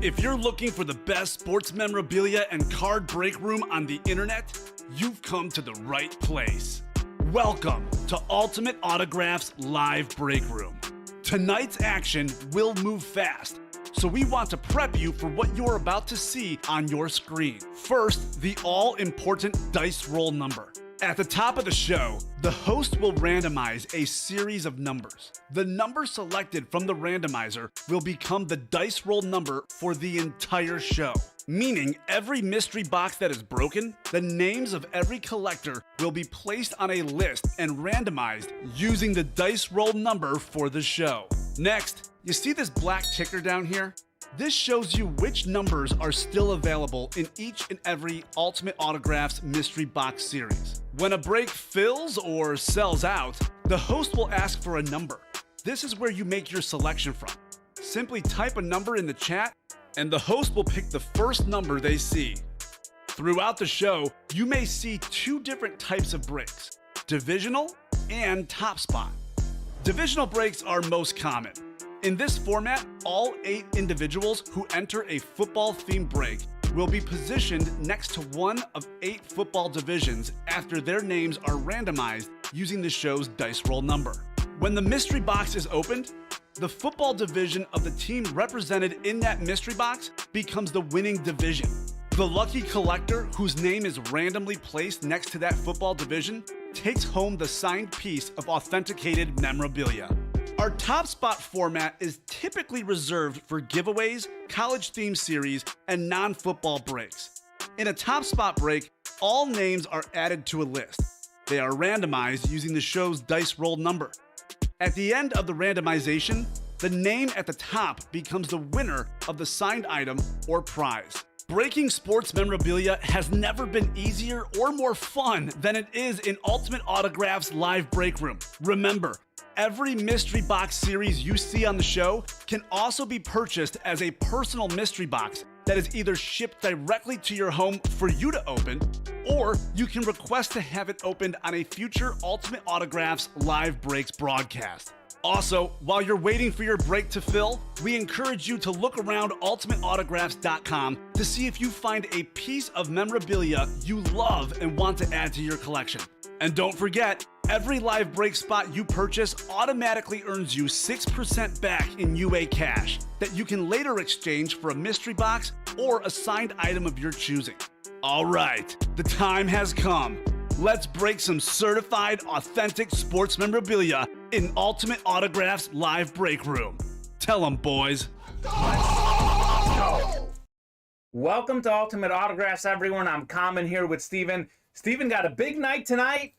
If you're looking for the best sports memorabilia and card break room on the internet, you've come to the right place. Welcome to Ultimate Autographs Live Break Room. Tonight's action will move fast, so we want to prep you for what you're about to see on your screen. First, the all-important dice roll number. At the top of the show, the host will randomize a series of numbers. The number selected from the randomizer will become the dice roll number for the entire show, meaning every mystery box that is broken, the names of every collector will be placed on a list and randomized using the dice roll number for the show. Next, you see this black ticker down here? This shows you which numbers are still available in each and every Ultimate Autographs mystery box series. When a break fills or sells out, the host will ask for a number. This is where you make your selection from. Simply type a number in the chat, and the host will pick the first number they see. Throughout the show, you may see two different types of breaks: divisional and top spot. Divisional breaks are most common. In this format, all 8 individuals who enter a football-themed break will be positioned next to one of 8 football divisions after their names are randomized using the show's dice roll number. When the mystery box is opened, the football division of the team represented in that mystery box becomes the winning division. The lucky collector whose name is randomly placed next to that football division takes home the signed piece of authenticated memorabilia. Our top spot format is typically reserved for giveaways, college-themed series, and non-football breaks. In a top spot break, all names are added to a list. They are randomized using the show's dice roll number. At the end of the randomization, the name at the top becomes the winner of the signed item or prize. Breaking sports memorabilia has never been easier or more fun than it is in Ultimate Autographs Live Break Room. Remember, every mystery box series you see on the show can also be purchased as a personal mystery box that is either shipped directly to your home for you to open, or you can request to have it opened on a future Ultimate Autographs Live Breaks broadcast. Also, while you're waiting for your break to fill, we encourage you to look around ultimateautographs.com to see if you find a piece of memorabilia you love and want to add to your collection. And don't forget, every live break spot you purchase automatically earns you 6% back in UA cash that you can later exchange for a mystery box or a signed item of your choosing. All right, the time has come. Let's break some certified, authentic sports memorabilia in Ultimate Autographs Live Break Room. Tell them, boys. Welcome to Ultimate Autographs, everyone. I'm Kamen here with Steven. Steven got a big night tonight.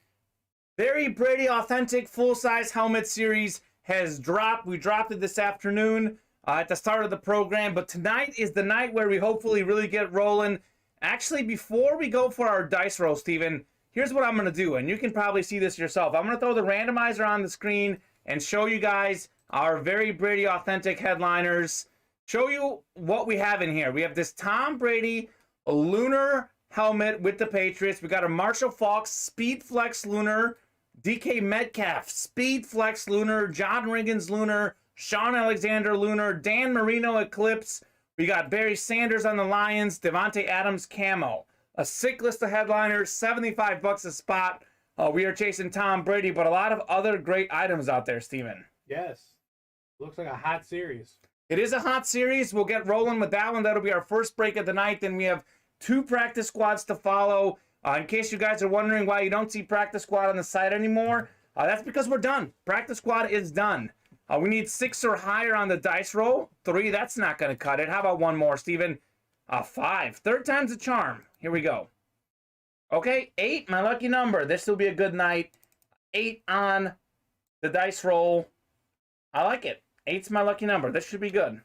Very Brady authentic full-size helmet series has dropped. We dropped it this afternoon at the start of the program, but tonight is the night where we hopefully really get rolling. Actually, before we go for our dice roll, Steven, here's what I'm going to do, and you can probably see this yourself. I'm going to throw the randomizer on the screen and show you guys our very Brady authentic headliners. Show you what we have in here. We have this Tom Brady lunar helmet with the Patriots. We got a Marshall Faulk Speed Flex lunar, DK Metcalf Speed Flex lunar, John Riggins lunar, Sean Alexander lunar, Dan Marino Eclipse. We got Barry Sanders on the Lions, Devontae Adams camo. A sick list of headliners, $75 a spot. We are chasing Tom Brady, but a lot of other great items out there, Steven. Yes. Looks like a hot series. It is a hot series. We'll get rolling with that one. That'll be our first break of the night. Then we have 2 practice squads to follow. In case you guys are wondering why you don't see practice squad on the site anymore, that's because we're done. Practice squad is done. We need 6 or higher on the dice roll. 3, that's not going to cut it. How about one more, Steven? 5. Third time's a charm. Here we go. Okay, 8, my lucky number. This will be a good night. 8 on the dice roll. I like it. 8's my lucky number. This should be good.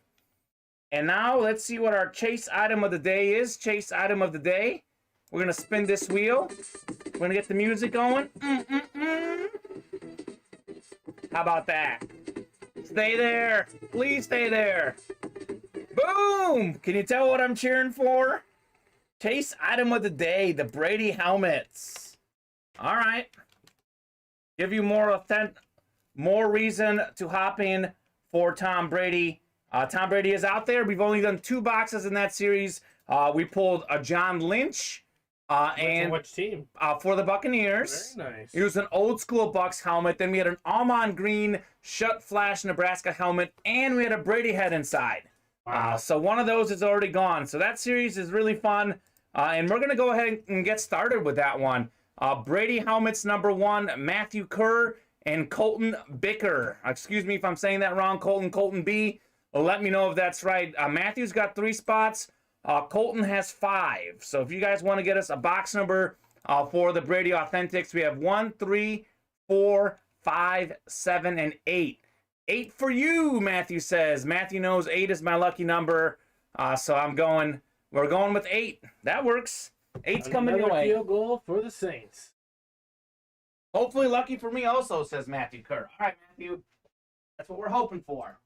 And now let's see what our chase item of the day is. Chase item of the day. We're going to spin this wheel. We're going to get the music going. How about that? Stay there. Please stay there. Boom! Can you tell what I'm cheering for? Chase item of the day, the Brady helmets. All right. Give you more reason to hop in for Tom Brady. Tom Brady is out there. We've only done 2 boxes in that series. We pulled a John Lynch and which team? For the Buccaneers. Very nice. It was an old school Bucks helmet. Then we had an almond green Shut Flash Nebraska helmet, and we had a Brady head inside. Wow. So one of those is already gone. So that series is really fun, and we're gonna go ahead and get started with that one. Brady helmets number 1, Matthew Kerr and Colton Bicker. Excuse me if I'm saying that wrong. Colton B. Let me know if that's right. Matthew's got 3 spots. Colton has 5. So if you guys want to get us a box number for the Brady Authentics, we have 1, 3, 4, 5, 7, and 8. 8 for you, Matthew says. Matthew knows 8 is my lucky number. So we're going with 8. That works. 8's coming your way. Field goal for the Saints. Hopefully lucky for me also, says Matthew Kerr. All right, Matthew. That's what we're hoping for.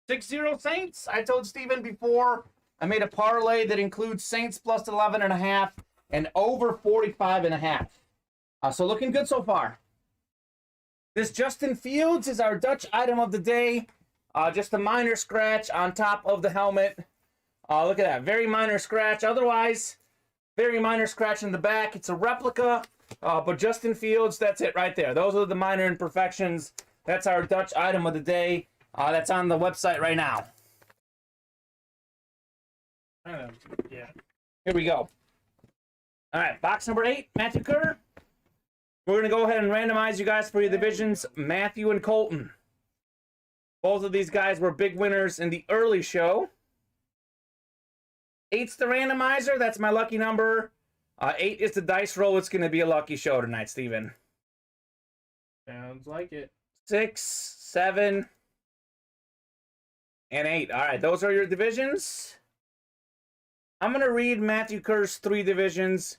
6-0 Saints. I told Steven before I made a parlay that includes Saints plus 11.5 and over 45.5. So looking good so far. This Justin Fields is our Dutch item of the day. Just a minor scratch on top of the helmet. Look at that. Very minor scratch. Otherwise, very minor scratch in the back. It's a replica. But Justin Fields, that's it right there. Those are the minor imperfections. That's our Dutch item of the day. That's on the website right now. Yeah. Here we go. All right, box number 8, Matthew Kerr. We're going to go ahead and randomize you guys for your divisions, Matthew and Colton. Both of these guys were big winners in the early show. 8's the randomizer. That's my lucky number. 8 is the dice roll. It's going to be a lucky show tonight, Steven. Sounds like it. 6, 7, and 8. All right, those are your divisions. I'm going to read Matthew Kerr's 3 divisions.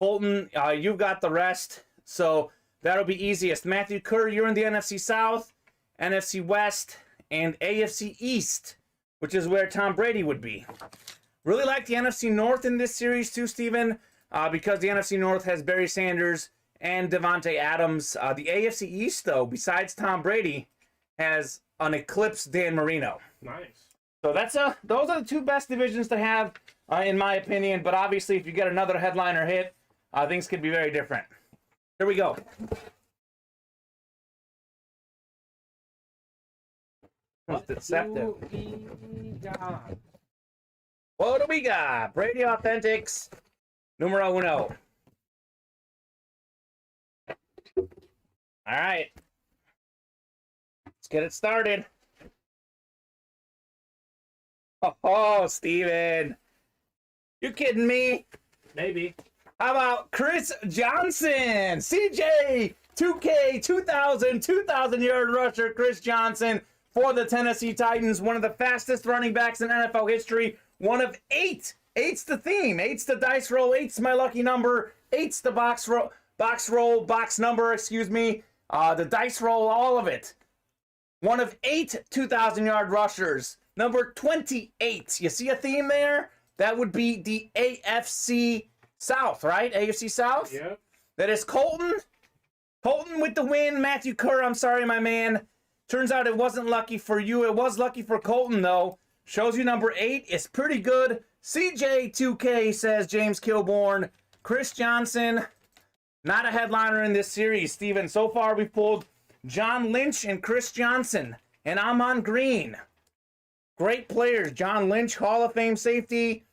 Colton, you've got the rest, so that'll be easiest. Matthew Kerr, you're in the NFC South, NFC West, and AFC East, which is where Tom Brady would be. Really like the NFC North in this series too, Steven, because the NFC North has Barry Sanders and Devontae Adams. The AFC East, though, besides Tom Brady, has an eclipsed Dan Marino. Nice. So those are the 2 best divisions to have, in my opinion. But obviously, if you get another headliner hit, things could be very different. Here we go. That's deceptive. What do we got? Brady Authentics, numero 1. All right. Let's get it started. Oh, Steven. You kidding me? Maybe. How about Chris Johnson? CJ, 2K, 2,000-yard rusher, Chris Johnson for the Tennessee Titans. One of the fastest running backs in NFL history. One of 8. 8's the theme. 8's the dice roll. 8's my lucky number. 8's the box number, excuse me. The dice roll, all of it. One of 8 2,000-yard rushers. Number 28. You see a theme there? That would be the AFC South, right? AFC South? Yep. That is Colton. Colton with the win. Matthew Kerr, I'm sorry, my man. Turns out it wasn't lucky for you. It was lucky for Colton, though. Shows you number 8 is pretty good. CJ2K, says James Kilbourne. Chris Johnson, not a headliner in this series, Steven. So far, we've pulled John Lynch and Chris Johnson. And I'm on green. Great players. John Lynch, Hall of Fame safety.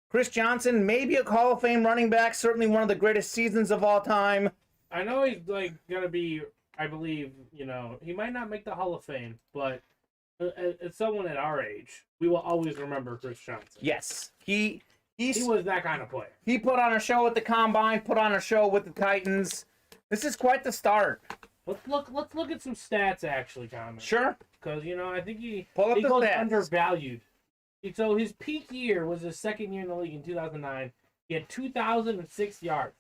Chris Johnson, maybe a Hall of Fame running back. Certainly one of the greatest seasons of all time. I know he's going to be, I believe, he might not make the Hall of Fame, but as someone at our age, we will always remember Chris Johnson. Yes. He was that kind of player. He put on a show at the Combine, put on a show with the Titans. This is quite the start. Let's look at some stats, actually, Kamen. Sure. Because, I think he Pull up the goes stats. undervalued. So his peak year was his second year in the league in 2009. He had 2,006 yards.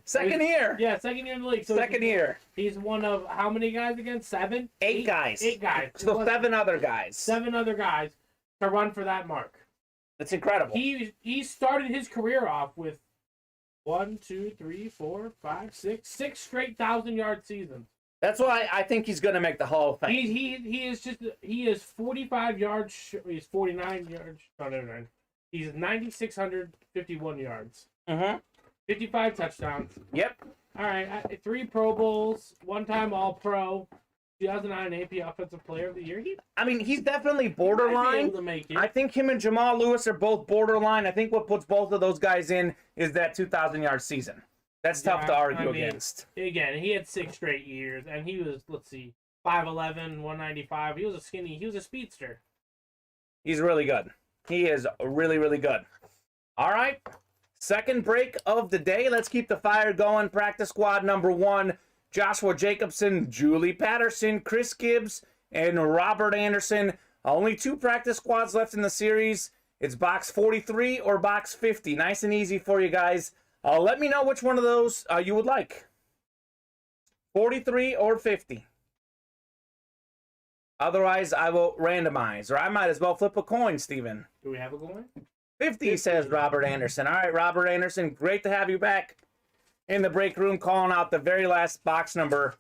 Second year. Yeah, second year in the league. So Second year. He's one of how many guys again? 7? 8 guys. 8 guys. So 7 other guys. 7 other guys to run for that mark. That's incredible. He started his career off with 1, 2, 3, 4, 5, 6 straight 1,000-yard seasons. That's why I think he's going to make the Hall of Fame. He is 45 yards. He's 49 yards. No, never mind. He's 9,651 yards. 55 touchdowns. Yep. All right, 3 Pro Bowls, 1-time All-Pro, 2009 AP Offensive Player of the Year. He's definitely borderline. To make it. I think him and Jamal Lewis are both borderline. I think what puts both of those guys in is that 2,000-yard season. That's tough to argue against. Again, he had 6 straight years, and he was, 5'11", 195. He was a speedster. He's really good. He is really, really good. All right, second break of the day. Let's keep the fire going. Practice squad number 1, Joshua Jacobson, Julie Patterson, Chris Gibbs, and Robert Anderson. Only 2 practice squads left in the series. It's box 43 or box 50. Nice and easy for you guys. Let me know which one of those you would like. 43 or 50. Otherwise, I will randomize. Or I might as well flip a coin, Steven. Do we have a coin? 50, says Robert Anderson. All right, Robert Anderson, great to have you back in the break room, calling out the very last box number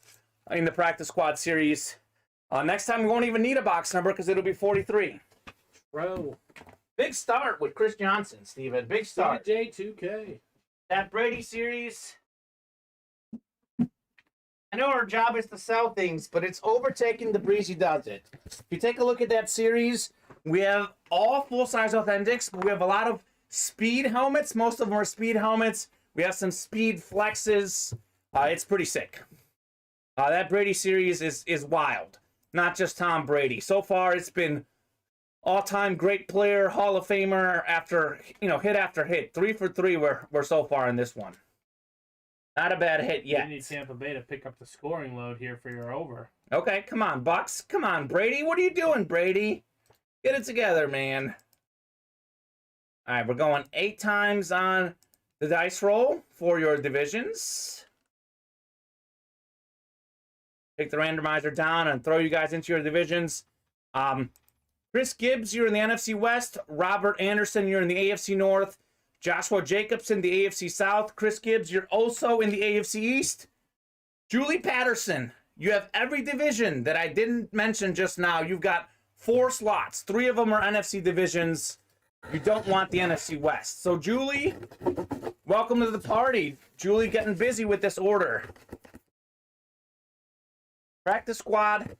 in the practice squad series. Next time, we won't even need a box number because it'll be 43. Bro. Big start with Chris Johnson, Steven. Big start. CJ2K. That Brady series. I know our job is to sell things, but it's overtaking the breeze he does it. If you take a look at that series, we have all full-size authentics, but we have a lot of speed helmets. Most of them are speed helmets. We have some speed flexes. It's pretty sick. That Brady series is wild. Not just Tom Brady. So far, it's been all-time great player, Hall of Famer after, hit after hit. 3 for 3 we're so far in this one. Not a bad hit yet. You need Tampa Bay to pick up the scoring load here for your over. Okay, come on, Bucks. Come on, Brady. What are you doing, Brady? Get it together, man. All right, we're going 8 times on the dice roll for your divisions. Take the randomizer down and throw you guys into your divisions. Chris Gibbs, you're in the NFC West. Robert Anderson, you're in the AFC North. Joshua Jacobson, the AFC South. Chris Gibbs, you're also in the AFC East. Julie Patterson, you have every division that I didn't mention just now. You've got 4 slots. 3 of them are NFC divisions. You don't want the NFC West. So, Julie, welcome to the party. Julie getting busy with this order. Practice squad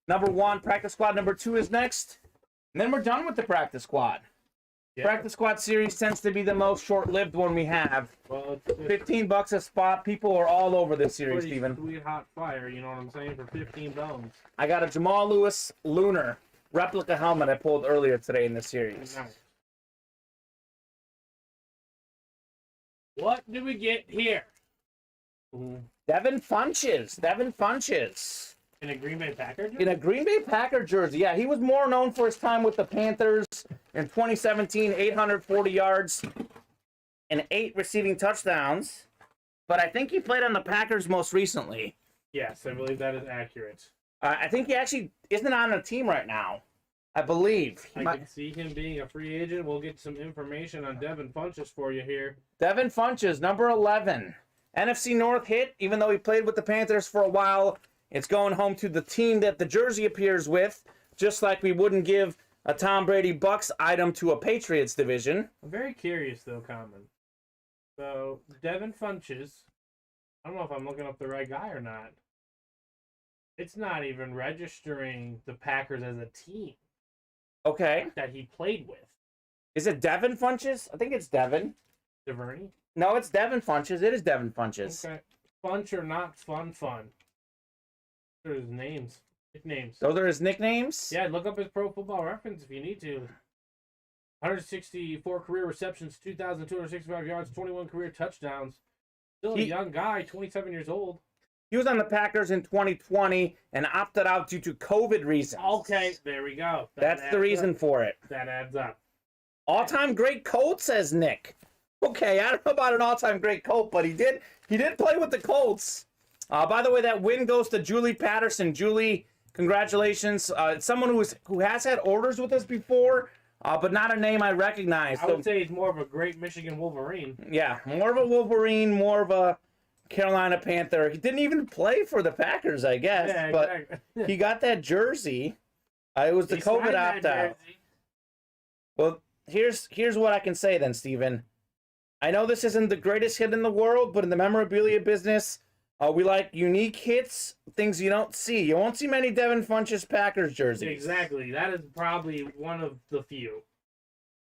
number 1. Practice squad number 2 is next. And then we're done with the practice squad. Yeah. Practice squad series tends to be the most short-lived one we have. Well, $15 a spot. People are all over this series, Steven. Sweet hot fire, you know what I'm saying, for 15 bones. I got a Jamal Lewis Lunar replica helmet I pulled earlier today in the series. Nice. What do we get here? Devin Funches. Devin Funches. In a Green Bay Packer jersey? In a Green Bay Packer jersey. Yeah, he was more known for his time with the Panthers in 2017, 840 yards and 8 receiving touchdowns. But I think he played on the Packers most recently. Yes, I believe that is accurate. I think he actually isn't on a team right now. I believe. I can see him being a free agent. We'll get some information on Devin Funches for you here. Devin Funches, number 11. NFC North hit, even though he played with the Panthers for a while. It's going home to the team that the jersey appears with, just like we wouldn't give a Tom Brady Bucks item to a Patriots division. I'm very curious, though, Kamen. So, Devin Funches, I don't know if I'm looking up the right guy or not. It's not even registering the Packers as a team. Okay. That he played with. Is it Devin Funches? I think it's Devin. DeVerney? No, it's Devin Funches. It is Devin Funches. Okay. Funch or not fun. Those are his names. Nicknames. Those are his nicknames? Yeah, look up his Pro Football Reference if you need to. 164 career receptions, 2,265 yards, 21 career touchdowns. Still a young guy, 27 years old. He was on the Packers in 2020 and opted out due to COVID reasons. Okay, there we go. That's the reason for it. That adds up. All-time great Colt, says Nick. Okay, I don't know about an all-time great Colt, but he did play with the Colts. By the way, that win goes to Julie Patterson. Julie, congratulations. It's someone who has had orders with us before, but not a name I recognize. I would say he's more of a great Michigan Wolverine. Yeah, more of a Wolverine, more of a Carolina Panther. He didn't even play for the Packers, I guess. Yeah, but exactly. he got that jersey. It was the He COVID signed that opt-out. jersey. Well, here's what I can say then, Steven. I know this isn't the greatest hit in the world, but in the memorabilia business, we like unique hits, things you don't see. You won't see many Devin Funches Packers jerseys. Exactly. That is probably one of the few.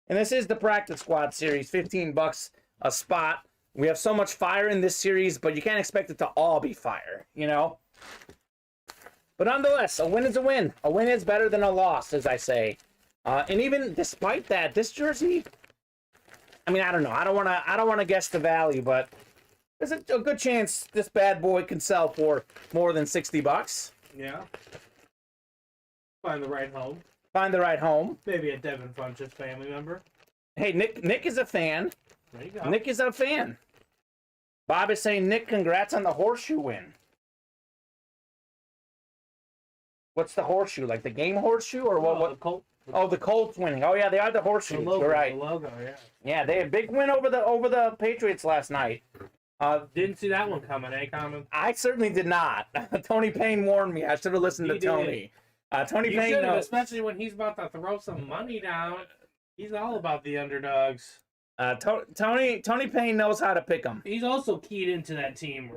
And this is the Practice Squad series, $15 a spot. We have so much fire in this series, but you can't expect it to all be fire, you know? But nonetheless, a win is a win. A win is better than a loss, as I say. And even despite that, this jersey, I mean, I don't know. I don't want to guess the value, but there's a good chance this bad boy can sell for more than $60. Yeah. Find the right home. Find the right home. Maybe a Devin Funches family member. Hey, Nick is a fan. There you go. Nick is a fan. Bob is saying, Nick, congrats on the horseshoe win. What's the horseshoe? Like the game horseshoe or what? The Colt. Oh, the Colts winning. Oh yeah, they are the horseshoes. The logo, You're right. The logo, yeah. Yeah, they had a big win over the Patriots last night. Didn't see that one coming, eh, Kamen? I certainly did not. Tony Payne warned me. I should have listened to He did. Tony. Tony You Payne should have, knows. especially when he's about to throw some money down. He's all about the underdogs. Tony Payne knows how to pick them. He's also keyed into that team,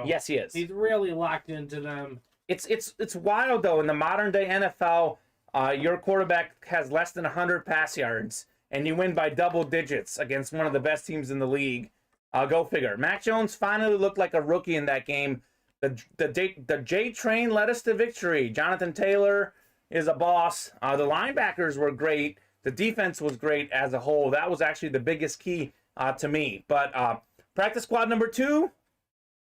Yes, he is. He's really locked into them. It's wild though. In the modern day NFL, your quarterback has less than 100 pass yards, and you win by double digits against one of the best teams in the league. Go figure. Mac Jones finally looked like a rookie in that game. The J train led us to victory. Jonathan Taylor is a boss. The linebackers were great. The defense was great as a whole. That was actually the biggest key to me. But practice squad number 2,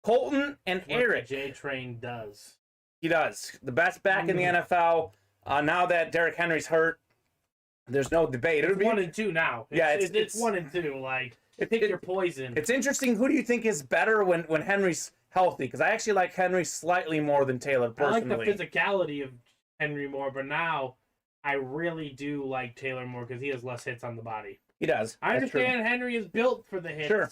Colton and Eric. What the J Train does. He does. The best back in the NFL. Now that Derrick Henry's hurt, there's no debate. It's 1 and 2 now. It's 1 and 2. Like, pick your poison. It's interesting. Who do you think is better when Henry's healthy? Because I actually like Henry slightly more than Taylor personally. I like the physicality of Henry more, but now I really do like Taylor more because he has less hits on the body. He does. I understand Henry is built for the hits, Sure,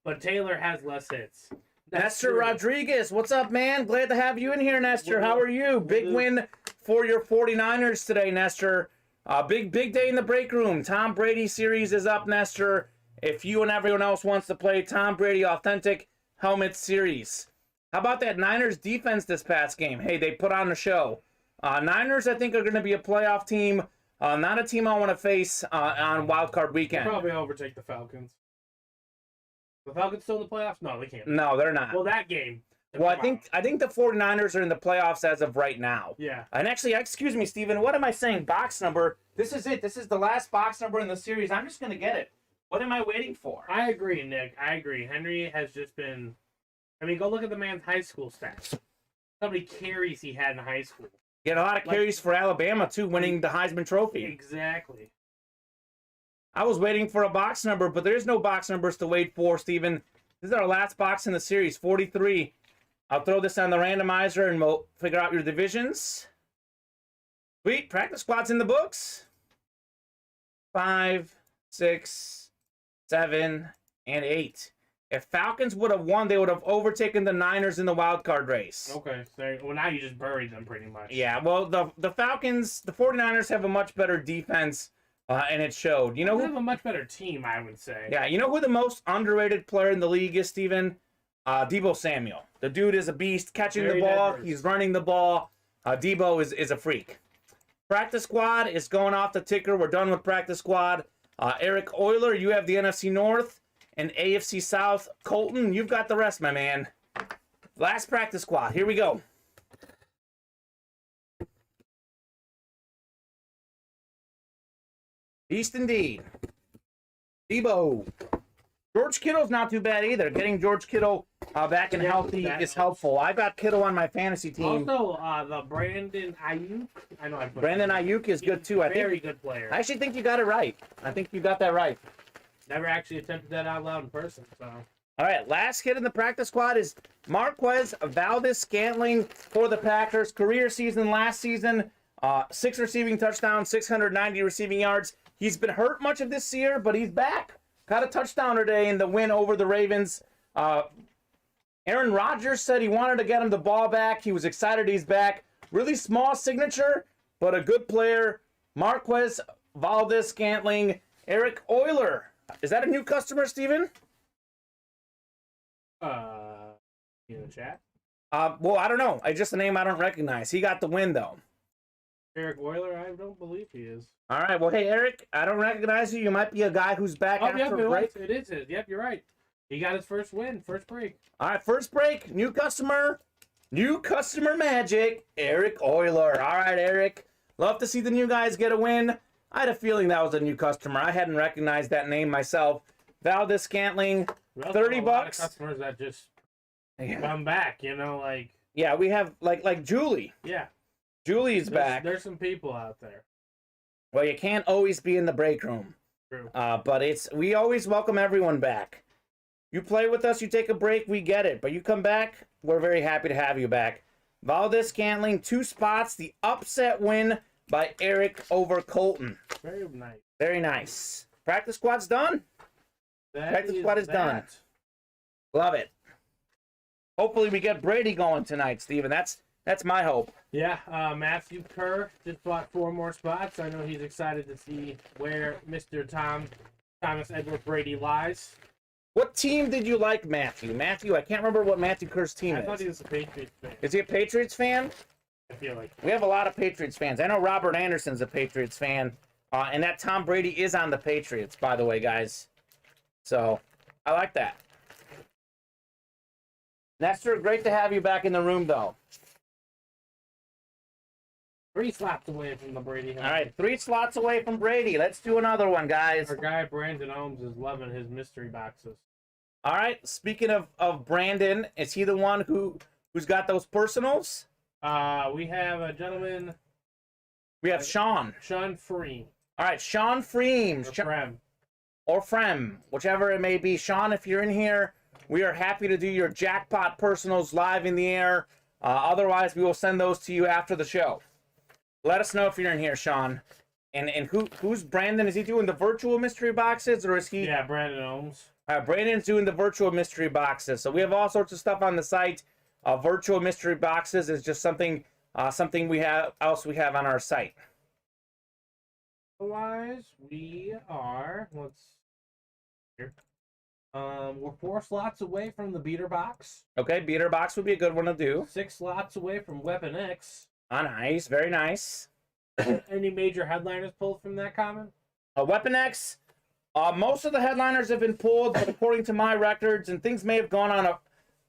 but Taylor has less hits. Nestor Rodriguez, what's up, man? Glad to have you in here, Nestor. How are you? Big win for your 49ers today, Nestor. Big day in the break room. Tom Brady Series is up, Nestor. If you and everyone else wants to play Tom Brady Authentic Helmet Series. How about that Niners defense this past game? Hey, they put on a show. Niners, I think, are going to be a playoff team. Not a team I want to face on Wild Card Weekend. They'll probably overtake the Falcons. The Falcons still in the playoffs? No, they can't. No, they're not. Well, that game. Well, I think the 49ers are in the playoffs as of right now. Yeah. And actually, excuse me, Steven, what am I saying? Box number. This is it. This is the last box number in the series. I'm just going to get it. What am I waiting for? I agree, Nick. I agree. Henry has just been... I mean, go look at the man's high school stats. How many carries he had in high school. He had a lot of carries for Alabama, too, winning the Heisman Trophy. Exactly. I was waiting for a box number, but there's no box numbers to wait for, Steven. This is our last box in the series, 43. I'll throw this on the randomizer, and we'll figure out your divisions. Sweet. Practice squad's in the books. 5, 6, 7, and 8. If Falcons would have won, they would have overtaken the Niners in the wild card race. Okay. So, well, now you just buried them pretty much. Yeah, well, the Falcons, the 49ers have a much better defense, and it showed. You know, they have a much better team, I would say. Yeah, you know who the most underrated player in the league is, Steven? Debo Samuel. The dude is a beast, catching the ball. He's running the ball. Debo is a freak. Practice squad is going off the ticker. We're done with practice squad. Eric Euler, you have the NFC North and AFC South. Colton, you've got the rest, my man. Last practice squad. Here we go. Beast indeed. Debo. George Kittle's not too bad either. Getting George Kittle back and healthy is helpful. I got Kittle on my fantasy team. Also, the Brandon Ayuk. I know Brandon Ayuk is good too. Very good player. I actually think you got it right. I think you got that right. Never actually attempted that out loud in person. So. All right, last hit in the practice squad is Marquez Valdez-Scantling for the Packers. Career season last season, 6 receiving touchdowns, 690 receiving yards. He's been hurt much of this year, but he's back. Got a touchdown today in the win over the Ravens. Aaron Rodgers said he wanted to get him the ball back. He was excited he's back. Really small signature, but a good player. Marquez Valdez-Scantling, Eric Euler. Is that a new customer, Steven? In the chat. Well, I don't know. It's just a name I don't recognize. He got the win, though. Eric Euler, I don't believe he is. All right. Well, hey, Eric, I don't recognize you. You might be a guy who's back after a break. It is. Yep, you're right. He got his first win, first break. All right, first break, new customer magic, Eric Euler. All right, Eric. Love to see the new guys get a win. I had a feeling that was a new customer. I hadn't recognized that name myself. Valdez-Scantling, $30. A lot of customers that just come back, like. Yeah, we have like Julie. Yeah. Julie's back. There's some people out there. Well, you can't always be in the break room. True. But we always welcome everyone back. You play with us, you take a break, we get it. But you come back, we're very happy to have you back. Valdez-Scantling, 2 spots, the upset win by Eric over Colton. Very nice. Very nice. Practice squad's done? Practice squad is done. Love it. Hopefully we get Brady going tonight, Steven. That's my hope. Yeah, Matthew Kerr just bought 4 more spots. I know he's excited to see where Mr. Thomas Edward Brady lies. What team did you like, Matthew? Matthew, I can't remember what Matthew Kerr's team is. I thought he was a Patriots fan. Is he a Patriots fan? I feel like. We have a lot of Patriots fans. I know Robert Anderson's a Patriots fan. And that Tom Brady is on the Patriots, by the way, guys. So, I like that. Nestor, great to have you back in the room, though. 3 slots away from the Brady house. All right, 3 slots away from Brady. Let's do another one, guys. Our guy Brandon Ohms is loving his mystery boxes. All right, speaking of Brandon, is he the one who's got those personals? We have a gentleman. We have Sean. Sean Freem. All right, Sean Freem. Or Frem. Or Frem, whichever it may be. Sean, if you're in here, we are happy to do your jackpot personals live in the air. Otherwise, we will send those to you after the show. Let us know if you're in here, Sean. And who's Brandon? Is he doing the virtual mystery boxes, or is he? Yeah, Brandon Ohms. Brandon's doing the virtual mystery boxes. So we have all sorts of stuff on the site. Virtual mystery boxes is just something we have on our site. Otherwise, we are. We're 4 slots away from the beater box. Okay, beater box would be a good one to do. 6 slots away from Weapon X. Oh, nice, very nice. Any major headliners pulled from that comment? Weapon X. Most of the headliners have been pulled, but according to my records, and things may have gone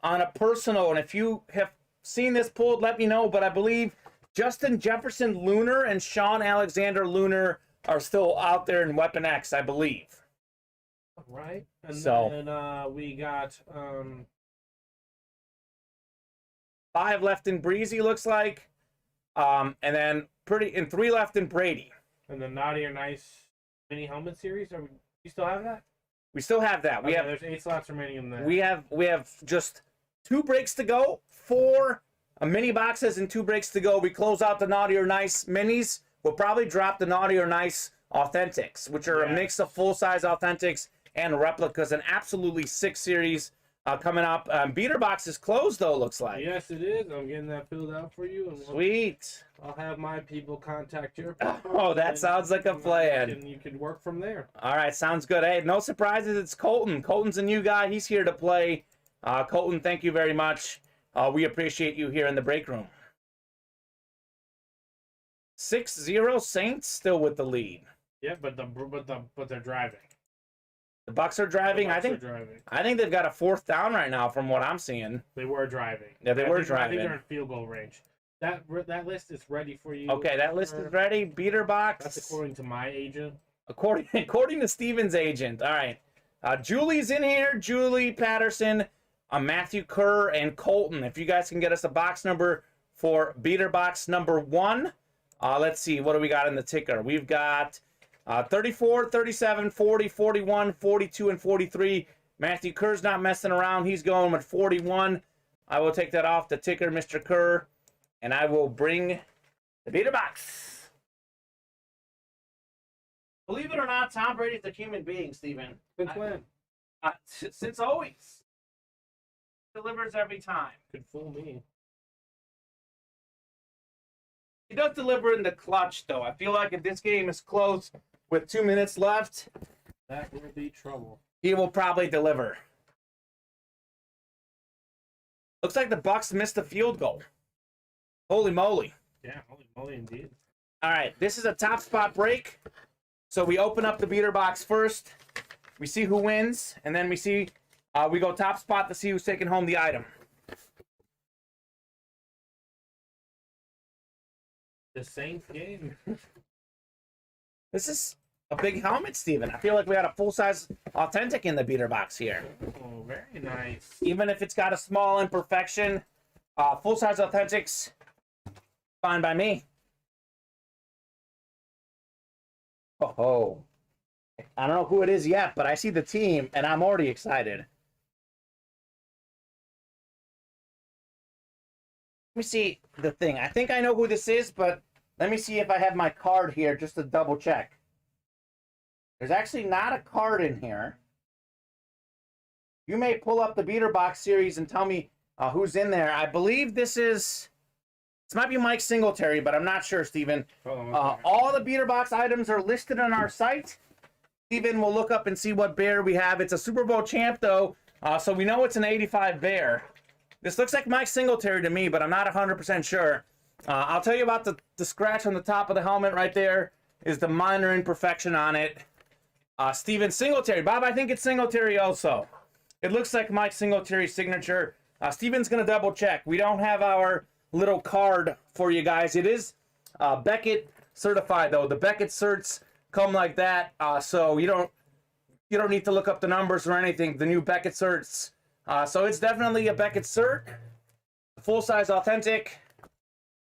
on a personal. And if you have seen this pulled, let me know. But I believe Justin Jefferson Lunar and Sean Alexander Lunar are still out there in Weapon X, I believe. Right. And so then we got 5 left in Breezy, looks like. And then 3 left in Brady. And the Naughty or Nice mini helmet series. You still have that? We still have that. Okay, there's 8 slots remaining in there. We have just 2 breaks to go. 4 mini boxes and 2 breaks to go. We close out the Naughty or Nice minis. We'll probably drop the Naughty or Nice Authentics, which are a mix of full-size Authentics and replicas. An absolutely sick series coming up. Beater box is closed, though, looks like. Yes, it is. I'm getting that filled out for you. And Sweet. I'll have my people contact your people. Oh, that sounds like a plan. And you can work from there. All right, sounds good. Hey, no surprises. It's Colton. Colton's a new guy. He's here to play. Colton, thank you very much. We appreciate you here in the break room. 6-0 Saints still with the lead. Yeah, but they're driving. The Bucks are driving. I think they've got a 4th down right now, from what I'm seeing. They were driving. Yeah, they were driving. I think they're in field goal range. That list is ready for you. Okay, that list is ready. Beater box. That's according to my agent. According to Steven's agent. All right. Julie's in here. Julie Patterson, Matthew Kerr, and Colton. If you guys can get us a box number for beater box number 1. Let's see. What do we got in the ticker? We've got 34, 37, 40, 41, 42, and 43. Matthew Kerr's not messing around. He's going with 41. I will take that off the ticker, Mr. Kerr, and I will bring the beater box. Believe it or not, Tom Brady's a human being, Steven. Since when? Since always. delivers every time. Could fool me. He does deliver in the clutch, though. I feel like if this game is close with 2 minutes left, that will be trouble. He will probably deliver. Looks like the Bucs missed a field goal. Holy moly. Yeah, holy moly indeed. All right, this is a top spot break. So we open up the beater box first. We see who wins, and then we go top spot to see who's taking home the item. The Saints game. This is a big helmet, Steven. I feel like we had a full-size authentic in the beater box here. Oh, very nice. Even if it's got a small imperfection, full-size authentics, fine by me. Oh, I don't know who it is yet, but I see the team, and I'm already excited. Let me see the thing. I think I know who this is, but let me see if I have my card here just to double check. There's actually not a card in here. You may pull up the Beater Box series and tell me who's in there. I believe this might be Mike Singletary, but I'm not sure, Steven. All the Beater Box items are listed on our site. Steven will look up and see what bear we have. It's a Super Bowl champ, though, so we know it's an 85 bear. This looks like Mike Singletary to me, but I'm not 100% sure. I'll tell you about the scratch on the top of the helmet right there is the minor imperfection on it. Steven Singletary. Bob, I think it's Singletary also. It looks like Mike Singletary's signature. Steven's going to double check. We don't have our little card for you guys. It is Beckett certified, though. The Beckett certs come like that, so you don't need to look up the numbers or anything. The new Beckett certs. So it's definitely a Beckett cert. Full-size authentic.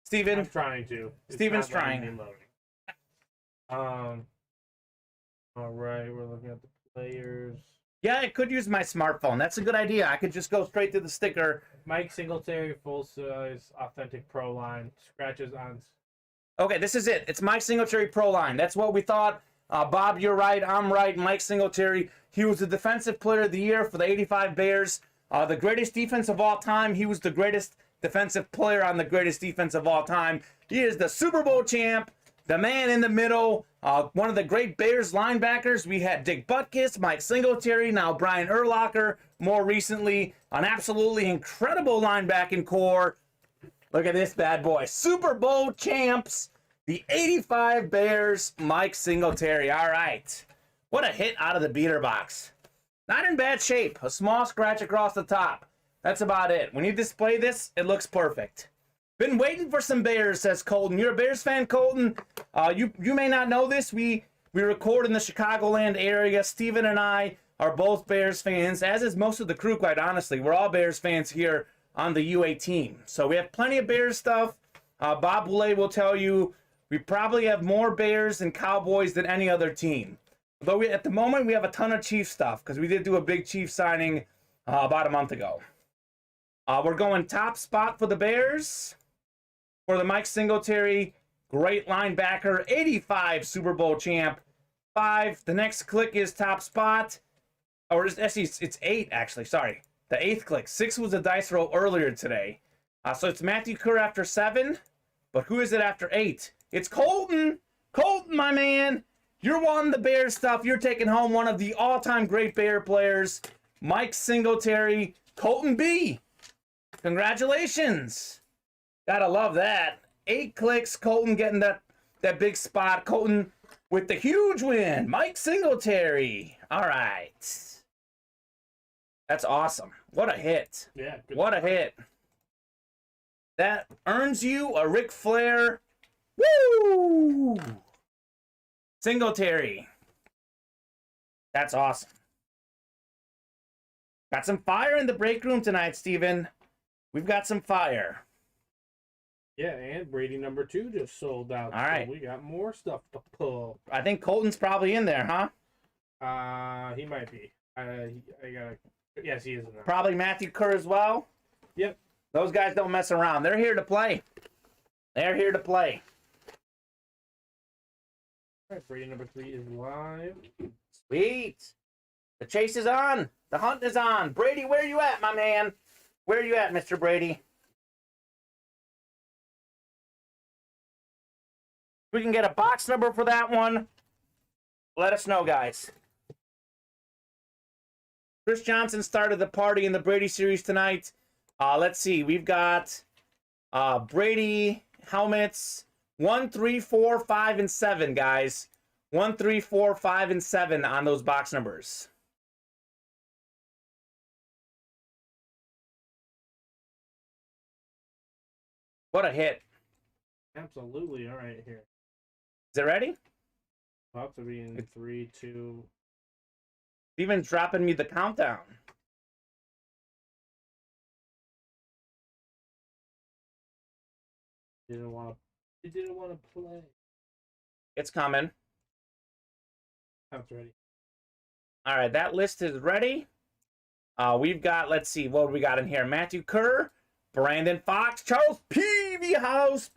Steven. I'm trying to. Steven's trying. All right, we're looking at the players. Yeah, I could use my smartphone. That's a good idea. I could just go straight to the sticker. Mike Singletary, full-size, authentic pro line. Scratches on. Okay, this is it. It's Mike Singletary pro line. That's what we thought. Bob, you're right. I'm right. Mike Singletary. He was the defensive player of the year for the 85 Bears. The greatest defense of all time. He was the greatest defensive player on the greatest defense of all time. He is the Super Bowl champ. The man in the middle, one of the great Bears linebackers. We had Dick Butkus, Mike Singletary, now Brian Urlacher. More recently, an absolutely incredible linebacking core. Look at this bad boy. Super Bowl champs, the 85 Bears, Mike Singletary. All right. What a hit out of the beater box. Not in bad shape. A small scratch across the top. That's about it. When you display this, it looks perfect. Been waiting for some Bears, says Colton. You're a Bears fan, Colton? You may not know this. We record in the Chicagoland area. Steven and I are both Bears fans, as is most of the crew, quite honestly. We're all Bears fans here on the UA team. So we have plenty of Bears stuff. Bob Boulay will tell you we probably have more Bears and Cowboys than any other team. Although at the moment we have a ton of Chiefs stuff because we did do a big Chiefs signing about a month ago. We're going top spot for the Bears. For the Mike Singletary, great linebacker, 85 Super Bowl champ, 5. The next click is top spot. Or actually, it's 8, actually. Sorry. The 8th click. 6 was a dice roll earlier today. So it's Matthew Kerr after 7. But who is it after 8? It's Colton. Colton, my man. You're wanting the Bears stuff. You're taking home one of the all-time great Bear players, Mike Singletary. Colton B. Congratulations. Gotta love that. 8 clicks. Colton getting that big spot. Colton with the huge win. Mike Singletary. All right. That's awesome. What a hit. Yeah. What a hit. That earns you a Ric Flair. Woo! Singletary. That's awesome. Got some fire in the break room tonight, Steven. We've got some fire. Yeah, and Brady number 2 just sold out. All right. So we got more stuff to pull. I think Colton's probably in there, huh? He might be. I gotta. Yes, he is in there. Probably Matthew Kerr as well. Yep. Those guys don't mess around. They're here to play. They're here to play. All right, Brady number 3 is live. Sweet. The chase is on. The hunt is on. Brady, where you at, my man? Where are you at, Mr. Brady? We can get a box number for that one. Let us know, guys. Chris Johnson started the party in the Brady series tonight. Let's see. We've got Brady helmets 1, 3, 4, 5, and 7, guys. 1, 3, 4, 5, and 7 on those box numbers. What a hit. Absolutely. All right, here. Is it ready? About to be in 3, 2. Steven's dropping me the countdown. Didn't want to play. It's coming. That's ready. All right, that list is ready. We've got, let's see, what we got in here? Matthew Kerr, Brandon Fox, Charles Peavy House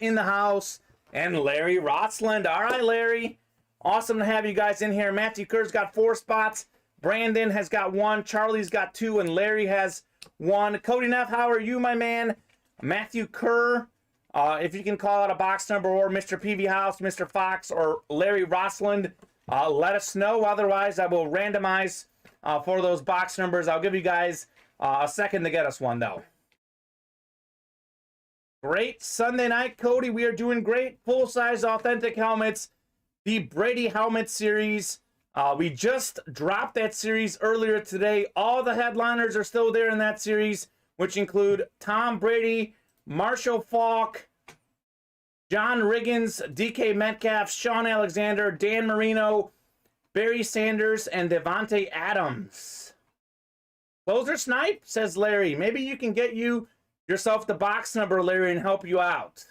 in the house, and Larry Rotsland. All right, Larry. Awesome to have you guys in here. Matthew Kerr's got 4 spots. Brandon has got 1. Charlie's got 2, and Larry has 1. Cody Neff, how are you, my man? Matthew Kerr, if you can call out a box number, or Mr. Peavy House, Mr. Fox, or Larry Rotsland, let us know. Otherwise, I will randomize for those box numbers. I'll give you guys a second to get us one, though. Great Sunday night, Cody. We are doing great. Full-size authentic helmets. The Brady Helmet Series. We just dropped that series earlier today. All the headliners are still there in that series, which include Tom Brady, Marshall Faulk, John Riggins, DK Metcalf, Sean Alexander, Dan Marino, Barry Sanders, and Devontae Adams. Closer snipe, says Larry. Maybe you can get yourself the box number, Larry, and help you out.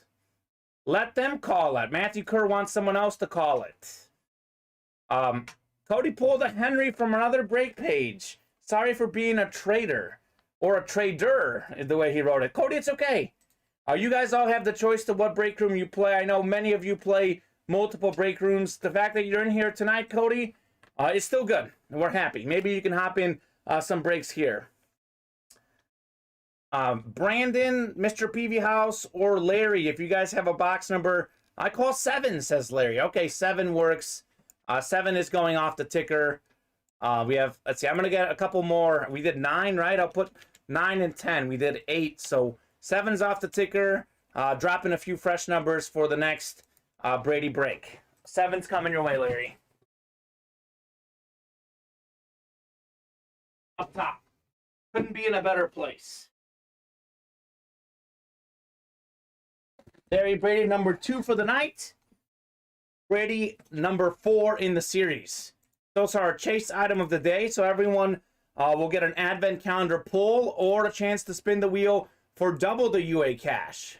Let them call it. Matthew Kerr wants someone else to call it. Cody pulled a Henry from another break page. Sorry for being a traitor. Or a trader, is the way he wrote it. Cody, it's okay. You guys all have the choice to what break room you play. I know many of you play multiple break rooms. The fact that you're in here tonight, Cody, is still good. We're happy. Maybe you can hop in some breaks here. Brandon, Mr. Peavy House, or Larry, if you guys have a box number, I call 7, says Larry. Okay, 7 works. 7 is going off the ticker. We have, let's see, I'm going to get a couple more. We did 9, right? I'll put 9 and 10. We did 8, so 7's off the ticker. Dropping a few fresh numbers for the next Brady break. 7's coming your way, Larry. Up top. Couldn't be in a better place. Larry Brady, number 2 for the night. Brady, number 4 in the series. Those are our chase item of the day, so everyone will get an advent calendar pull or a chance to spin the wheel for double the UA cash.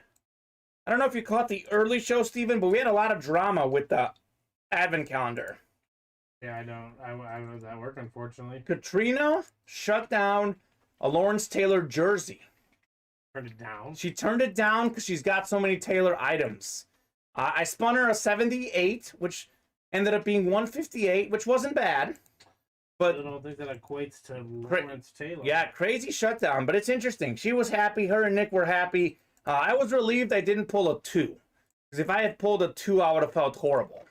I don't know if you caught the early show, Steven, but we had a lot of drama with the advent calendar. Yeah, I don't. I was at work, unfortunately. Katrina shut down a Lawrence Taylor jersey. Turned it down? She turned it down because she's got so many Taylor items. I spun her a 78, which ended up being 158, which wasn't bad. But I don't think that equates to Lawrence Taylor. Yeah, crazy shutdown, but it's interesting. She was happy. Her and Nick were happy. I was relieved I didn't pull a 2. Because if I had pulled a 2, I would have felt horrible.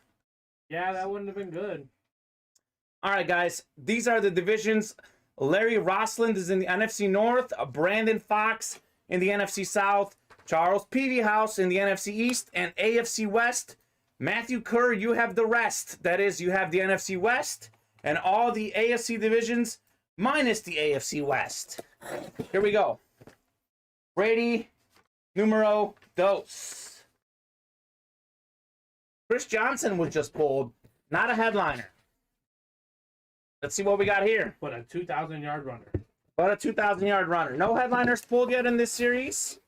Yeah, that wouldn't have been good. All right, guys. These are the divisions. Larry Rotsland is in the NFC North. Brandon Fox in the NFC South. Charles Peavy House in the NFC East and AFC West. Matthew Kerr, you have the rest. That is, you have the NFC West and all the AFC divisions minus the AFC West. Here we go. Brady, numero dos. Chris Johnson was just pulled, not a headliner. Let's see what we got here. But a 2,000-yard runner. But a 2,000-yard runner. No headliners pulled yet in this series.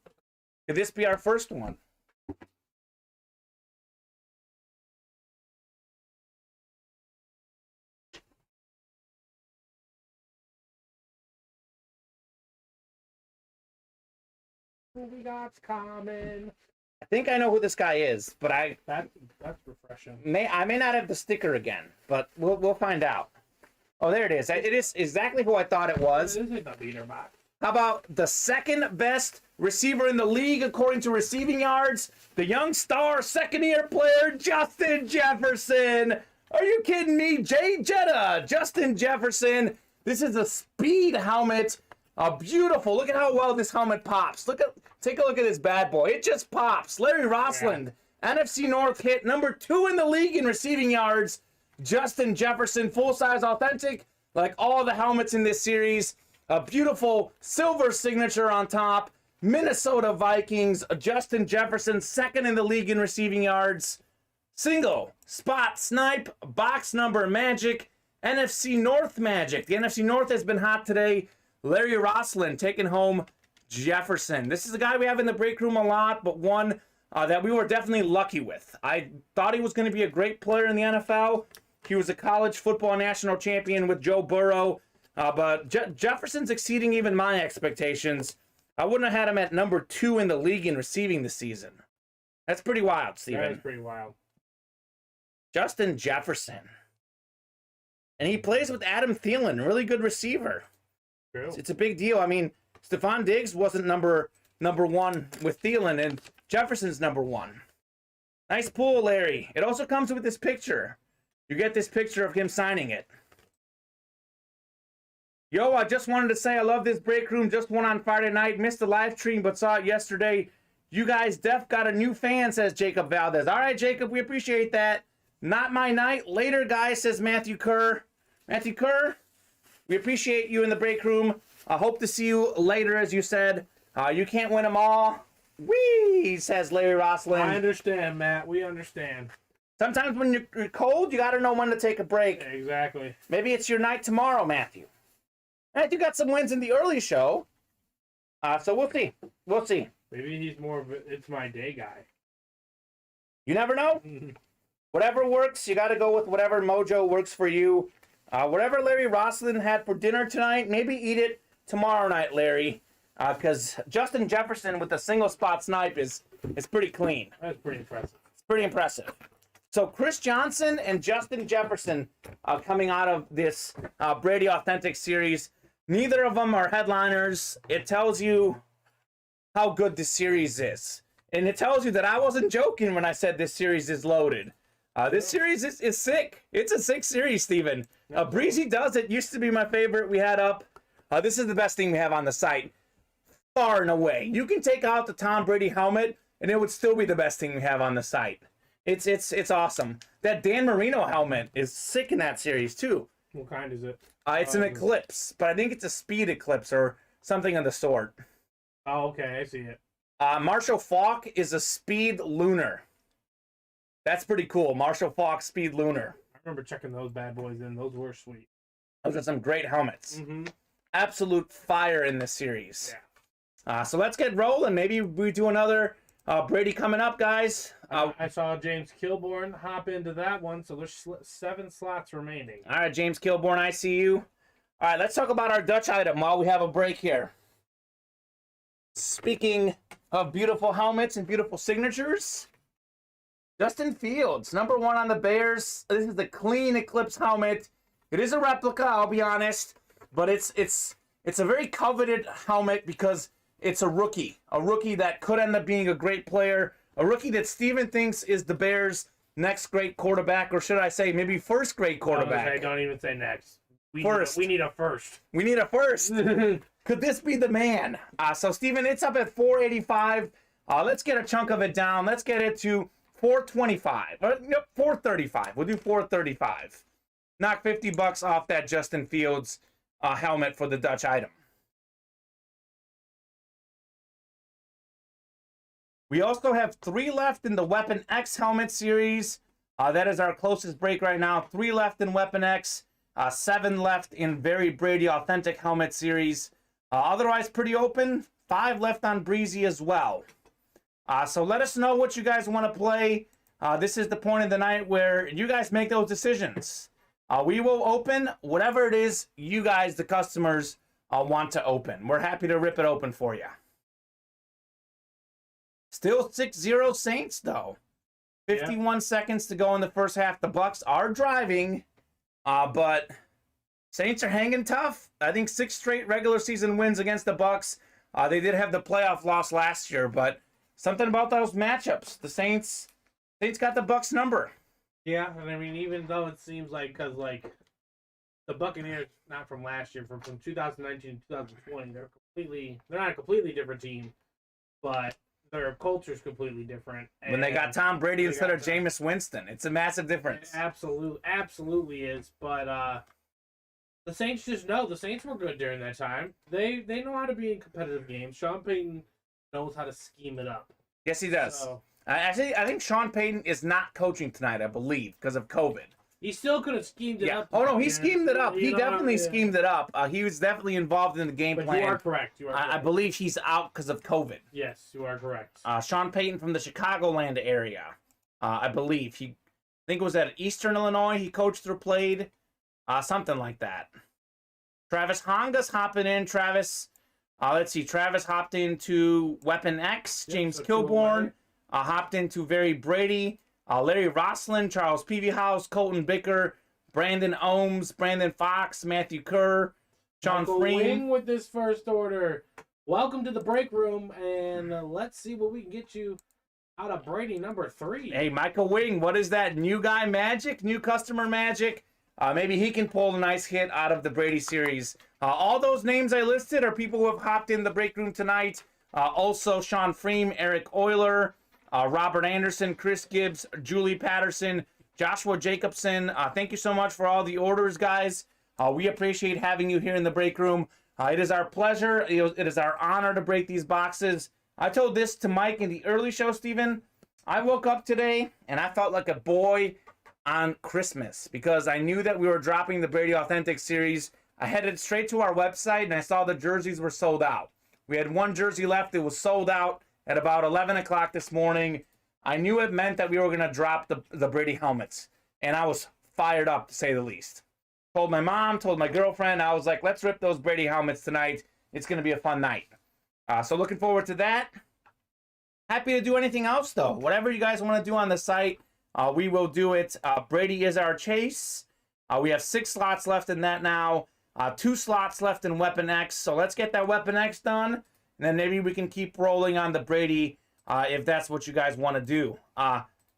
Could this be our first one? We got Kamen. I think I know who this guy is, but That's refreshing. I may not have the sticker again, but we'll find out. Oh, there it is. It is exactly who I thought it was. This is a beater box. How about the second best receiver in the league according to receiving yards? The young star second-year player, Justin Jefferson. Are you kidding me? Jetta, Justin Jefferson. This is a speed helmet. Beautiful. Look at how well this helmet pops. Take a look at this bad boy. It just pops. Larry Rossland, NFC North hit number 2 in the league in receiving yards. Justin Jefferson, full-size authentic, like all the helmets in this series. A beautiful silver signature on top. Minnesota Vikings, Justin Jefferson, second in the league in receiving yards. Single, spot, snipe, box number magic, NFC North magic. The NFC North has been hot today. Larry Rossland taking home Jefferson. This is a guy we have in the break room a lot, but one that we were definitely lucky with. I thought he was going to be a great player in the NFL. He was a college football national champion with Joe Burrow. But Jefferson's exceeding even my expectations. I wouldn't have had him at number 2 in the league in receiving this season. That's pretty wild, Steven. That is pretty wild. Justin Jefferson. And he plays with Adam Thielen, really good receiver. True. It's a big deal. I mean, Stephon Diggs wasn't number 1 with Thielen, and Jefferson's number 1. Nice pull, Larry. It also comes with this picture. You get this picture of him signing it. Yo, I just wanted to say I love this break room. Just won on Friday night. Missed the live stream, but saw it yesterday. You guys got a new fan, says Jacob Valdez. All right, Jacob, we appreciate that. Not my night. Later, guys, says Matthew Kerr. Matthew Kerr, we appreciate you in the break room. I hope to see you later, as you said. You can't win them all. Whee, says Larry Rossland. I understand, Matt. We understand. Sometimes when you're cold, you got to know when to take a break. Yeah, exactly. Maybe it's your night tomorrow, Matthew. Matthew got some wins in the early show. So we'll see. We'll see. Maybe he's more of it's my day guy. You never know. Whatever works, you got to go with whatever mojo works for you. Whatever Larry Rossland had for dinner tonight, maybe eat it tomorrow night, Larry. Because Justin Jefferson with a single spot snipe is pretty clean. That's pretty impressive. It's pretty impressive. So Chris Johnson and Justin Jefferson coming out of this Brady Authentic series. Neither of them are headliners. It tells you how good this series is. And it tells you that I wasn't joking when I said this series is loaded. This series is sick. It's a sick series, Steven. Breezy Does It used to be my favorite we had up. This is the best thing we have on the site. Far and away. You can take out the Tom Brady helmet, and it would still be the best thing we have on the site. It's awesome. That Dan Marino helmet is sick in that series, too. What kind is it? It's an Eclipse, but I think it's a Speed Eclipse or something of the sort. Oh, okay. I see it. Marshall Faulk is a Speed Lunar. That's pretty cool. Marshall Faulk Speed Lunar. I remember checking those bad boys in. Those were sweet. Those are some great helmets. Mm-hmm. Absolute fire in this series. Yeah. So let's get rolling. Maybe we do another Brady coming up, guys. I saw James Kilbourne hop into that one, so there's 7 slots remaining. All right, James Kilbourne, I see you. All right, let's talk about our Dutch item while we have a break here. Speaking of beautiful helmets and beautiful signatures, Justin Fields, number 1 on the Bears. This is the clean Eclipse helmet. It is a replica, I'll be honest, but it's a very coveted helmet because it's a rookie that could end up being a great player, a rookie that Steven thinks is the Bears' next great quarterback, or should I say maybe first great quarterback. Don't even say next. We need a first. We need a first. Could this be the man? So, Steven, it's up at $485. Let's get a chunk of it down. Let's get it to $425. Nope, $435. We'll do $435. Knock $50 off that Justin Fields helmet for the Dutch item. We also have 3 left in the Weapon X helmet series. That is our closest break right now. 3 left in Weapon X. 7 left in Very Brady Authentic helmet series. Otherwise, pretty open. 5 left on Breezy as well. So let us know what you guys want to play. This is the point of the night where you guys make those decisions. We will open whatever it is you guys, the customers, want to open. We're happy to rip it open for you. Still 6-0 Saints, though. 51 seconds to go in the first half. The Bucs are driving, but Saints are hanging tough. I think 6 straight regular season wins against the Bucks. They did have the playoff loss last year, but something about those matchups. The Saints got the Bucks number. Yeah, and I mean, even though it seems like, because, like, the Buccaneers, not from last year, from 2019 to 2020, they're not a completely different team, but their culture's completely different. When they got Tom Brady instead of Jameis Winston, it's a massive difference. It absolutely is. But the Saints just know. The Saints were good during that time. They know how to be in competitive games. Sean Payton knows how to scheme it up. Yes, he does. So, Actually, I think Sean Payton is not coaching tonight, I believe, because of COVID. he still could have schemed it up. Oh, no, he schemed it up. You He know, definitely schemed it up. He was definitely involved in the game But plan. you are correct. You are correct. I believe he's out because of COVID. Yes, you are correct. Sean Payton from the Chicagoland area, I believe. I think it was at Eastern Illinois. He coached or played, something like that. Travis Honga's hopping in. Travis, let's see. Travis hopped into Weapon X. James so Kilbourne hopped into Very Brady. Larry Roslin, Charles Peavyhouse, Colton Bicker, Brandon Ohms, Brandon Fox, Matthew Kerr, John Michael Freeman. Wing with this first order. Welcome to the break room, and let's see what we can get you out of Brady number 3. Hey, Michael Wing, what is that? New guy magic? New customer magic? Maybe he can pull a nice hit out of the Brady series. All those names I listed are people who have hopped in the break room tonight. Also, Sean Freem, Eric Euler, Robert Anderson, Chris Gibbs, Julie Patterson, Joshua Jacobson. Thank you so much for all the orders, guys. We appreciate having you here in the break room. It is our pleasure. It is our honor to break these boxes. I told this to Mike in the early show, Steven. I woke up today and I felt like a boy on Christmas because I knew that we were dropping the Brady Authentic series. I headed straight to our website and I saw the jerseys were sold out. We had one jersey left. It was sold out at about 11 o'clock this morning. I knew it meant that we were going to drop the Brady helmets. And I was fired up, to say the least. Told my mom, told my girlfriend. I was like, let's rip those Brady helmets tonight. It's going to be a fun night. So looking forward to that. Happy to do anything else, though. Whatever you guys want to do on the site, we will do it. Brady is our chase. We have 6 slots left in that now. 2 slots left in Weapon X. So let's get that Weapon X done. And then maybe we can keep rolling on the Brady if that's what you guys want to do.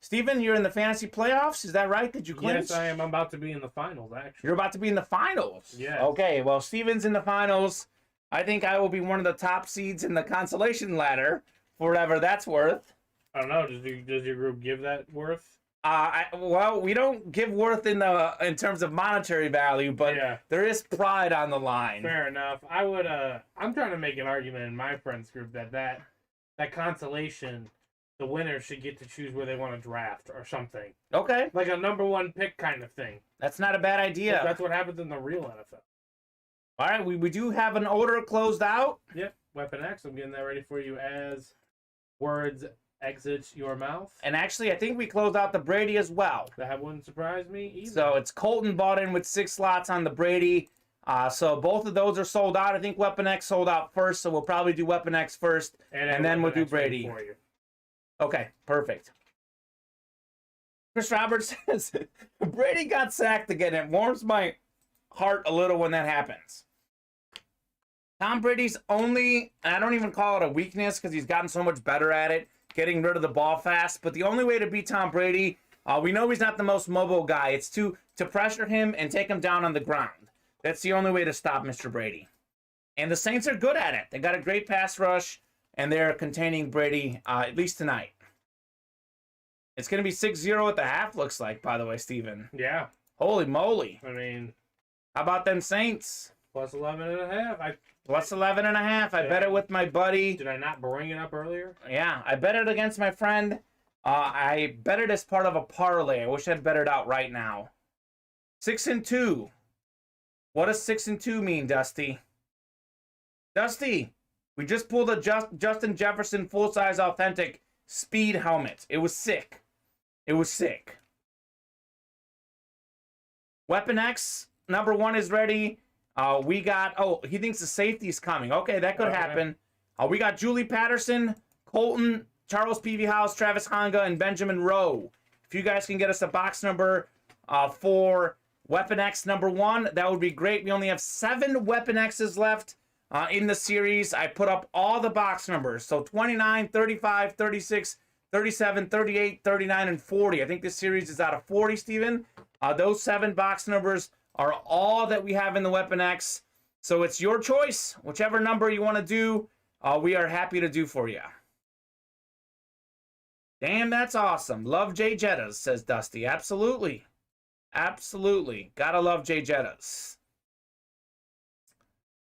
Steven, you're in the fantasy playoffs. Is that right? Did you clinch? Yes, I am. I'm about to be in the finals, actually. You're about to be in the finals? Yes. Okay, well, Steven's in the finals. I think I will be one of the top seeds in the consolation ladder, for whatever that's worth. I don't know. Does your group give that worth? Well, we don't give worth in terms of monetary value, but Yeah. there is pride on the line. Fair enough. I would. I'm trying to make an argument in my friends group that consolation, the winner should get to choose where they want to draft or something, Okay, like a number 1 pick kind of thing. that's not a bad idea. That's what happens in the real NFL. All right, we do have an order closed out. Yep. Weapon X. I'm getting that ready for you as words exit your mouth. And actually, I think we closed out the Brady as well. That wouldn't surprise me either. So it's Colton bought in with 6 slots on the Brady. So both of those are sold out. I think Weapon X sold out first, so we'll probably do Weapon X first, and then we'll do Brady. For you. Okay, perfect. Chris Roberts says, Brady got sacked again. It warms my heart a little when that happens. Tom Brady's only, I don't even call it a weakness because he's gotten so much better at it, getting rid of the ball fast, but the only way to beat Tom Brady, we know he's not the most mobile guy. It's to pressure him and take him down on the ground. That's the only way to stop Mr. Brady. And the Saints are good at it. They got a great pass rush, and they're containing Brady, at least tonight. It's going to be 6-0 at the half, looks like, by the way, Steven. Yeah. Holy moly. I mean, How about them Saints? plus 11.5. Plus 11.5. I bet it with my buddy. Did I not bring it up earlier? Yeah, I bet it against my friend. I bet it as part of a parlay. I wish I'd bet it out right now. 6-2. What does 6-2 mean, Dusty? Dusty, we just pulled a Justin Jefferson full-size authentic speed helmet. It was sick. It was sick. Weapon X, number 1 is ready. We got, he thinks the safety's coming. Okay, that could happen. We got Julie Patterson, Colton, Charles Peavyhouse, Travis Honga, and Benjamin Rowe. If you guys can get us a box number for Weapon X number 1. That would be great. We only have 7 Weapon X's left in the series. I put up all the box numbers. So 29, 35, 36, 37, 38, 39, and 40. I think this series is out of 40, Steven. Those 7 box numbers are all that we have in the Weapon X. So it's your choice. Whichever number you want to do, we are happy to do for you. Damn, that's awesome. Love Jay Jettas, says Dusty. Absolutely. Absolutely. Gotta love Jay Jettas.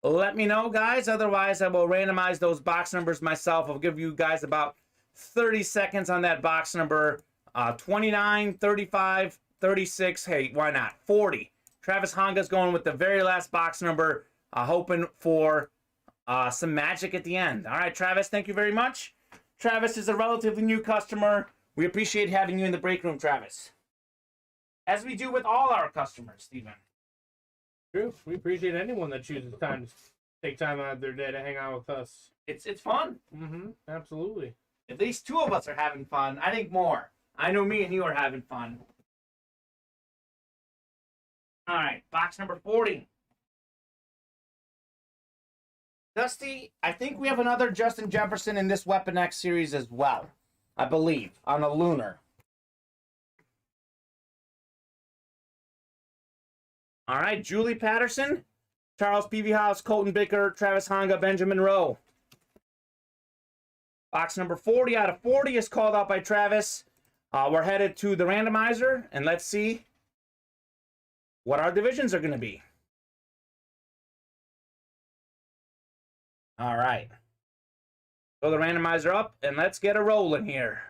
Let me know, guys. Otherwise, I will randomize those box numbers myself. I'll give you guys about 30 seconds on that box number. 29, 35, 36. Hey, why not? 40. Travis Honga's going with the very last box number, hoping for some magic at the end. All right, Travis, thank you very much. Travis is a relatively new customer. We appreciate having you in the break room, Travis. As we do with all our customers, Steven. True. We appreciate anyone that chooses time to take time out of their day to hang out with us. It's fun. Mm-hmm. Absolutely. At least 2 of us are having fun. I think more. I know me and you are having fun. All right, box number 40. Dusty, I think we have another Justin Jefferson in this Weapon X series as well. I believe, on a lunar. All right, Julie Patterson, Charles Peavyhouse, Colton Bicker, Travis Honga, Benjamin Rowe. Box number 40 out of 40 is called out by Travis. We're headed to the randomizer, and let's see what our divisions are going to be. All right. Throw the randomizer up, and let's get a rolling here.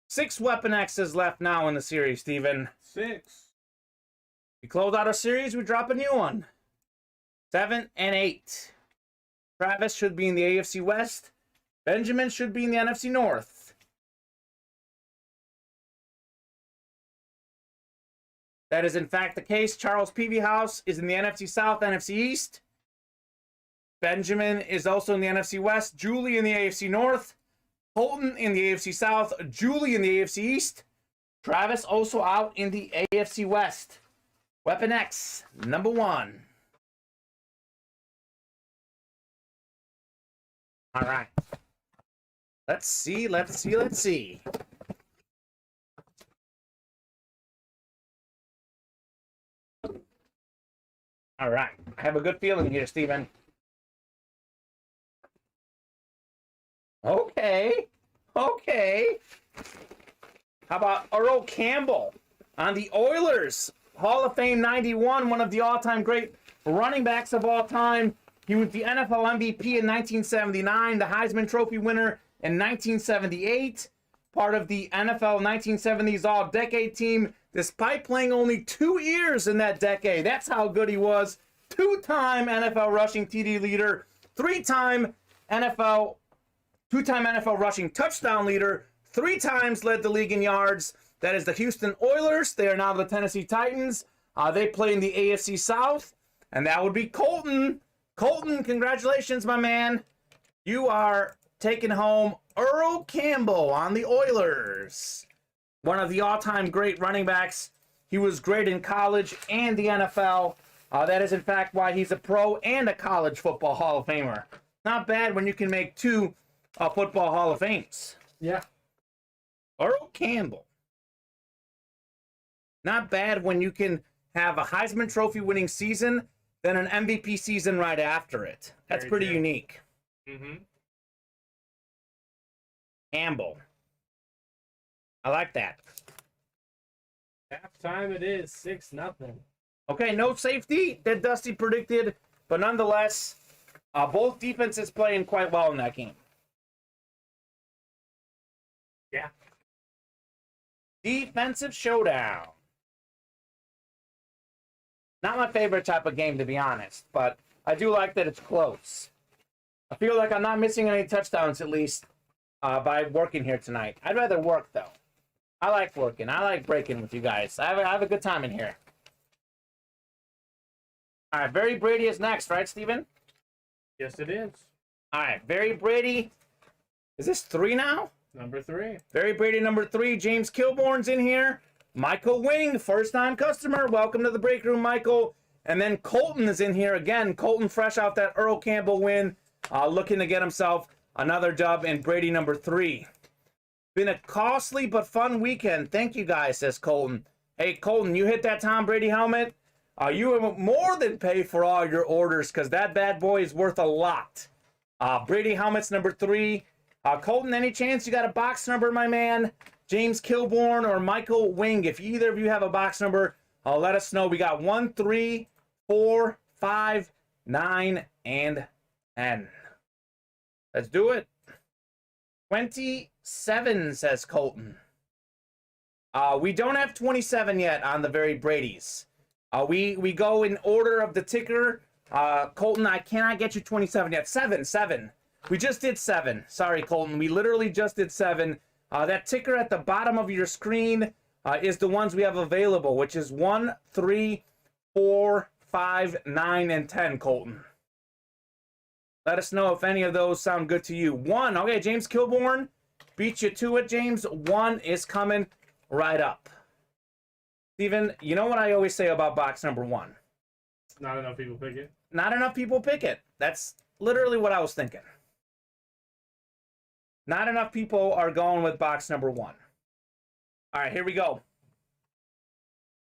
6 Weapon X's left now in the series, Steven. 6. We close out our series, we drop a new one. 7 and 8. Travis should be in the AFC West. Benjamin should be in the NFC North. That is in fact the case. Charles Peavyhouse is in the NFC South, NFC East. Benjamin is also in the NFC West. Julie in the AFC North. Colton in the AFC South. Julie in the AFC East. Travis also out in the AFC West. Weapon X, number 1. All right. Let's see. All right. I have a good feeling here, Steven. Okay. How about Earl Campbell on the Oilers? Hall of Fame 91, one of the all-time great running backs of all time. He was the NFL MVP in 1979, the Heisman Trophy winner in 1978, part of the NFL 1970s All-Decade team, despite playing only 2 years in that decade. That's how good he was. 2-time NFL rushing TD leader, 3-time NFL rushing touchdown leader, 3 times led the league in yards. That is the Houston Oilers. They are now the Tennessee Titans. They play in the AFC South, and that would be Colton. Colton, congratulations, my man. You are taking home Earl Campbell on the Oilers. One of the all-time great running backs. He was great in college and the NFL. That is, in fact, why he's a pro and a college football Hall of Famer. Not bad when you can make 2 football Hall of Fames. Yeah. Earl Campbell. Not bad when you can have a Heisman Trophy winning season, then an MVP season right after it. That's Very pretty true. unique. Mm-hmm. Campbell. I like that. Halftime it is 6-0. Okay, no safety that Dusty predicted, but nonetheless, both defenses playing quite well in that game. Yeah. Defensive showdown. Not my favorite type of game, to be honest, but I do like that it's close. I feel like I'm not missing any touchdowns, at least, by working here tonight. I'd rather work, though. I like working. I like breaking with you guys. I have a good time in here. All right, Very Brady is next, right, Steven? Yes, it is. All right, Very Brady. Is this 3 now? Number 3. Very Brady number 3. James Kilbourne's in here. Michael Wing, first-time customer. Welcome to the break room, Michael. And then Colton is in here again. Colton fresh off that Earl Campbell win, looking to get himself another dub in Brady number 3. Been a costly but fun weekend. Thank you guys, says Colton. Hey, Colton, you hit that Tom Brady helmet. You will more than pay for all your orders because that bad boy is worth a lot. Brady helmets number 3. Colton, any chance you got a box number, my man? James Kilbourne or Michael Wing. If either of you have a box number, let us know. We got 1, 3, 4, 5, 9, and 10. Let's do it. 27, says Colton. We don't have 27 yet on the very Brady's. We go in order of the ticker. Colton, I cannot get you 27 yet. 7. We just did 7. Sorry, Colton. We literally just did 7. That ticker at the bottom of your screen is the ones we have available, which is 1, 3, 4, 5, 9, and 10, Colton. Let us know if any of those sound good to you. 1, okay, James Kilbourne. Beat you to it, James. 1 is coming right up. Steven, you know what I always say about box number 1? Not enough people pick it. Not enough people pick it. That's literally what I was thinking. Not enough people are going with box number 1. All right, here we go.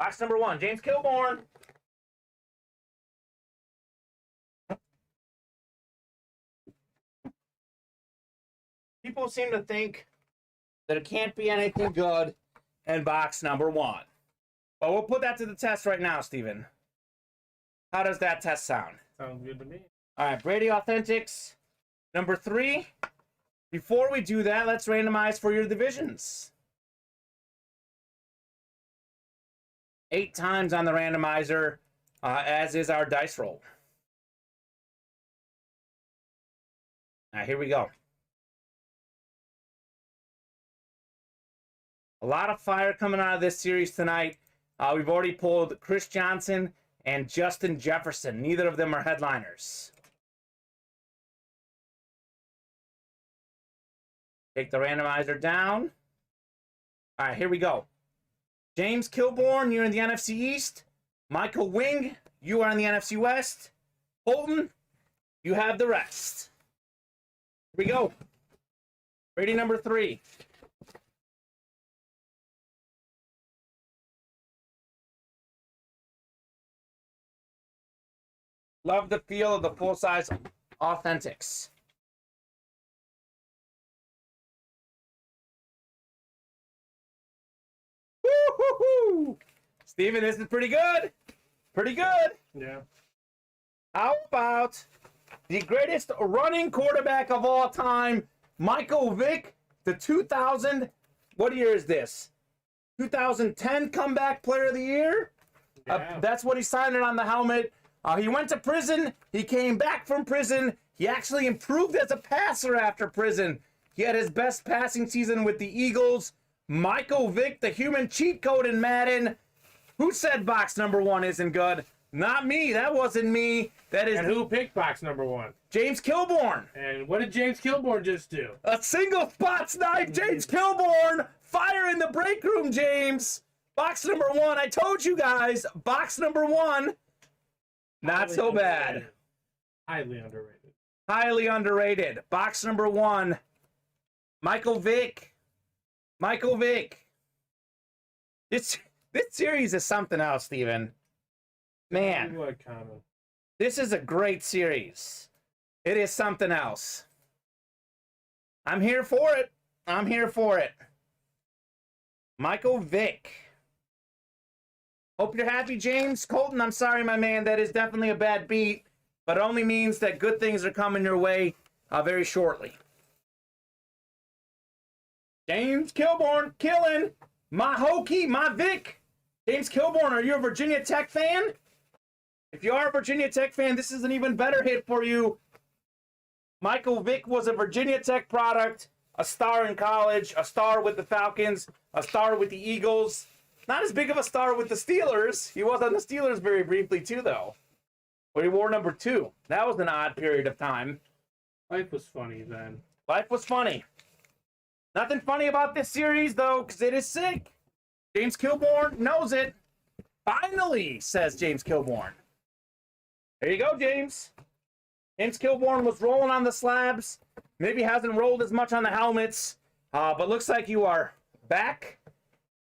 Box number 1, James Kilbourne. People seem to think that it can't be anything good in box number 1. But we'll put that to the test right now, Steven. How does that test sound? Sounds good to me. All right, Brady Authentics number 3. Before we do that, let's randomize for your divisions. 8 times on the randomizer, as is our dice roll. All right, here we go. A lot of fire coming out of this series tonight. We've already pulled Chris Johnson and Justin Jefferson. Neither of them are headliners. Take the randomizer down. All right, here we go. James Kilbourne, you're in the NFC East. Michael Wing, you are in the NFC West. Colton, you have the rest. Here we go. Brady number 3. Love the feel of the full-size Authentics. Woo-hoo-hoo! Steven, this is pretty good. Pretty good. Yeah. How about the greatest running quarterback of all time, Michael Vick, the 2000, what year is this? 2010 Comeback Player of the Year? Yeah. That's what he signed it on the helmet. He went to prison. He came back from prison. He actually improved as a passer after prison. He had his best passing season with the Eagles. Michael Vick, the human cheat code in Madden. Who said box number 1 isn't good? Not me. That wasn't me. That is And who picked box number 1? James Kilbourne. And what did James Kilbourne just do? A single spot snipe. James Kilbourne. Fire in the break room, James. Box number 1. I told you guys. Box number 1. Not so bad. Highly underrated. Highly underrated. Box number 1. Michael Vick. Michael Vick. This series is something else, Steven. Man, What, Kamen? this is a great series. It is something else. I'm here for it. I'm here for it. Michael Vick. Hope you're happy, James. Colton, I'm sorry, my man. That is definitely a bad beat, but it only means that good things are coming your way very shortly. James Kilbourne, killing. My Hokie, my Vick. James Kilbourne, are you a Virginia Tech fan? If you are a Virginia Tech fan, this is an even better hit for you. Michael Vick was a Virginia Tech product, a star in college, a star with the Falcons, a star with the Eagles. Not as big of a star with the Steelers. He was on the Steelers very briefly, too, though. Where he wore number 2. That was an odd period of time. Life was funny then. Life was funny. Nothing funny about this series, though, because it is sick. James Kilbourne knows it. Finally, says James Kilbourne. There you go, James. James Kilbourne was rolling on the slabs. Maybe hasn't rolled as much on the helmets, but looks like you are back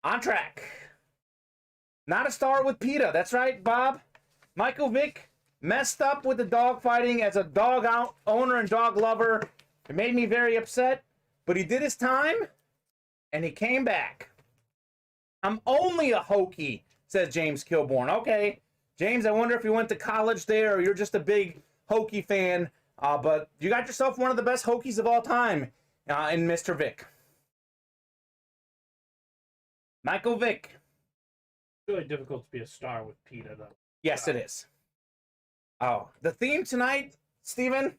on track. Not a star with PETA. That's right, Bob. Michael Vick messed up with the dog fighting as a dog owner and dog lover. It made me very upset, but he did his time, and he came back. I'm only a Hokie, says James Kilbourne. Okay, James, I wonder if you went to college there or you're just a big Hokie fan, but you got yourself one of the best Hokies of all time in Mr. Vick. Michael Vick. It's really difficult to be a star with PETA, though. Yes, it is. Oh, the theme tonight, Steven,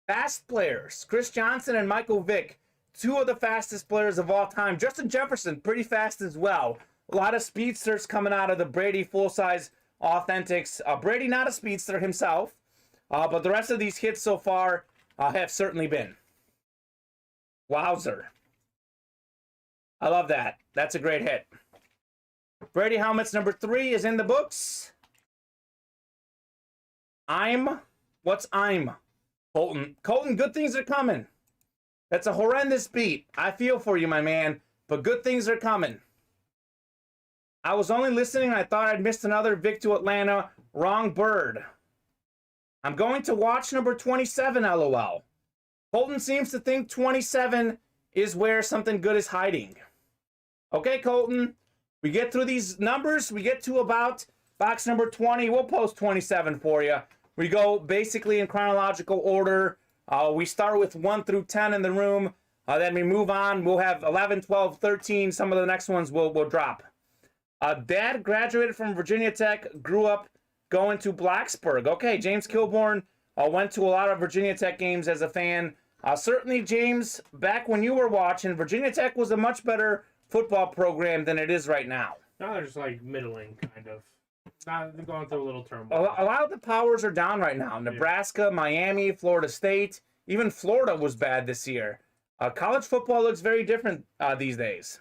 fast players. Chris Johnson and Michael Vick, two of the fastest players of all time. Justin Jefferson, pretty fast as well. A lot of speedsters coming out of the Brady full-size authentics. Brady not a speedster himself, but the rest of these hits so far have certainly been. Wowzer. I love that. That's a great hit. Brady helmets number 3 is in the books. What's I'm? Colton, good things are coming. That's a horrendous beat. I feel for you, my man, but good things are coming. I was only listening and I thought I'd missed another Vick to Atlanta. Wrong bird. I'm going to watch number 27, LOL. Colton seems to think 27 is where something good is hiding. Okay, Colton. We get through these numbers. We get to about box number 20. We'll post 27 for you. We go basically in chronological order. We start with 1 through 10 in the room. Then we move on. We'll have 11, 12, 13. Some of the next ones will drop. Dad graduated from Virginia Tech, grew up going to Blacksburg. Okay, James Kilbourne went to a lot of Virginia Tech games as a fan. Certainly, James, back when you were watching, Virginia Tech was a much better football program than it is right now. Now they're just like middling, kind of. They're going through a little turmoil. A lot of the powers are down right now. Nebraska, Miami, Florida State, even Florida was bad this year. College football looks very different these days.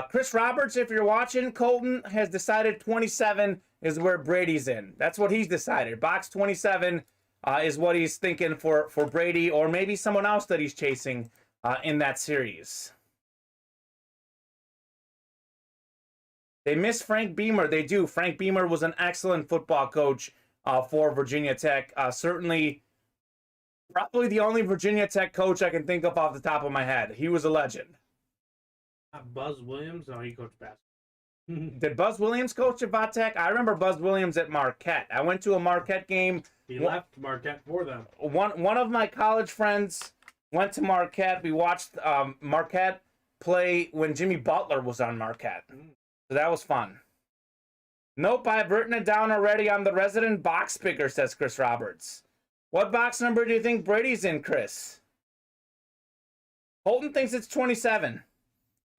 Chris Roberts, if you're watching, Colton has decided 27 is where Brady's in. That's what he's decided. Box 27 is what he's thinking for Brady, or maybe someone else that he's chasing in that series. They miss Frank Beamer. They do. Frank Beamer was an excellent football coach for Virginia Tech. Certainly, probably the only Virginia Tech coach I can think of off the top of my head. He was a legend. Buzz Williams? No, he coached basketball. Did Buzz Williams coach at Vatech? I remember Buzz Williams at Marquette. I went to a Marquette game. He left Marquette for them. One of my college friends went to Marquette. We watched Marquette play when Jimmy Butler was on Marquette. So that was fun. Nope, I've written it down already. I'm the resident box picker, says Chris Roberts. What box number do you think Brady's in, Chris? Holton thinks it's 27.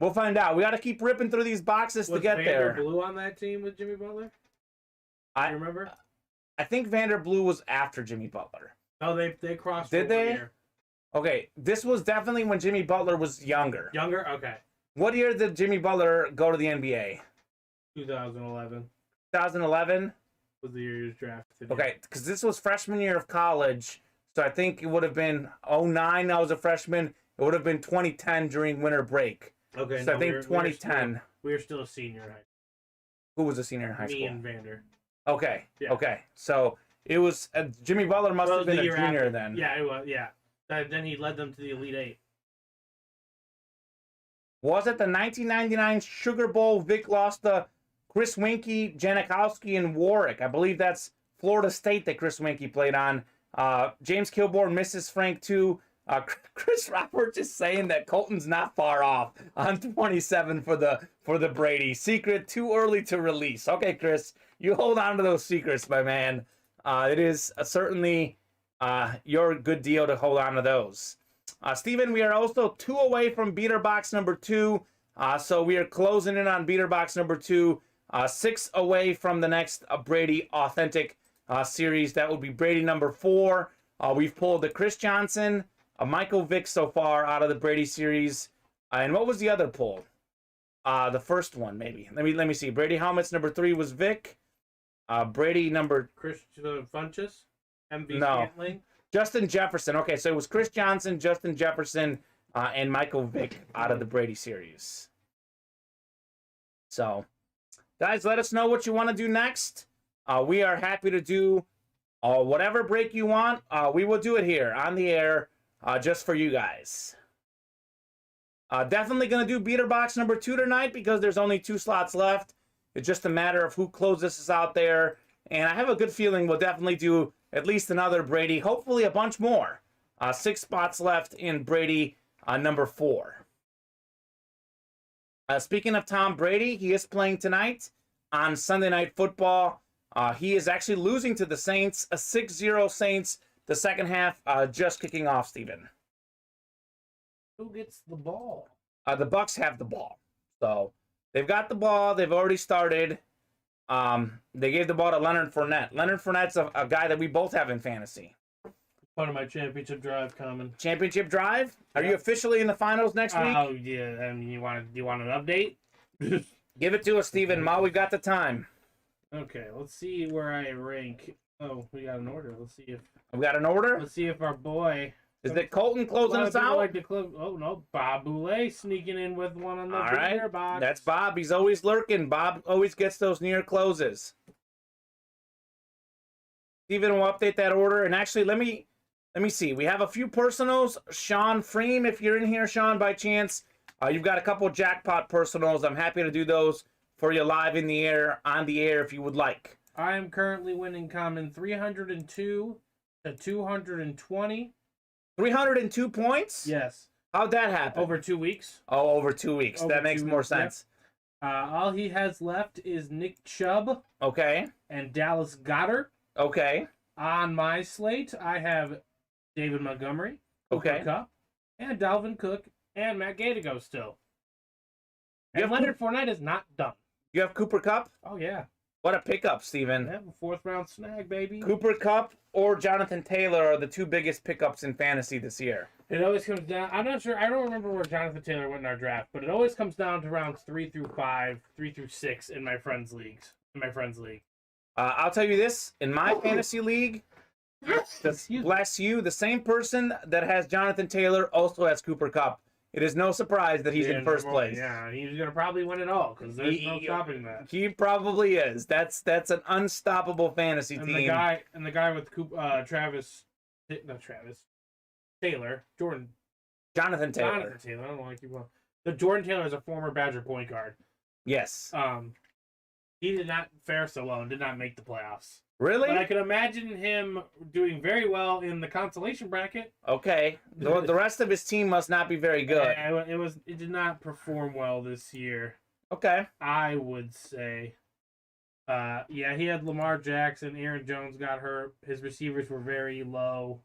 We'll find out. We got to keep ripping through these boxes to get there. Was Vander Blue on that team with Jimmy Butler? I remember. I think Vander Blue was after Jimmy Butler. Oh, they crossed. Did they? Year. Okay, this was definitely when Jimmy Butler was younger. Younger? Okay. What year did Jimmy Butler go to the NBA? 2011. 2011? Was the year he was drafted. Okay, because this was freshman year of college, so I think it would have been 09, I was a freshman. It would have been 2010 during winter break. Okay, so I think 2010. We were still a senior in high school. Who was a senior in high school? Me and Vander. Okay, yeah. Okay. So it was, Jimmy Butler must have been a junior after. then. Yeah, it was, yeah. Then he led them to the Elite Eight. Was it the 1999 Sugar Bowl? Vick lost to Chris Winkie, Janikowski, and Warwick. I believe that's Florida State that Chris Winkie played on. James Kilbourne misses Frank too. Chris Roberts is saying that Colton's not far off on 27 for the Brady. Secret too early to release. Okay, Chris, you hold on to those secrets, my man. It is certainly your good deal to hold on to those. Steven, we are also 2 away from beater box number 2. So we are closing in on beater box number 2. 6 away from the next Brady Authentic series. That would be Brady number 4. We've pulled the Chris Johnson, Michael Vick so far out of the Brady series. And what was the other pull? The first one, maybe. Let me see. Brady helmets number 3 was Vick. Brady number... Christian Funches? MV No. Scantling? Justin Jefferson. Okay, so it was Chris Johnson, Justin Jefferson, and Michael Vick out of the Brady series. So, guys, let us know what you want to do next. We are happy to do whatever break you want. We will do it here on the air just for you guys. Definitely going to do beater box number 2 tonight because there's only 2 slots left. It's just a matter of who closes us out there. And I have a good feeling we'll definitely do at least another Brady, hopefully a bunch more. 6 spots left in Brady number 4. Speaking of Tom Brady, he is playing tonight on Sunday Night Football. He is actually losing to the Saints, a 6-0 Saints, the second half just kicking off, Steven. Who gets the ball? The Bucks have the ball. So they've got the ball. They've already started. They gave the ball to Leonard Fournette. Leonard Fournette's a guy that we both have in fantasy. Part of my championship drive coming. Championship drive? Are you officially in the finals next week? Oh, yeah. I mean, you want an update? Give it to us, Steven. Ma, we've got the time. Okay, let's see where I rank. Oh, we got an order. Let's see if... We got an order? Let's see if our boy... Is it Colton closing us out? Like oh, no. Bob Boulay sneaking in with one on the beater box. That's Bob. He's always lurking. Bob always gets those near closes. Steven will update that order. And actually, let me see. We have a few personals. Sean Freem, if you're in here, Sean, by chance. You've got a couple jackpot personals. I'm happy to do those for you live in the air, on the air, if you would like. I am currently winning Kamen 302 to 220. 302 points? Yes. How'd that happen? Over 2 weeks. Oh, over 2 weeks. That makes more sense. Yep. All he has left is Nick Chubb. Okay. And Dallas Goedert. Okay. On my slate, I have David Montgomery, Cooper Kupp, and Dalvin Cook, and Matt Gay to go still. And Leonard Fournette is not done. You have Cooper Kupp? Oh, yeah. What a pickup, Steven. Yeah, a 4th-round snag, baby. Cooper Kupp or Jonathan Taylor are the 2 biggest pickups in fantasy this year. It always comes down... I'm not sure. I don't remember where Jonathan Taylor went in our draft, but it always comes down to rounds 3 through 5, 3 through 6 in my friends' leagues. I'll tell you this. In my fantasy league, bless you, the same person that has Jonathan Taylor also has Cooper Kupp. It is no surprise that he's in first place. Yeah, he's going to probably win it all because there's no stopping that. He probably is. That's an unstoppable fantasy team. The guy with Jonathan Taylor. I don't know why I keep going. The Jordan Taylor is a former Badger point guard. Yes. He did not fare so well and did not make the playoffs. Really? But I could imagine him doing very well in the consolation bracket. Okay. The rest of his team must not be very good. Yeah, it did not perform well this year. Okay. I would say. Yeah, he had Lamar Jackson. Aaron Jones got hurt. His receivers were very low.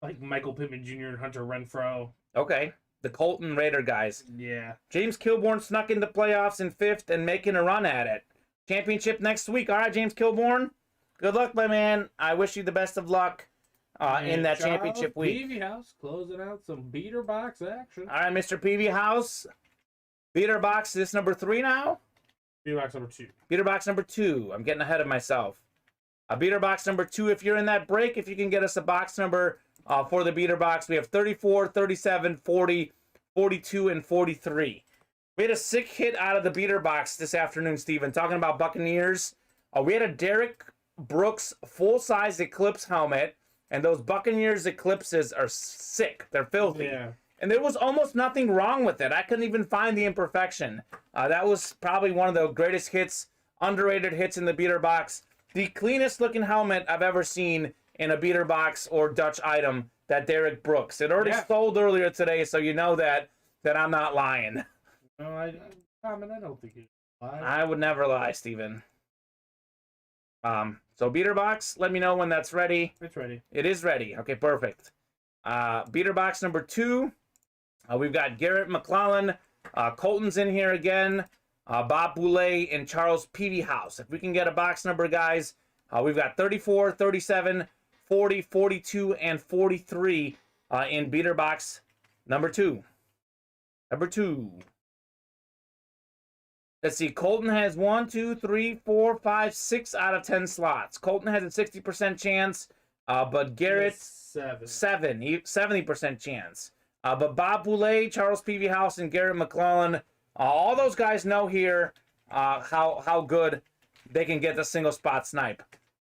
Like Michael Pittman Jr. and Hunter Renfrow. Okay. The Colton Raider guys. Yeah. James Kilbourne snuck into playoffs in 5th and making a run at it. Championship next week. All right, James Kilbourne. Good luck, my man. I wish you the best of luck in that championship week. Peavy House closing out some beater box action. All right, Mr. Peavy House. Beater box. Is this number 3 now? Beater box number 2. Beater box number 2. I'm getting ahead of myself. Beater box number 2. If you're in that break, if you can get us a box number for the beater box, we have 34, 37, 40, 42, and 43. We had a sick hit out of the beater box this afternoon, Steven. Talking about Buccaneers. We had a Derek Brooks full-size Eclipse helmet, and those Buccaneers Eclipses are sick. They're filthy. Yeah. And there was almost nothing wrong with it. I couldn't even find the imperfection. That was probably one of the greatest hits, underrated hits in the beater box. The cleanest looking helmet I've ever seen in a beater box or Dutch item, that Derek Brooks. It already sold earlier today, so you know that I'm not lying. No, I don't think you lie. I would never lie, Steven. So beater box, let me know when that's ready. It's ready. It is ready. Okay, perfect. Beater box number 2. We've got Garrett McClellan. Colton's in here again. Bob Boulay and Charles Peavy House. If we can get a box number, guys, we've got 34, 37, 40, 42, and 43 in beater box number 2. Number 2. Let's see. Colton has 1, 2, 3, 4, 5, 6 out of 10 slots. Colton has a 60% chance, but Garrett 70% chance. But Bob Boulay, Charles Peavy House, and Garrett McClellan, all those guys know here how good they can get the single spot snipe.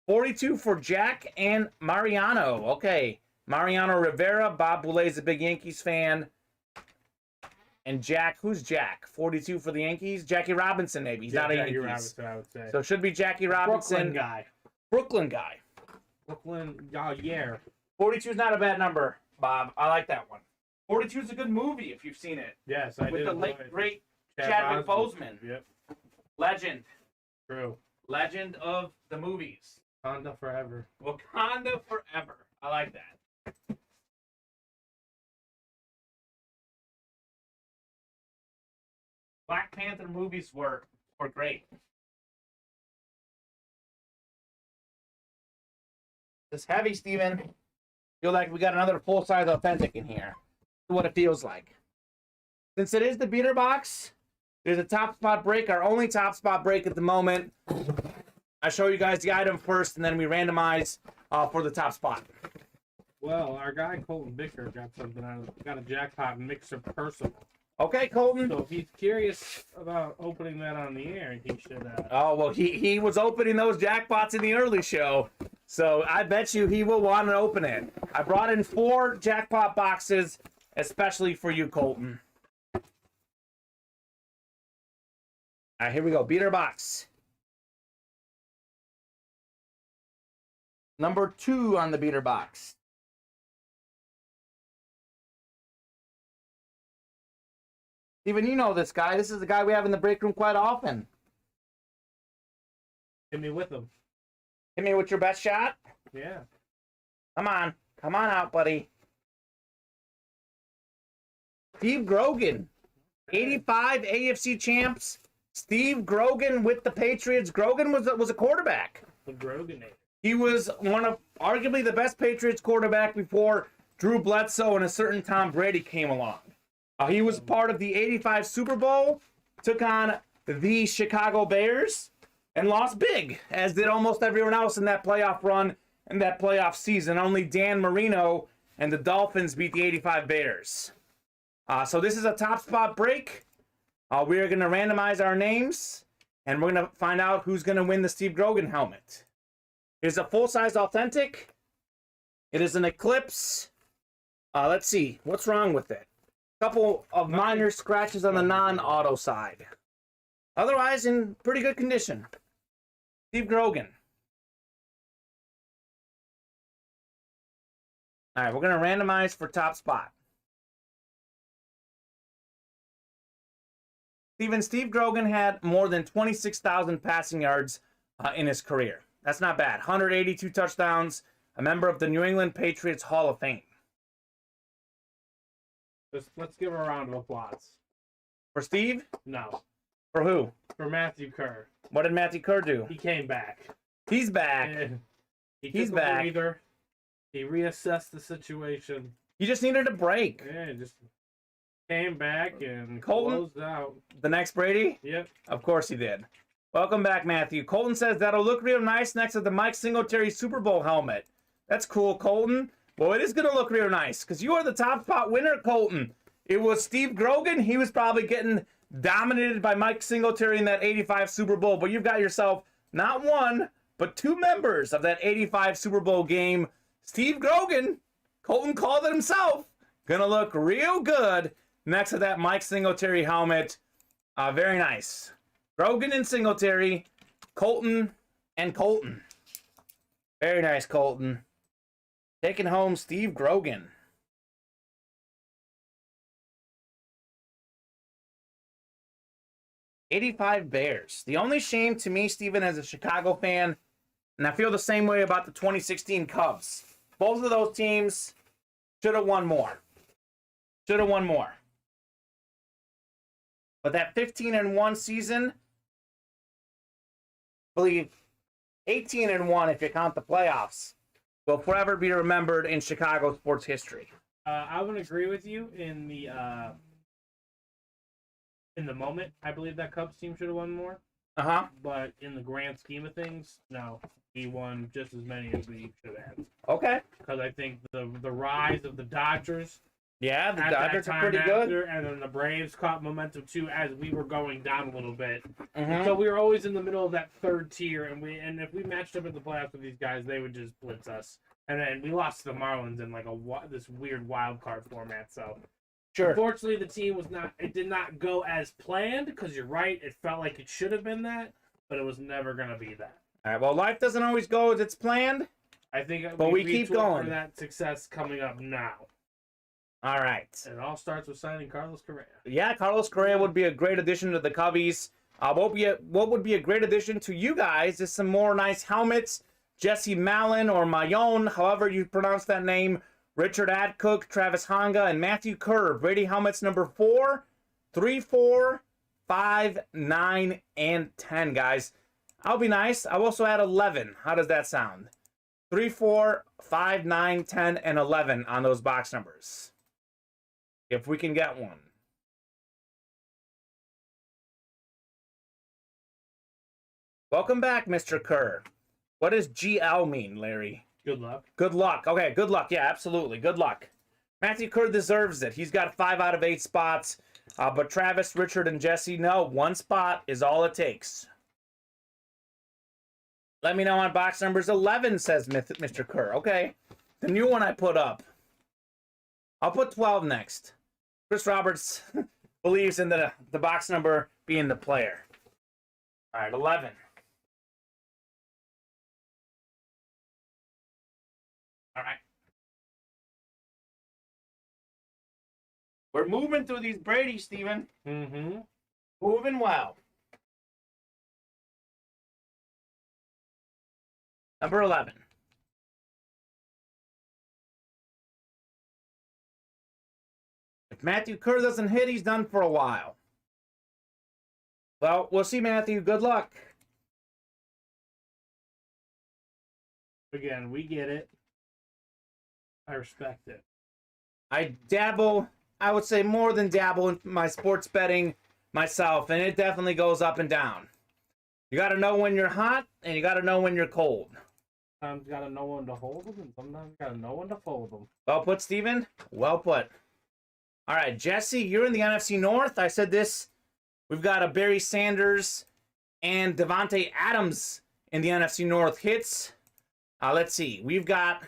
42 for Jack and Mariano. Okay, Mariano Rivera. Bob Boulay's a big Yankees fan. And Jack, who's Jack? 42 for the Yankees? Jackie Robinson, maybe. He's not a Yankees. Robinson, I would say. So it should be Jackie Robinson. Brooklyn guy. Yeah. 42 is not a bad number, Bob. I like that one. 42 is a good movie if you've seen it. Yes, I did. With the late, great Chadwick Boseman. Yep. Legend. True. Legend of the movies. Wakanda forever. Wakanda forever. I like that. Black Panther movies were great. It's heavy, Steven. Feel like we got another full-size authentic in here. What it feels like. Since it is the beater box, there's a top spot break, our only top spot break at the moment. I show you guys the item first, and then we randomize for the top spot. Well, our guy Colton Bicker got something out of got a jackpot mixer personal. Okay, Colton. So if he's curious about opening that on the air, he should. Oh, well, he was opening those jackpots in the early show, so I bet you he will want to open it. I brought in 4 jackpot boxes, especially for you, Colton. All right, here we go. Beater box. Number 2 on the beater box. Steven, you know this guy. This is the guy we have in the break room quite often. Hit me with him. Hit me with your best shot? Yeah. Come on. Come on out, buddy. Steve Grogan. 85 AFC champs. Steve Grogan with the Patriots. Grogan was a quarterback. The Groganator. He was one of arguably the best Patriots quarterback before Drew Bledsoe and a certain Tom Brady came along. He was part of the 85 Super Bowl, took on the Chicago Bears, and lost big, as did almost everyone else in that playoff run and that playoff season. Only Dan Marino and the Dolphins beat the 85 Bears. So this is a top spot break. We are going to randomize our names, and we're going to find out who's going to win the Steve Grogan helmet. It is a full-size authentic. It is an Eclipse. Let's see. What's wrong with it? Couple of minor scratches on the non-auto side. Otherwise, in pretty good condition. Steve Grogan. All right, we're going to randomize for top spot. Steve Grogan had more than 26,000 passing yards in his career. That's not bad. 182 touchdowns, a member of the New England Patriots Hall of Fame. Let's give a round of applause. For Steve? No. For who? For Matthew Kerr. What did Matthew Kerr do? He came back. He's back. He's back. He reassessed the situation. He just needed a break. Yeah, just came back and Colton, closed out. The next Brady? Yep. Of course he did. Welcome back, Matthew. Colton says that'll look real nice next to the Mike Singletary Super Bowl helmet. That's cool, Colton. Well, it is going to look real nice because you are the top spot winner, Colton. It was Steve Grogan. He was probably getting dominated by Mike Singletary in that 85 Super Bowl, but you've got yourself not one, but 2 members of that 85 Super Bowl game. Steve Grogan, Colton called it himself, going to look real good next to that Mike Singletary helmet. Very nice. Grogan and Singletary, Colton and Colton. Very nice, Colton. Taking home Steve Grogan. '85 Bears. The only shame to me, Steven, as a Chicago fan, and I feel the same way about the 2016 Cubs. Both of those teams should have won more. Should have won more. But that 15-1 season, I believe 18-1 if you count the playoffs, will forever be remembered in Chicago sports history. I would agree with you in in the moment, I believe that Cubs team should have won more. But in the grand scheme of things, no. We won just as many as we should have. Okay. Because I think the rise of the Dodgers. Yeah, the Dodgers are pretty good. And then the Braves caught momentum too as we were going down a little bit. Mm-hmm. So we were always in the middle of that third tier, and if we matched up in the playoffs with these guys, they would just blitz us. And then we lost to the Marlins in like this weird wild card format. So sure. Unfortunately, the team did not go as planned, because you're right, it felt like it should have been that, but it was never going to be that. All right, well, life doesn't always go as it's planned. I think but we keep going. For that success coming up now. All right. It all starts with signing Carlos Correa. Yeah, Carlos Correa would be a great addition to the Cubbies. What would be a great addition to you guys is some more nice helmets. Jesse Malin or Mayon, however you pronounce that name. Richard Adcook, Travis Honga, and Matthew Kerr. Brady helmets number 4, 3, 4, 5, 9, and 10, guys. I'll be nice. I'll also add 11. How does that sound? 3, 4, 5, 9, 10, and 11 on those box numbers. If we can get one. Welcome back, Mr. Kerr. What does GL mean, Larry? Good luck. Good luck. Okay, good luck. Yeah, absolutely. Good luck. Matthew Kerr deserves it. He's got 5 out of 8 spots. But Travis, Richard, and Jesse, no. 1 spot is all it takes. Let me know on box numbers 11, says Mr. Kerr. Okay. The new one I put up. I'll put 12 next. Chris Roberts believes in the box number being the player. All right, 11. All right. We're moving through these Brady, Steven. Mm-hmm. Moving well. Number 11. If Matthew Kerr doesn't hit, he's done for a while. Well, we'll see, Matthew. Good luck. Again, we get it. I respect it. I dabble, I would say more than dabble in my sports betting myself, and it definitely goes up and down. You got to know when you're hot, and you got to know when you're cold. Sometimes you got to know when to hold them, and sometimes you got to know when to fold them. Well put, Steven. Well put. All right, Jesse, you're in the NFC North. I said this. We've got a Barry Sanders and Devontae Adams in the NFC North hits. Let's see. We've got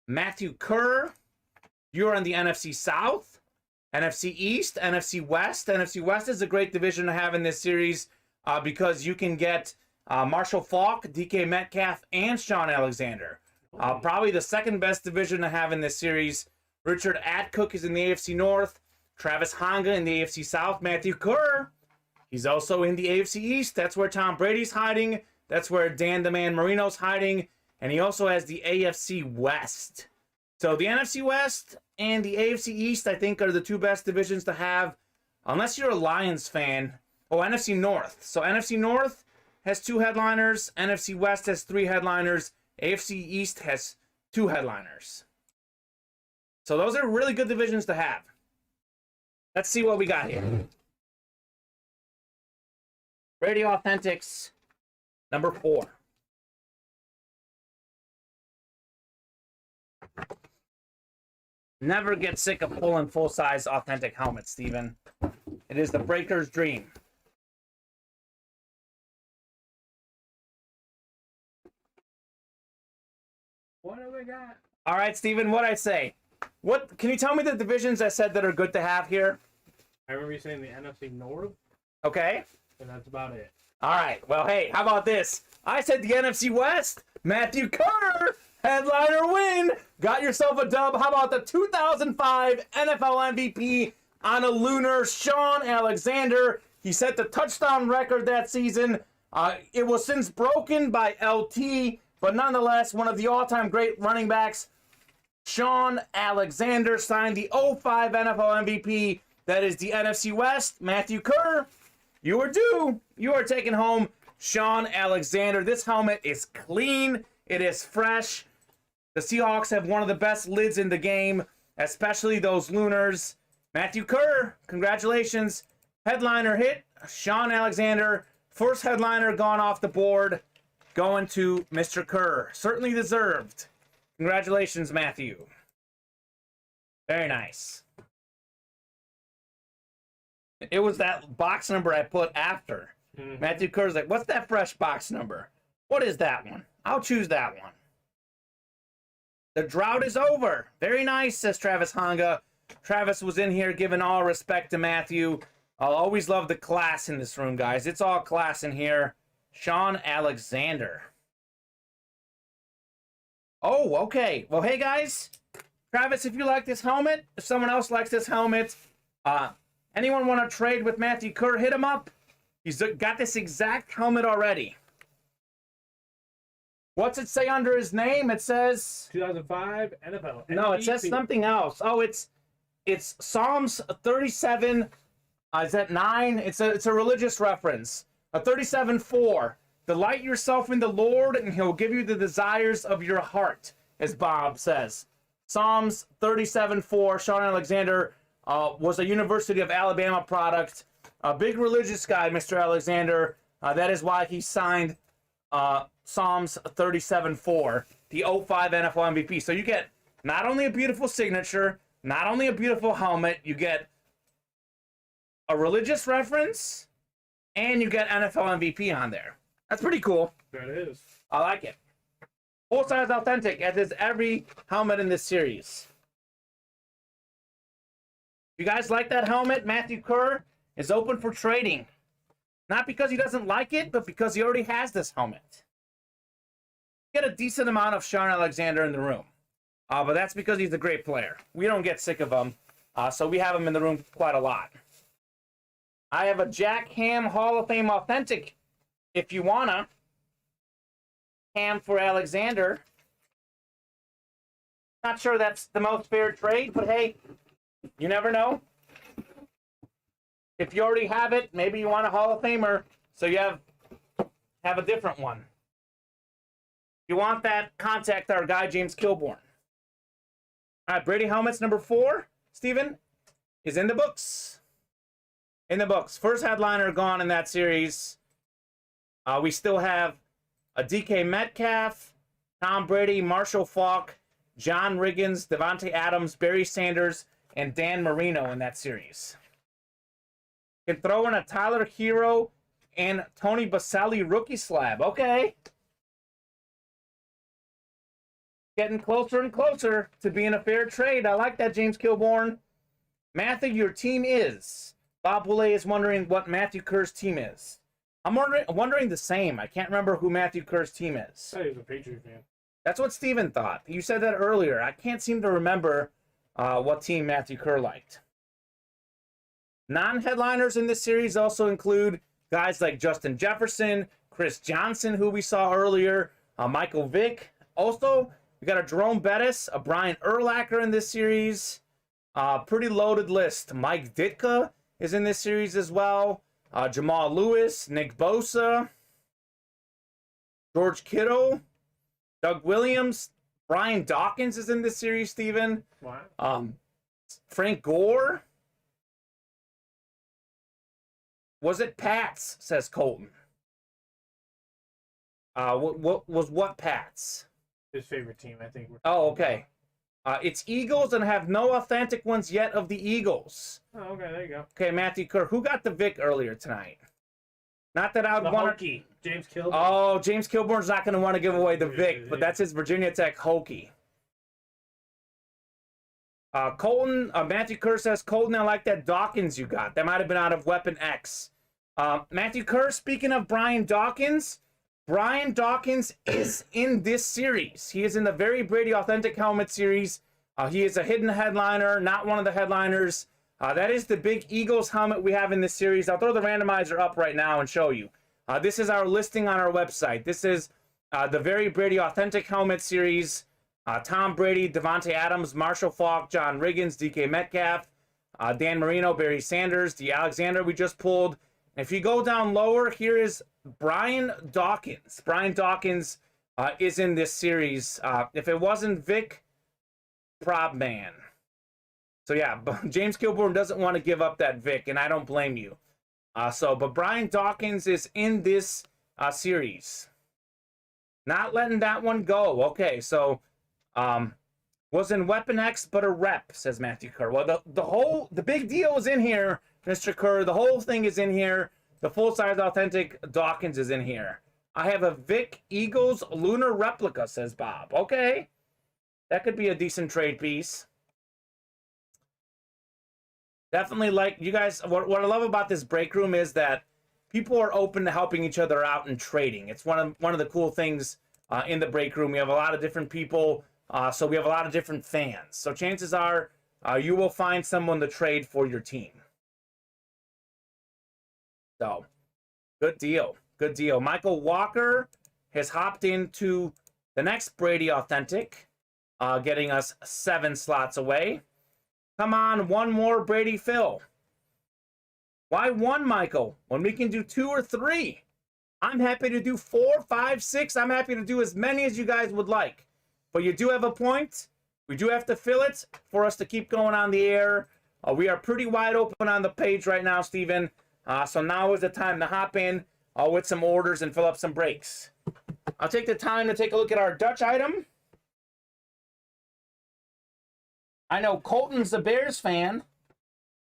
Matthew Kerr. You're in the NFC South, NFC East, NFC West. NFC West is a great division to have in this series because you can get Marshall Faulk, DK Metcalf, and Sean Alexander. Probably the second best division to have in this series. Richard Adcook is in the AFC North. Travis Honga in the AFC South. Matthew Kerr, he's also in the AFC East. That's where Tom Brady's hiding. That's where Dan the Man Marino's hiding. And he also has the AFC West. So the NFC West and the AFC East, I think, are the 2 best divisions to have. Unless you're a Lions fan. Oh, NFC North. So NFC North has 2 headliners. NFC West has 3 headliners. AFC East has 2 headliners. So those are really good divisions to have. Let's see what we got here. Radio Authentics, number 4. Never get sick of pulling full-size authentic helmets, Steven. It is the breaker's dream. What do we got? All right, Steven, what'd I say? What can you tell me the divisions I said that are good to have here? I remember you saying the NFC North. Okay. And that's about it. All right. Well, hey, how about this? I said the NFC West. Matthew Kerr, headliner win. Got yourself a dub. How about the 2005 NFL MVP on a lunar, Sean Alexander? He set the touchdown record that season. It was since broken by LT, but nonetheless, one of the all-time great running backs. Sean Alexander signed the 05 NFL MVP. That is the NFC West. Matthew Kerr, you are due. You are taking home Sean Alexander. This helmet is clean. It is fresh. The Seahawks have one of the best lids in the game, especially those lunars. Matthew Kerr, congratulations. Headliner hit, Sean Alexander. First headliner gone off the board, going to Mr. Kerr. Certainly deserved. Congratulations, Matthew. Very nice. It was that box number I put after. Matthew Kerr's like, what's that fresh box number? What is that one? I'll choose that one. The drought is over. Very nice, says Travis Honga. Travis was in here giving all respect to Matthew. I'll always love the class in this room, guys. It's all class in here. Sean Alexander. Oh, okay. Well, hey, guys. Travis, if you like this helmet, if someone else likes this helmet, anyone want to trade with Matthew Kerr, hit him up. He's got this exact helmet already. What's it say under his name? It says 2005 NFL. No, it says something else. Oh, it's Psalms 37. Is that 9? It's a religious reference. A 37:4. Delight yourself in the Lord, and He'll give you the desires of your heart, as Bob says. Psalms 37:4. Sean Alexander was a University of Alabama product. A big religious guy, Mr. Alexander. That is why he signed Psalms 37:4, the 05 NFL MVP. So you get not only a beautiful signature, not only a beautiful helmet, you get a religious reference, and you get NFL MVP on there. That's pretty cool. That is. I like it. Full size authentic, as is every helmet in this series. If you guys like that helmet, Matthew Kerr is open for trading. Not because he doesn't like it, but because he already has this helmet. Get a decent amount of Sean Alexander in the room. But that's because he's a great player. We don't get sick of him, so we have him in the room quite a lot. I have a Jack Ham Hall of Fame authentic, if you wanna. Ham for Alexander. Not sure that's the most fair trade, but hey, you never know. If you already have it, maybe you want a Hall of Famer, so you have a different one. If you want that, contact our guy, James Kilbourne. All right, Brady helmets number 4, Steven, is in the books. In the books. First headliner gone in that series. We still have a DK Metcalf, Tom Brady, Marshall Faulk, John Riggins, Devontae Adams, Barry Sanders, and Dan Marino in that series. You can throw in a Tyler Hero and Tony Baselli rookie slab. Okay. Getting closer and closer to being a fair trade. I like that, James Kilbourne. Matthew, your team is. Bob Boulay is wondering what Matthew Kerr's team is. I'm wondering the same. I can't remember who Matthew Kerr's team is. I thought he was a Patriot fan. That's what Steven thought. You said that earlier. I can't seem to remember what team Matthew Kerr liked. Non-headliners in this series also include guys like Justin Jefferson, Chris Johnson, who we saw earlier, Michael Vick. Also, we got a Jerome Bettis, a Brian Urlacher in this series. Pretty loaded list. Mike Ditka is in this series as well. Jamal Lewis, Nick Bosa, George Kittle, Doug Williams, Brian Dawkins is in this series, Steven. Wow. Frank Gore. Was it Pats, says Colton. What was what Pats? His favorite team, I think. Oh, okay. It's Eagles and have no authentic ones yet of the Eagles. Oh, okay, there you go. Okay, Matthew Kerr. Who got the Vick earlier tonight? Not that I would want to... James Kilbourne. Oh, James Kilbourne's not going to want to give away the Vick, but that's his Virginia Tech Hokie. Colton, Matthew Kerr says, Colton, I like that Dawkins you got. That might have been out of Weapon X. Matthew Kerr, speaking of Brian Dawkins is in this series. He is in the Very Brady Authentic Helmet series. He is a hidden headliner, not one of the headliners. That is the big Eagles helmet we have in this series. I'll throw the randomizer up right now and show you. This is our listing on our website. This is the Very Brady Authentic Helmet series. Tom Brady, Devontae Adams, Marshall Faulk, John Riggins, DK Metcalf, Dan Marino, Barry Sanders, the Alexander we just pulled. If you go down lower, here is Brian Dawkins. Brian Dawkins is in this series. If it wasn't Vick, Prop Man. So yeah, James Kilbourne doesn't want to give up that Vick, and I don't blame you. But Brian Dawkins is in this series. Not letting that one go. Okay, so was in Weapon X, but a rep, says Matthew Kerr. Well, the big deal is in here, Mr. Kerr. The whole thing is in here. The full-size authentic Dawkins is in here. I have a Vick Eagles Lunar replica, says Bob. Okay, that could be a decent trade piece. Definitely, like you guys, what I love about this break room is that people are open to helping each other out and trading. It's one of the cool things in the break room. We have a lot of different people, so we have a lot of different fans. So chances are you will find someone to trade for your team. So, good deal. Good deal. Michael Walker has hopped into the next Brady Authentic, getting us 7 slots away. Come on, one more Brady Phil. Why 1, Michael, when we can do 2 or 3? I'm happy to do 4, 5, 6. I'm happy to do as many as you guys would like. But you do have a point. We do have to fill it for us to keep going on the air. We are pretty wide open on the page right now, Steven. So now is the time to hop in with some orders and fill up some breaks. I'll take the time to take a look at our Dutch item. I know Colton's a Bears fan.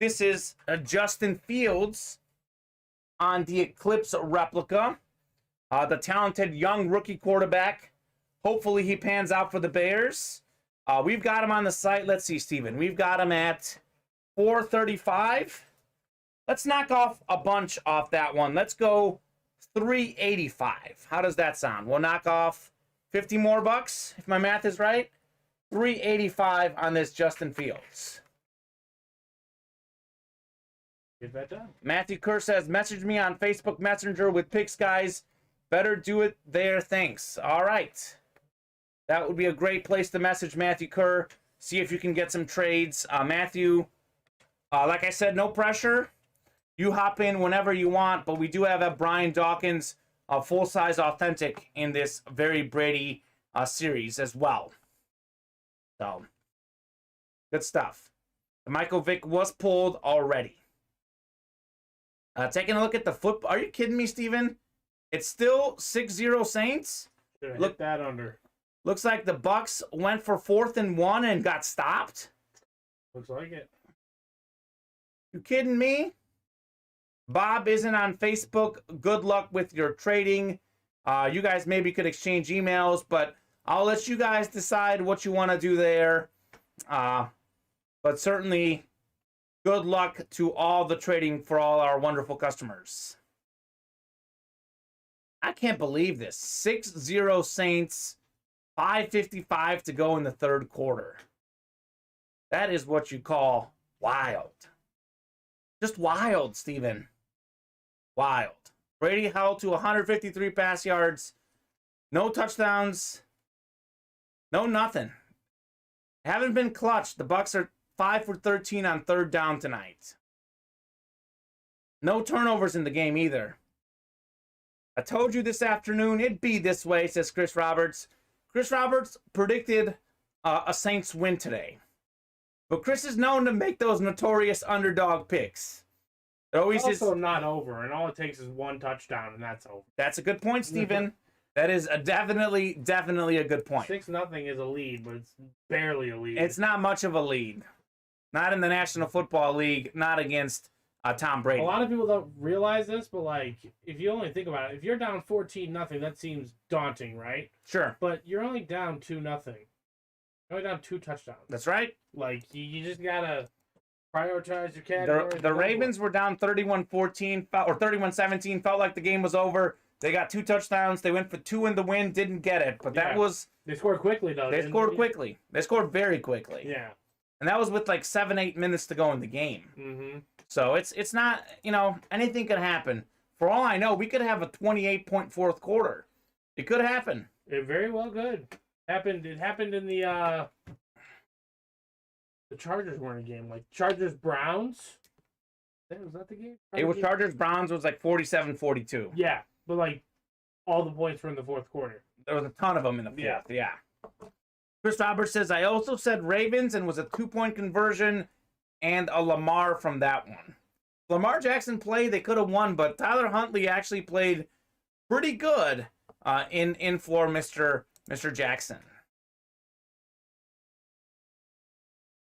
This is a Justin Fields on the Eclipse replica. The talented young rookie quarterback. Hopefully he pans out for the Bears. We've got him on the site. Let's see, Steven. We've got him at $435. Let's knock off a bunch off that one. Let's go $385. How does that sound? We'll knock off 50 more bucks, if my math is right. $385 on this Justin Fields. Get that done. Matthew Kerr says, message me on Facebook Messenger with picks, guys. Better do it there, thanks. All right. That would be a great place to message Matthew Kerr. See if you can get some trades. Matthew, like I said, no pressure. You hop in whenever you want, but we do have a Brian Dawkins full-size authentic in this very Brady series as well. So, good stuff. The Michael Vick was pulled already. Taking a look at the football. Are you kidding me, Steven? It's still 6-0 Saints. Look that under. Looks like the Bucks went for 4th and 1 and got stopped. Looks like it. You kidding me? Bob isn't on Facebook. Good luck with your trading. You guys maybe could exchange emails, but I'll let you guys decide what you want to do there. But certainly, good luck to all the trading for all our wonderful customers. I can't believe this. 6-0 Saints, 5:55 to go in the third quarter. That is what you call wild. Just wild, Steven. Wild. Brady held to 153 pass yards. No touchdowns. No nothing. Haven't been clutched. The Bucks are 5 for 13 on 3rd down tonight. No turnovers in the game either. I told you this afternoon it'd be this way, says Chris Roberts. Chris Roberts predicted a Saints win today. But Chris is known to make those notorious underdog picks. It always It's also is not over, and all it takes is 1 touchdown, and that's over. That's a good point, Steven. That is definitely a good point. 6-0 is a lead, but it's barely a lead. It's not much of a lead. Not in the National Football League, not against Tom Brady. A lot of people don't realize this, but like, if you only think about it, if you're down 14-0, that seems daunting, right? Sure. But you're only down 2-0. You're only down 2 touchdowns. That's right. Like, you just gotta prioritize your categories. The Ravens were down 31-14 or 31-17. Felt like the game was over. They got 2 touchdowns. They went for 2 in the win. Didn't get it. But that was... They scored quickly, though. They scored quickly. They scored very quickly. Yeah. And that was with like 7-8 minutes to go in the game. Mm-hmm. So it's not, anything could happen. For all I know, we could have a 28-point fourth quarter. It could happen. It very well could. It happened in the Chargers were in a game. Like, Chargers-Browns? Was that the game? It was Chargers-Browns. It was like 47-42. Yeah, but like, all the points were in the fourth quarter. There was a ton of them in the fourth, yeah. Chris Roberts says, I also said Ravens and was a 2-point conversion and a Lamar from that one. Lamar Jackson played, they could have won, but Tyler Huntley actually played pretty good in for Mr. Jackson.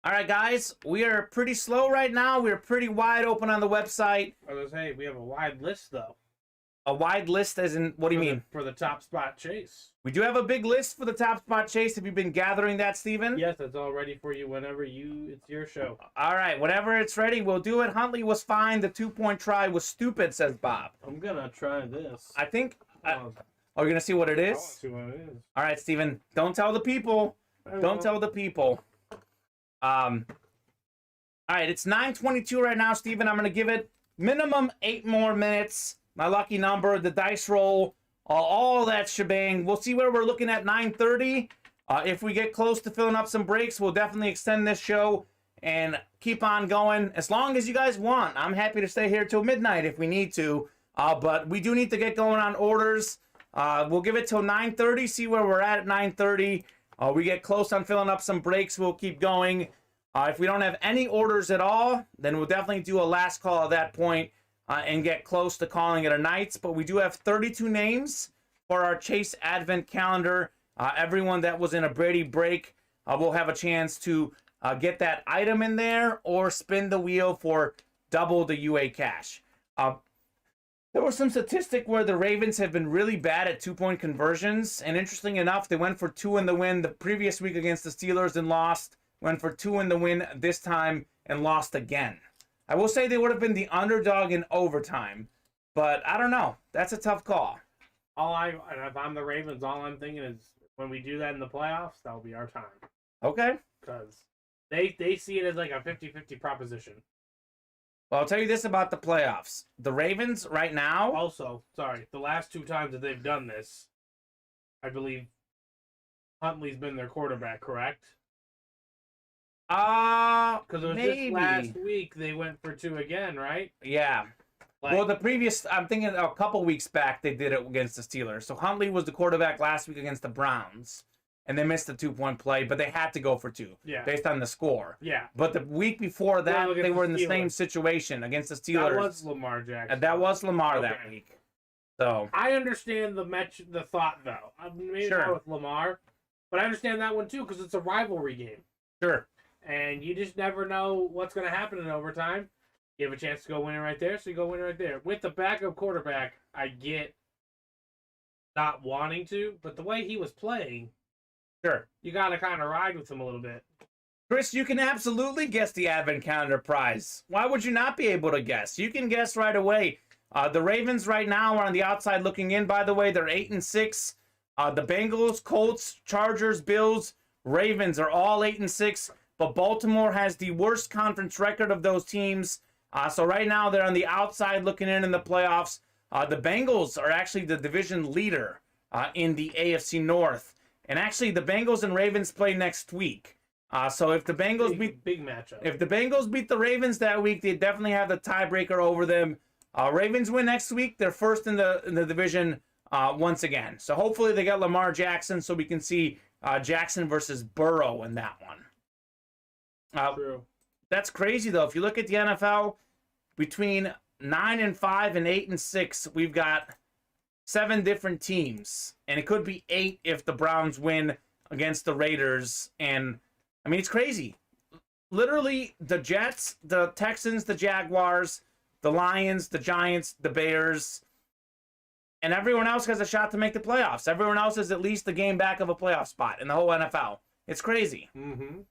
All right, guys, we are pretty slow right now. We're pretty wide open on the website. I was gonna say, we have a wide list, though. A wide list as in, what do you mean? For the top spot chase. We do have a big list for the top spot chase. Have you been gathering that, Steven? Yes, it's all ready for you whenever it's your show. All right, whenever it's ready, we'll do it. Huntley was fine. The 2-point try was stupid, says Bob. I'm gonna try this. I think... you're going to see what it is? I want to see what it is. All right, Steven, don't tell the people. Don't tell the people. All right, it's 9:22 right now, Steven. I'm going to give it minimum 8 more minutes. My lucky number, the dice roll, all that shebang. We'll see where we're looking at 9:30. If we get close to filling up some breaks, we'll definitely extend this show and keep on going as long as you guys want. I'm happy to stay here till midnight if we need to, but we do need to get going on orders. We'll give it till 9:30, see where we're at 9:30. We get close on filling up some breaks, we'll keep going. If we don't have any orders at all, then we'll definitely do a last call at that point and get close to calling it a night. But we do have 32 names for our Chase Advent Calendar. Everyone that was in a Brady break will have a chance to get that item in there or spin the wheel for double the UA cash. There was some statistic where the Ravens have been really bad at 2-point conversions. And interesting enough, they went for 2 in the win the previous week against the Steelers and lost. Went for 2 in the win this time and lost again. I will say they would have been the underdog in overtime. But I don't know. That's a tough call. If I'm the Ravens, all I'm thinking is when we do that in the playoffs, that'll be our time. Okay. Because they see it as like a 50-50 proposition. Well, I'll tell you this about the playoffs. The Ravens right now... Also, sorry, the last 2 times that they've done this, I believe Huntley's been their quarterback, correct? Because it was maybe. just last week they went for 2 again, right? Yeah. Well, the previous... I'm thinking a couple weeks back they did it against the Steelers. So Huntley was the quarterback last week against the Browns. And they missed the 2-point play, but they had to go for 2 based on the score. Yeah. But the week before that, they were in the same situation against the Steelers. That was Lamar Jackson. And that was Lamar that week. So I understand the thought, though. Maybe not with Lamar, but I understand that one, too, because it's a rivalry game. Sure. And you just never know what's going to happen in overtime. You have a chance to go win it right there, so you go win it right there. With the backup quarterback, I get not wanting to, but the way he was playing... Sure. You got to kind of ride with him a little bit. Chris, you can absolutely guess the Advent Calendar prize. Why would you not be able to guess? You can guess right away. The Ravens right now are on the outside looking in, by the way. They're 8-6. The Bengals, Colts, Chargers, Bills, Ravens are all 8-6. But Baltimore has the worst conference record of those teams. So right now they're on the outside looking in the playoffs. The Bengals are actually the division leader in the AFC North. And actually, the Bengals and Ravens play next week. So if the Bengals big matchup. If the Bengals beat the Ravens that week, they definitely have the tiebreaker over them. Ravens win next week. They're first in the division once again. So hopefully they get Lamar Jackson so we can see Jackson versus Burrow in that one. True. That's crazy though. If you look at the NFL, between 9-5 and 8-6, we've got 7 different teams, and it could be 8 if the Browns win against the Raiders. And I mean, it's crazy. Literally, the Jets, the Texans, the Jaguars, the Lions, the Giants, the Bears, and everyone else has a shot to make the playoffs. Everyone else is at least the game back of a playoff spot in the whole NFL. It's crazy. Mm-hmm.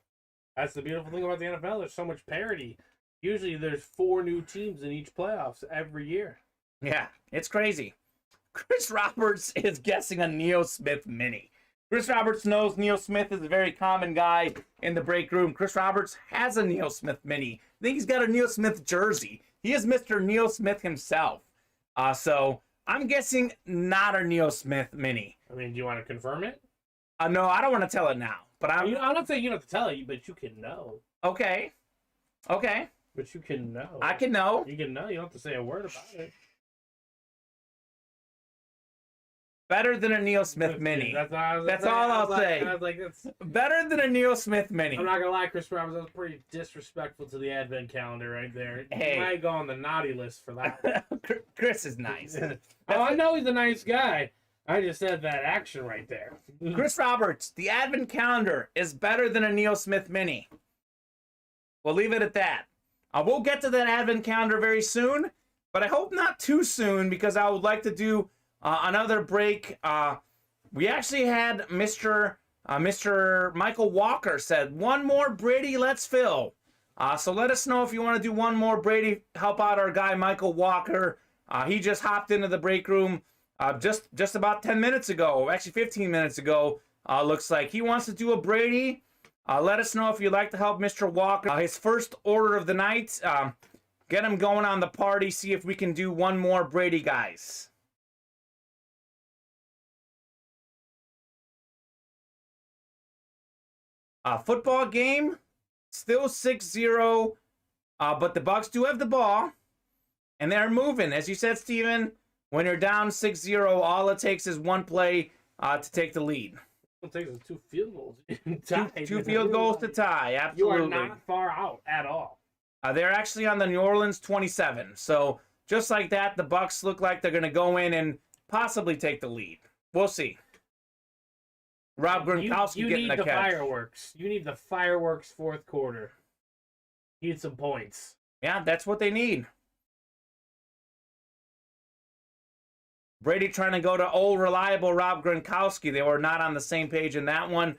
That's the beautiful thing about the NFL. There's so much parity. Usually, there's 4 new teams in each playoffs every year. Yeah, it's crazy. Chris Roberts is guessing a Neo Smith mini. Chris Roberts knows Neo Smith is a very common guy in the break room. Chris Roberts has a Neo Smith mini. I think he's got a Neo Smith jersey. He is Mr. Neo Smith himself. So I'm guessing not a Neo Smith mini. I mean, do you want to confirm it? No, I don't want to tell it now. But I'm not saying you don't have to tell it, but you can know. Okay. But you can know. I can know. You can know. You don't have to say a word about it. Better than a Neil Smith mini. That's all I'll say. I was like, that's better than a Neil Smith mini. I'm not gonna lie, Chris Roberts. That was pretty disrespectful to the advent calendar right there. Hey. You might go on the naughty list for that. Chris is nice. Oh, I know he's a nice guy. I just said that action right there. Chris Roberts, the advent calendar is better than a Neil Smith mini. We'll leave it at that. We'll get to that advent calendar very soon, but I hope not too soon because I would like to do another break. We actually had Mr. Michael Walker said, one more Brady, let's fill. So let us know if you want to do one more Brady, help out our guy Michael Walker. He just hopped into the break room just about 10 minutes ago, actually 15 minutes ago. Looks like he wants to do a Brady. Let us know if you'd like to help Mr. Walker. His first order of the night. Get him going on the party. See if we can do one more Brady, guys. Football game, still 6-0, but the Bucs do have the ball, and they're moving. As you said, Steven, when you're down 6-0, all it takes is one play to take the lead. It takes 2 field goals. Two field goals to tie, absolutely. You are not far out at all. They're actually on the New Orleans 27, so just like that, the Bucs look like they're going to go in and possibly take the lead. We'll see. Rob Gronkowski getting a catch. Fireworks. You need the fireworks fourth quarter. You need some points. Yeah, that's what they need. Brady trying to go to old, reliable Rob Gronkowski. They were not on the same page in that one.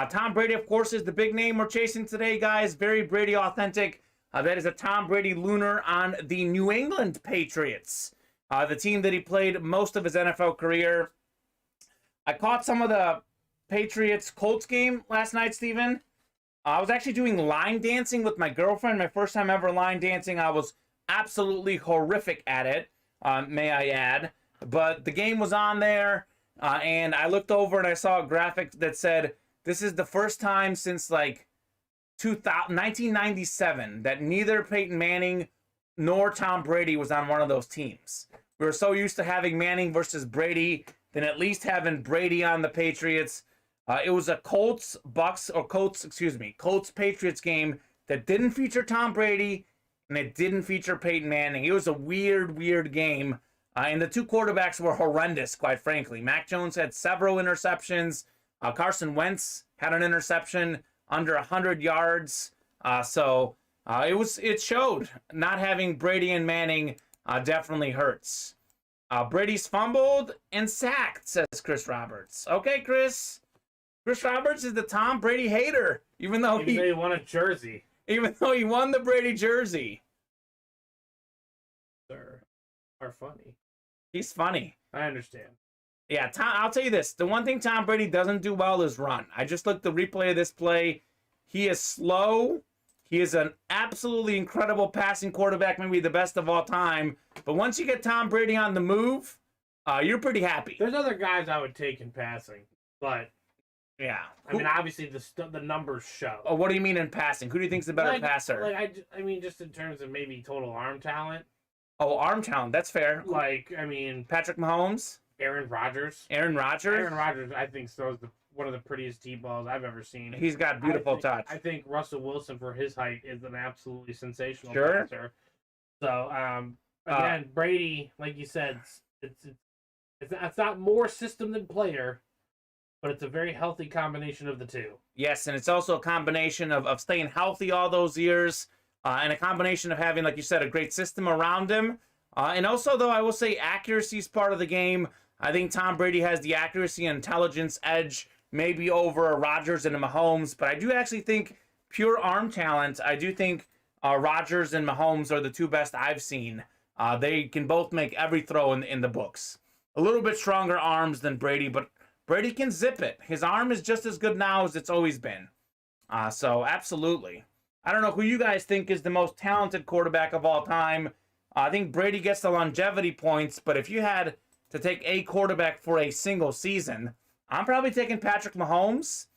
Tom Brady, of course, is the big name we're chasing today, guys. Very Brady authentic. That is a Tom Brady lunar on the New England Patriots, the team that he played most of his NFL career. I caught some of the Patriots-Colts game last night, Steven. I was actually doing line dancing with my girlfriend. My first time ever line dancing. I was absolutely horrific at it, may I add. But the game was on there, and I looked over and I saw a graphic that said, this is the first time since, like, 1997 that neither Peyton Manning nor Tom Brady was on one of those teams. We were so used to having Manning versus Brady, then at least having Brady on the Patriots. It was a Colts Patriots game that didn't feature Tom Brady and it didn't feature Peyton Manning. It was a weird game. And the two quarterbacks were horrendous, quite frankly. Mac Jones had several interceptions. Carson Wentz had an interception under 100 yards. It showed. Not having Brady and Manning definitely hurts. Brady's fumbled and sacked, says Chris Roberts. Okay, Chris. Chris Roberts is the Tom Brady hater, even though he won a jersey. Even though he won the Brady jersey. Sir, are funny. He's funny. I understand. Yeah, I'll tell you this. The one thing Tom Brady doesn't do well is run. I just looked at the replay of this play. He is slow. He is an absolutely incredible passing quarterback, maybe the best of all time. But once you get Tom Brady on the move, you're pretty happy. There's other guys I would take in passing, but yeah, I mean, obviously the numbers show. Oh, what do you mean in passing? Who do you think's the better passer? I mean, just in terms of maybe total arm talent. Oh, arm talent. That's fair. I mean, Patrick Mahomes, Aaron Rodgers. Aaron Rodgers, I think throws one of the prettiest deep balls I've ever seen. He's got beautiful touch. I think Russell Wilson, for his height, is an absolutely sensational passer. So, again, Brady, like you said, it's not more system than player, but it's a very healthy combination of the two. Yes, and it's also a combination of staying healthy all those years, and a combination of having, like you said, a great system around him. And also, though, I will say accuracy is part of the game. I think Tom Brady has the accuracy and intelligence edge, maybe over Rodgers and Mahomes, but I do actually think pure arm talent, I do think Rodgers and Mahomes are the two best I've seen. They can both make every throw in the books. A little bit stronger arms than Brady, but Brady can zip it. His arm is just as good now as it's always been. So, absolutely. I don't know who you guys think is the most talented quarterback of all time. I think Brady gets the longevity points, but if you had to take a quarterback for a single season, I'm probably taking Patrick Mahomes.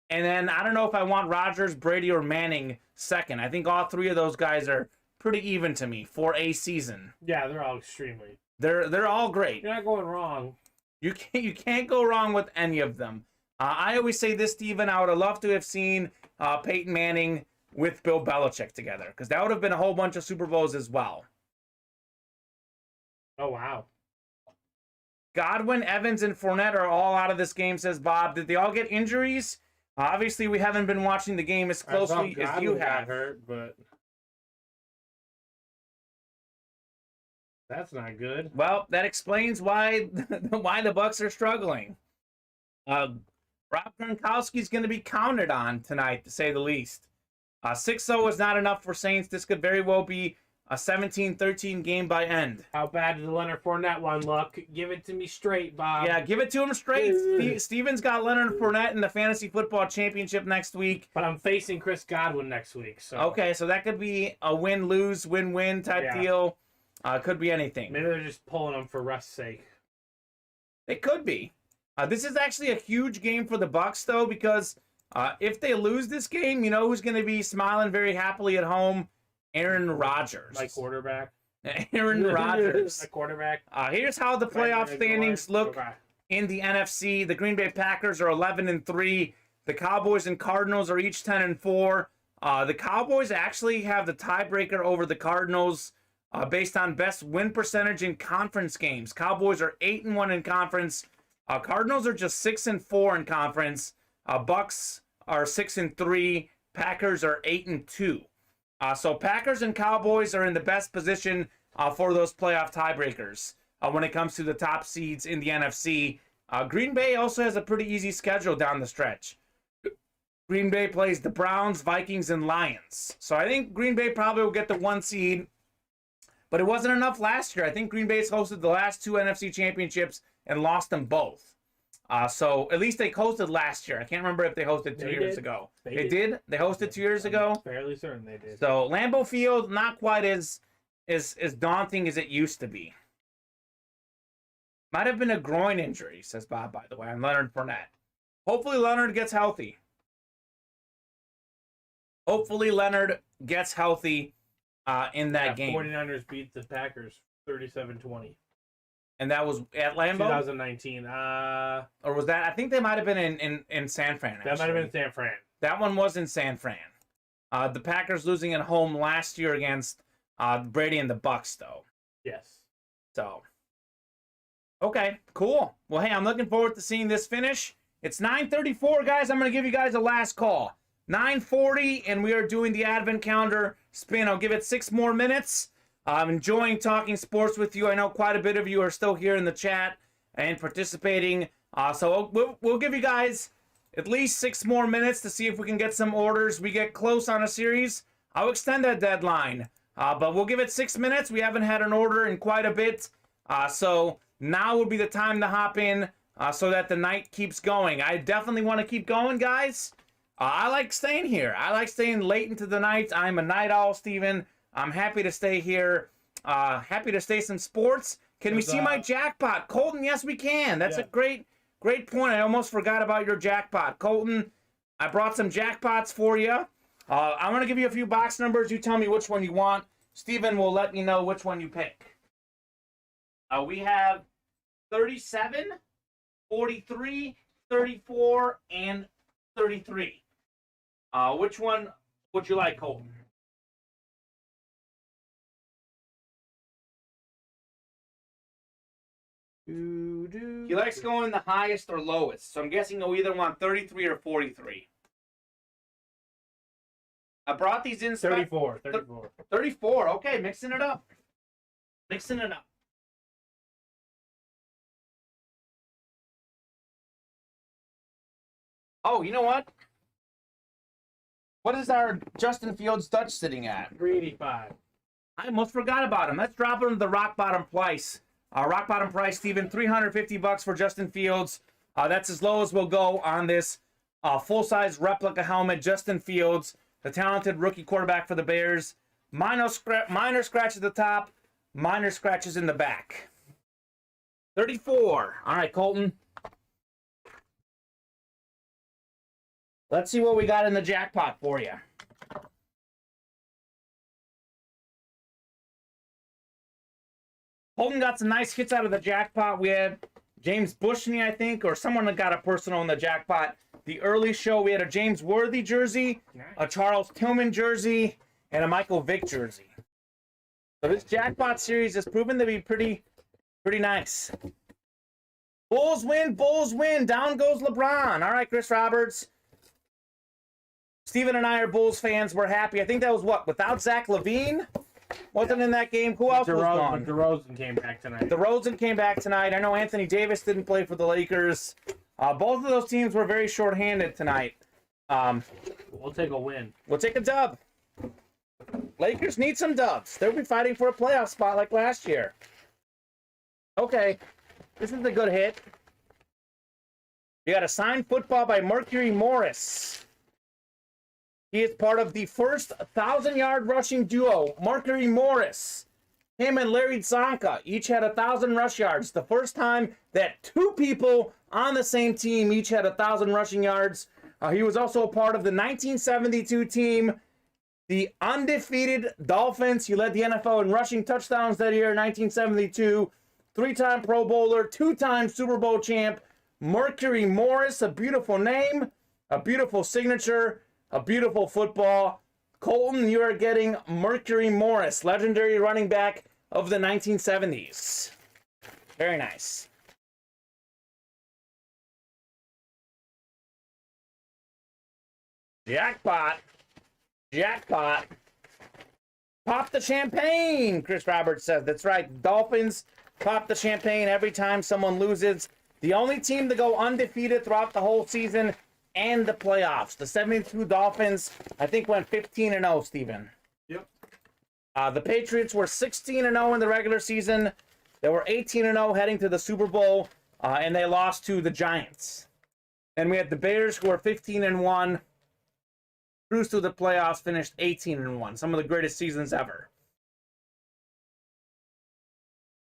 And then I don't know if I want Rodgers, Brady, or Manning second. I think all three of those guys are pretty even to me for a season. Yeah, they're all extremely. They're all great. You're not going wrong. You can't go wrong with any of them. I always say this, Steven. I would have loved to have seen Peyton Manning with Bill Belichick together, because that would have been a whole bunch of Super Bowls as well. Oh, wow. Godwin, Evans, and Fournette are all out of this game, says Bob. Did they all get injuries? Obviously, we haven't been watching the game as closely as you have. Hurt, but that's not good. Well, that explains why the Bucs are struggling. Rob Gronkowski's going to be counted on tonight, to say the least. 6-0 is not enough for Saints. This could very well be a 17-13 game by end. How bad did the Leonard Fournette one look? Give it to me straight, Bob. Yeah, give it to him straight. Steven's got Leonard Fournette in the Fantasy Football Championship next week. But I'm facing Chris Godwin next week. So Okay, so that could be a win-lose, win-win type deal. Could be anything. Maybe they're just pulling them for rest's sake. It could be. This is actually a huge game for the Bucs, though, because if they lose this game, you know who's going to be smiling very happily at home? Aaron Rodgers. My quarterback. Aaron Rodgers. The quarterback. Here's how the playoff standings look in the NFC. The Green Bay Packers are 11-3. The Cowboys and Cardinals are each 10-4. The Cowboys actually have the tiebreaker over the Cardinals based on best win percentage in conference games. Cowboys are 8-1 in conference. Cardinals are just 6-4 in conference. Bucks are 6-3. Packers are 8-2. So Packers and Cowboys are in the best position for those playoff tiebreakers when it comes to the top seeds in the NFC. Green Bay also has a pretty easy schedule down the stretch. Green Bay plays the Browns, Vikings, and Lions. So I think Green Bay probably will get the 1 seed, but it wasn't enough last year. I think Green Bay's hosted the last 2 NFC championships and lost them both. So at least they hosted last year. I can't remember if they hosted 2 years ago. They did? They hosted 2 years ago? I'm fairly certain they did. So Lambeau Field, not quite as daunting as it used to be. Might have been a groin injury, says Bob, by the way, on Leonard Fournette. Hopefully Leonard gets healthy. Hopefully Leonard gets healthy in that game. 49ers beat the Packers 37-20. And that was at Lambeau? 2019. Or was that? I think they might have been in San Fran. Actually. That might have been San Fran. That one was in San Fran. The Packers losing at home last year against Brady and the Bucs, though. Yes. So, okay, cool. Well, hey, I'm looking forward to seeing this finish. It's 9:34, guys. I'm going to give you guys a last call. 9:40, and we are doing the Advent Calendar spin. I'll give it 6 more minutes. I'm enjoying talking sports with you. I know quite a bit of you are still here in the chat and participating. So we'll give you guys at least 6 more minutes to see if we can get some orders. We get close on a series, I'll extend that deadline. But we'll give it 6 minutes. We haven't had an order in quite a bit. So now would be the time to hop in so that the night keeps going. I definitely want to keep going, guys. I like staying here. I like staying late into the night. I'm a night owl, Steven. I'm happy to stay here. Happy to stay some sports. Can we see my jackpot? Colton, yes, we can. That's a great point. I almost forgot about your jackpot. Colton, I brought some jackpots for you. I'm going to give you a few box numbers. You tell me which one you want. Steven will let me know which one you pick. We have 37, 43, 34, and 33. Which one would you like, Colton? He likes going the highest or lowest, so I'm guessing he'll either want 33 or 43. I brought these in. 34. 34. Okay, mixing it up. Mixing it up. Oh, you know what? What is our Justin Fields Dutch sitting at? 385. I almost forgot about him. Let's drop him to the rock bottom price. Rock bottom price, Steven, $350 for Justin Fields. That's as low as we'll go on this full-size replica helmet. Justin Fields, the talented rookie quarterback for the Bears. Minor scratch at the top, minor scratches in the back. 34. All right, Colton. Let's see what we got in the jackpot for you. Colton got some nice hits out of the jackpot. We had James Bushney, I think, or someone that got a personal in the jackpot. The early show, we had a James Worthy jersey, a Charles Tillman jersey, and a Michael Vick jersey. So this jackpot series has proven to be pretty nice. Bulls win, Bulls win. Down goes LeBron. All right, Chris Roberts. Steven and I are Bulls fans. We're happy. I think that was what? Without Zach LaVine? Wasn't in that game. Who else was gone? DeRozan came back tonight. DeRozan came back tonight. I know Anthony Davis didn't play for the Lakers. Both of those teams were very shorthanded tonight. We'll take a win. We'll take a dub. Lakers need some dubs. They'll be fighting for a playoff spot like last year. Okay. This is a good hit. You got a signed football by Mercury Morris. He is part of the first 1,000-yard rushing duo. Mercury Morris. Him and Larry Zonka each had 1,000 rush yards. The first time that two people on the same team each had 1,000 rushing yards. He was also a part of the 1972 team, the undefeated Dolphins. He led the NFL in rushing touchdowns that year, 1972. Three-time Pro Bowler, two-time Super Bowl champ. Mercury Morris, a beautiful name, a beautiful signature, a beautiful football. Colton, you are getting Mercury Morris, legendary running back of the 1970s. Very nice. Jackpot. Jackpot. Pop the champagne, Chris Roberts says. That's right. Dolphins pop the champagne every time someone loses. The only team to go undefeated throughout the whole season and the playoffs. The 72 Dolphins, I think, went 15-0, Steven. Yep. The Patriots were 16-0 in the regular season. They were 18-0 heading to the Super Bowl, and they lost to the Giants. And we had the Bears, who were 15-1. Cruised through the playoffs, finished 18-1. Some of the greatest seasons ever.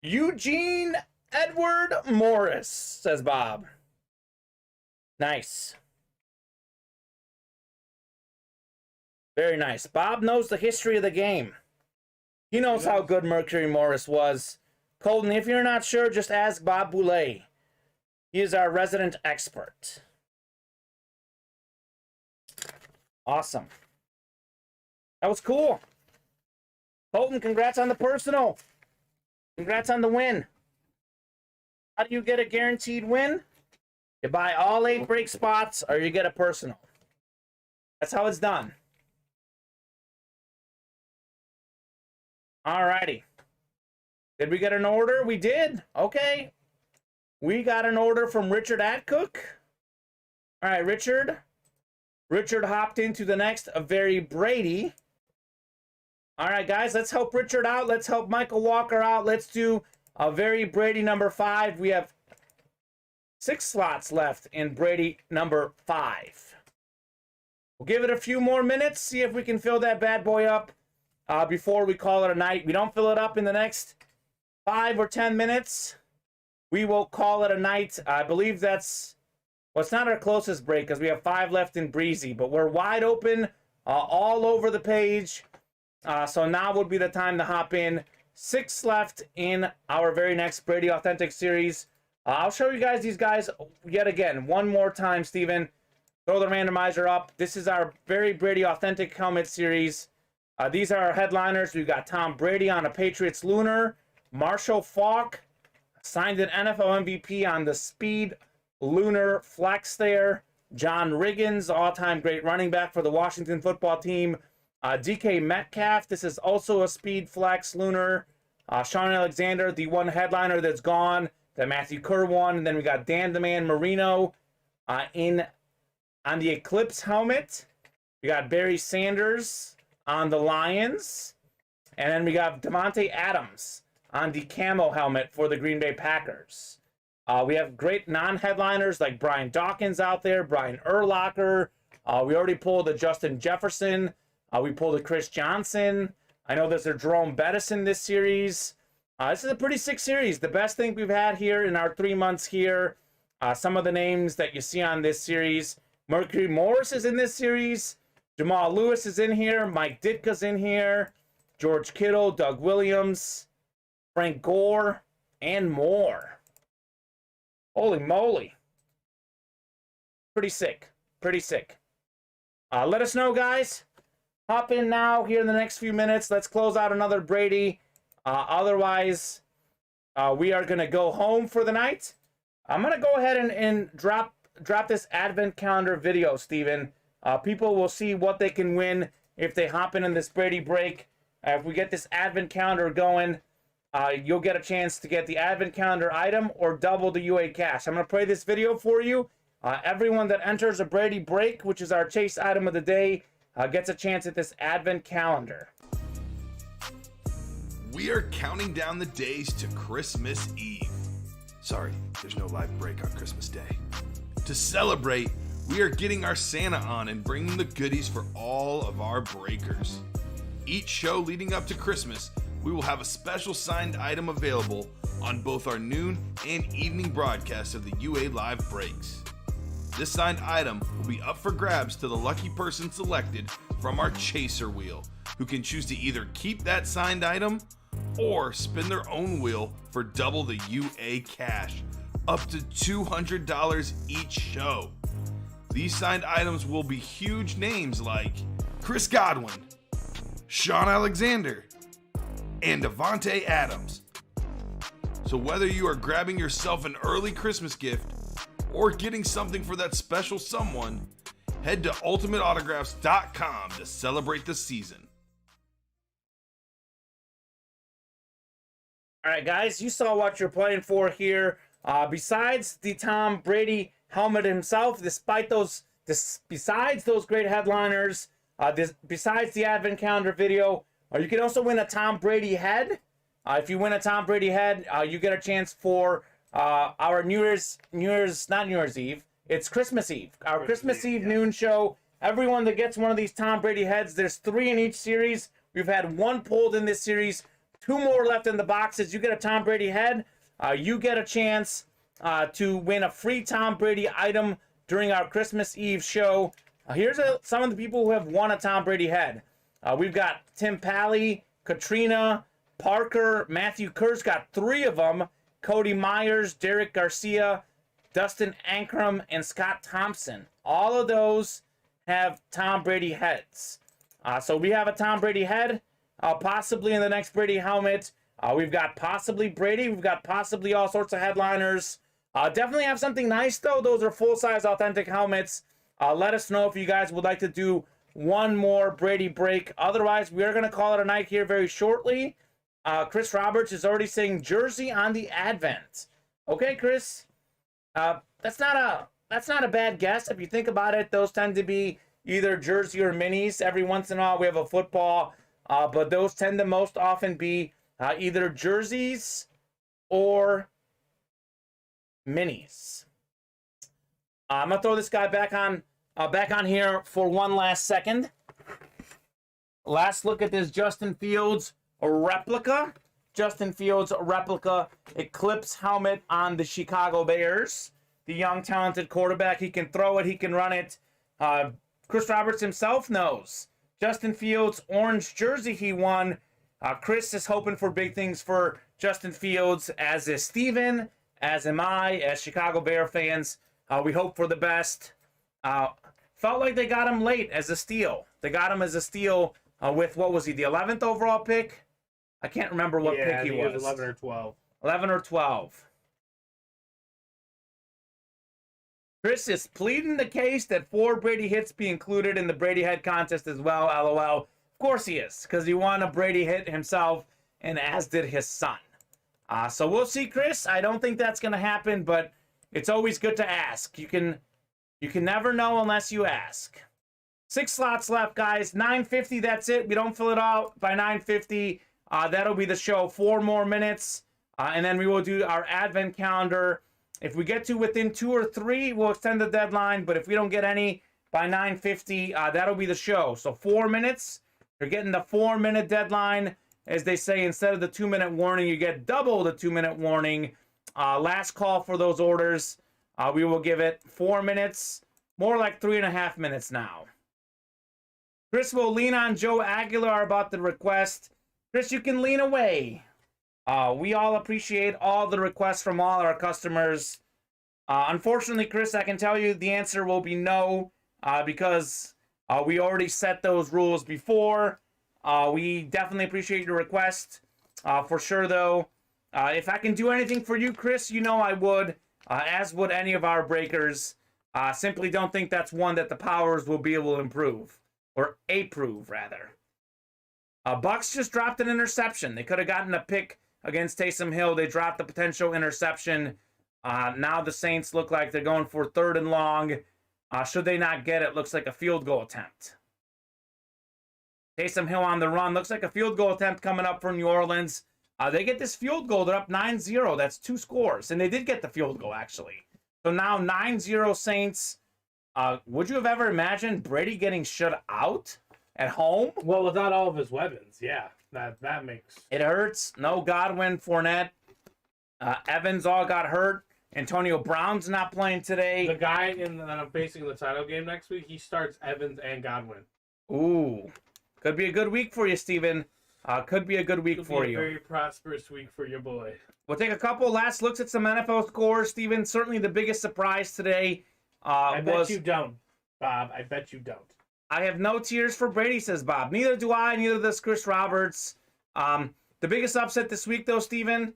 Eugene Edward Morris, says Bob. Nice. Very nice. Bob knows the history of the game. He knows how good Mercury Morris was. Colton, if you're not sure, just ask Bob Boulay. He is our resident expert. Awesome. That was cool. Colton, congrats on the personal. Congrats on the win. How do you get a guaranteed win? You buy all 8 break spots or you get a personal. That's how it's done. Alrighty. Did we get an order? We did. Okay. We got an order from Richard Atcook. All right, Richard. Richard hopped into the next Very Brady. All right, guys, let's help Richard out. Let's help Michael Walker out. Let's do a Very Brady number 5. We have 6 slots left in Brady number 5. We'll give it a few more minutes, see if we can fill that bad boy up before we call it a night. We don't fill it up in the next 5 or 10 minutes, we will call it a night. I believe that's, well, it's not our closest break because we have 5 left in Breezy, but we're wide open all over the page. So now would be the time to hop in. 6 left in our very next Brady Authentic series. I'll show you guys these guys yet again. One more time, Steven. Throw the randomizer up. This is our Very Brady Authentic Helmet series. These are our headliners. We've got Tom Brady on a Patriots Lunar. Marshall Faulk signed an NFL MVP on the Speed Lunar Flex there. John Riggins, all-time great running back for the Washington football team. DK Metcalf, this is also a Speed Flex Lunar. Sean Alexander, the one headliner that's gone, that Matthew Kerr won. And then we got Dan the Man Marino on the Eclipse helmet. We got Barry Sanders on the Lions. And then we got Devontae Adams on the camo helmet for the Green Bay Packers. We have great non-headliners like Brian Dawkins out there, Brian Urlacher. We already pulled a Justin Jefferson. We pulled a Chris Johnson. I know there's a Jerome Bettis in this series. This is a pretty sick series. The best thing we've had here in our 3 months here. Some of the names that you see on this series. Mercury Morris is in this series. Jamal Lewis is in here. Mike Ditka's in here. George Kittle, Doug Williams, Frank Gore, and more. Holy moly. Pretty sick. Pretty sick. Let us know, guys. Hop in now here in the next few minutes. Let's close out another Brady. Otherwise, we are going to go home for the night. I'm going to go ahead and drop this advent calendar video, Steven. People will see what they can win if they hop in this Brady break. If we get this advent calendar going, you'll get a chance to get the advent calendar item or double the UA cash. I'm going to play this video for you. Everyone that enters a Brady break, which is our chase item of the day, gets a chance at this advent calendar. We are counting down the days to Christmas Eve. Sorry, there's no live break on Christmas Day. To celebrate, we are getting our Santa on and bringing the goodies for all of our breakers. Each show leading up to Christmas, we will have a special signed item available on both our noon and evening broadcasts of the UA Live Breaks. This signed item will be up for grabs to the lucky person selected from our chaser wheel, who can choose to either keep that signed item or spin their own wheel for double the UA cash, up to $200 each show. These signed items will be huge names like Chris Godwin, Sean Alexander, and Devontae Adams. So whether you are grabbing yourself an early Christmas gift or getting something for that special someone, head to ultimateautographs.com to celebrate the season. All right, guys, you saw what you're playing for here. Besides the Tom Brady helmet himself, besides those great headliners, besides the advent calendar video, you can also win a Tom Brady head. If you win a Tom Brady head, you get a chance for our not New Year's Eve. It's Christmas Eve. Our Christmas Eve noon show. Everyone that gets one of these Tom Brady heads, there's 3 in each series. We've had 1 pulled in this series. 2 more left in the boxes. You get a Tom Brady head. You get a chance to win a free Tom Brady item during our Christmas Eve show. Here's some of the people who have won a Tom Brady head. We've got Tim Pally, Katrina, Parker, Matthew Kerr's got 3 of them. Cody Myers, Derek Garcia, Dustin Ankrum, and Scott Thompson. All of those have Tom Brady heads. So we have a Tom Brady head, possibly in the next Brady helmet. We've got possibly Brady. We've got possibly all sorts of headliners. Definitely have something nice, though. Those are full-size authentic helmets. Let us know if you guys would like to do one more Brady break. Otherwise, we are going to call it a night here very shortly. Chris Roberts is already saying jersey on the advent. Okay, Chris. That's not a bad guess. If you think about it, those tend to be either jersey or minis. Every once in a while, we have a football, but those tend to most often be either jerseys or minis. I'm gonna throw this guy back on here for one last second. Last look at this Justin Fields replica. Justin Fields replica Eclipse helmet on the Chicago Bears. The young, talented quarterback. He can throw it. He can run it. Chris Roberts himself knows. Justin Fields orange jersey he won. Chris is hoping for big things for Justin Fields, as is Steven, as am I, as Chicago Bear fans. We hope for the best. Felt like they got him late as a steal. They got him as a steal with, what was he, the 11th overall pick? I can't remember what pick he was. 11 or 12. 11 or 12. Chris is pleading the case that 4 Brady hits be included in the Brady head contest as well, LOL. Of course he is, because he won a Brady hit himself, and as did his son. So we'll see, Chris. I don't think that's going to happen, but it's always good to ask. You can never know unless you ask. 6 slots left, guys. 9:50, that's it. We don't fill it out by 9:50. That'll be the show. 4 more minutes, and then we will do our advent calendar. If we get to within 2 or 3, we'll extend the deadline. But if we don't get any by 9:50, that'll be the show. So 4 minutes. You're getting the 4-minute deadline. As they say, instead of the 2-minute warning, you get double the 2-minute warning. Last call for those orders. We will give it 4 minutes. More like 3.5 minutes now. Chris will lean on Joe Aguilar about the request. Chris, you can lean away. We all appreciate all the requests from all our customers. Unfortunately, Chris, I can tell you the answer will be no, because we already set those rules before. We definitely appreciate your request. For sure, though, if I can do anything for you, Chris, you know I would, as would any of our breakers. Simply don't think that's one that the Powers will be able to improve, or approve, rather. Bucks just dropped an interception. They could have gotten a pick against Taysom Hill. They dropped the potential interception. Now the Saints look like they're going for 3rd and long. Should they not get it, looks like a field goal attempt. Taysom Hill on the run. Looks like a field goal attempt coming up for New Orleans. They get this field goal. They're up 9-0. That's 2 scores. And they did get the field goal, actually. So now 9-0 Saints. Would you have ever imagined Brady getting shut out at home? Well, without all of his weapons, yeah. That makes... It hurts. No Godwin, Fournette. Evans all got hurt. Antonio Brown's not playing today. The guy that I'm facing in the title game next week, he starts Evans and Godwin. Ooh. Could be a good week for you, Steven. Could be a good week for you. Very prosperous week for your boy. We'll take a couple last looks at some NFL scores, Steven. Certainly the biggest surprise today I bet you don't, Bob. I bet you don't. I have no tears for Brady, says Bob. Neither do I. Neither does Chris Roberts. The biggest upset this week, though, Steven,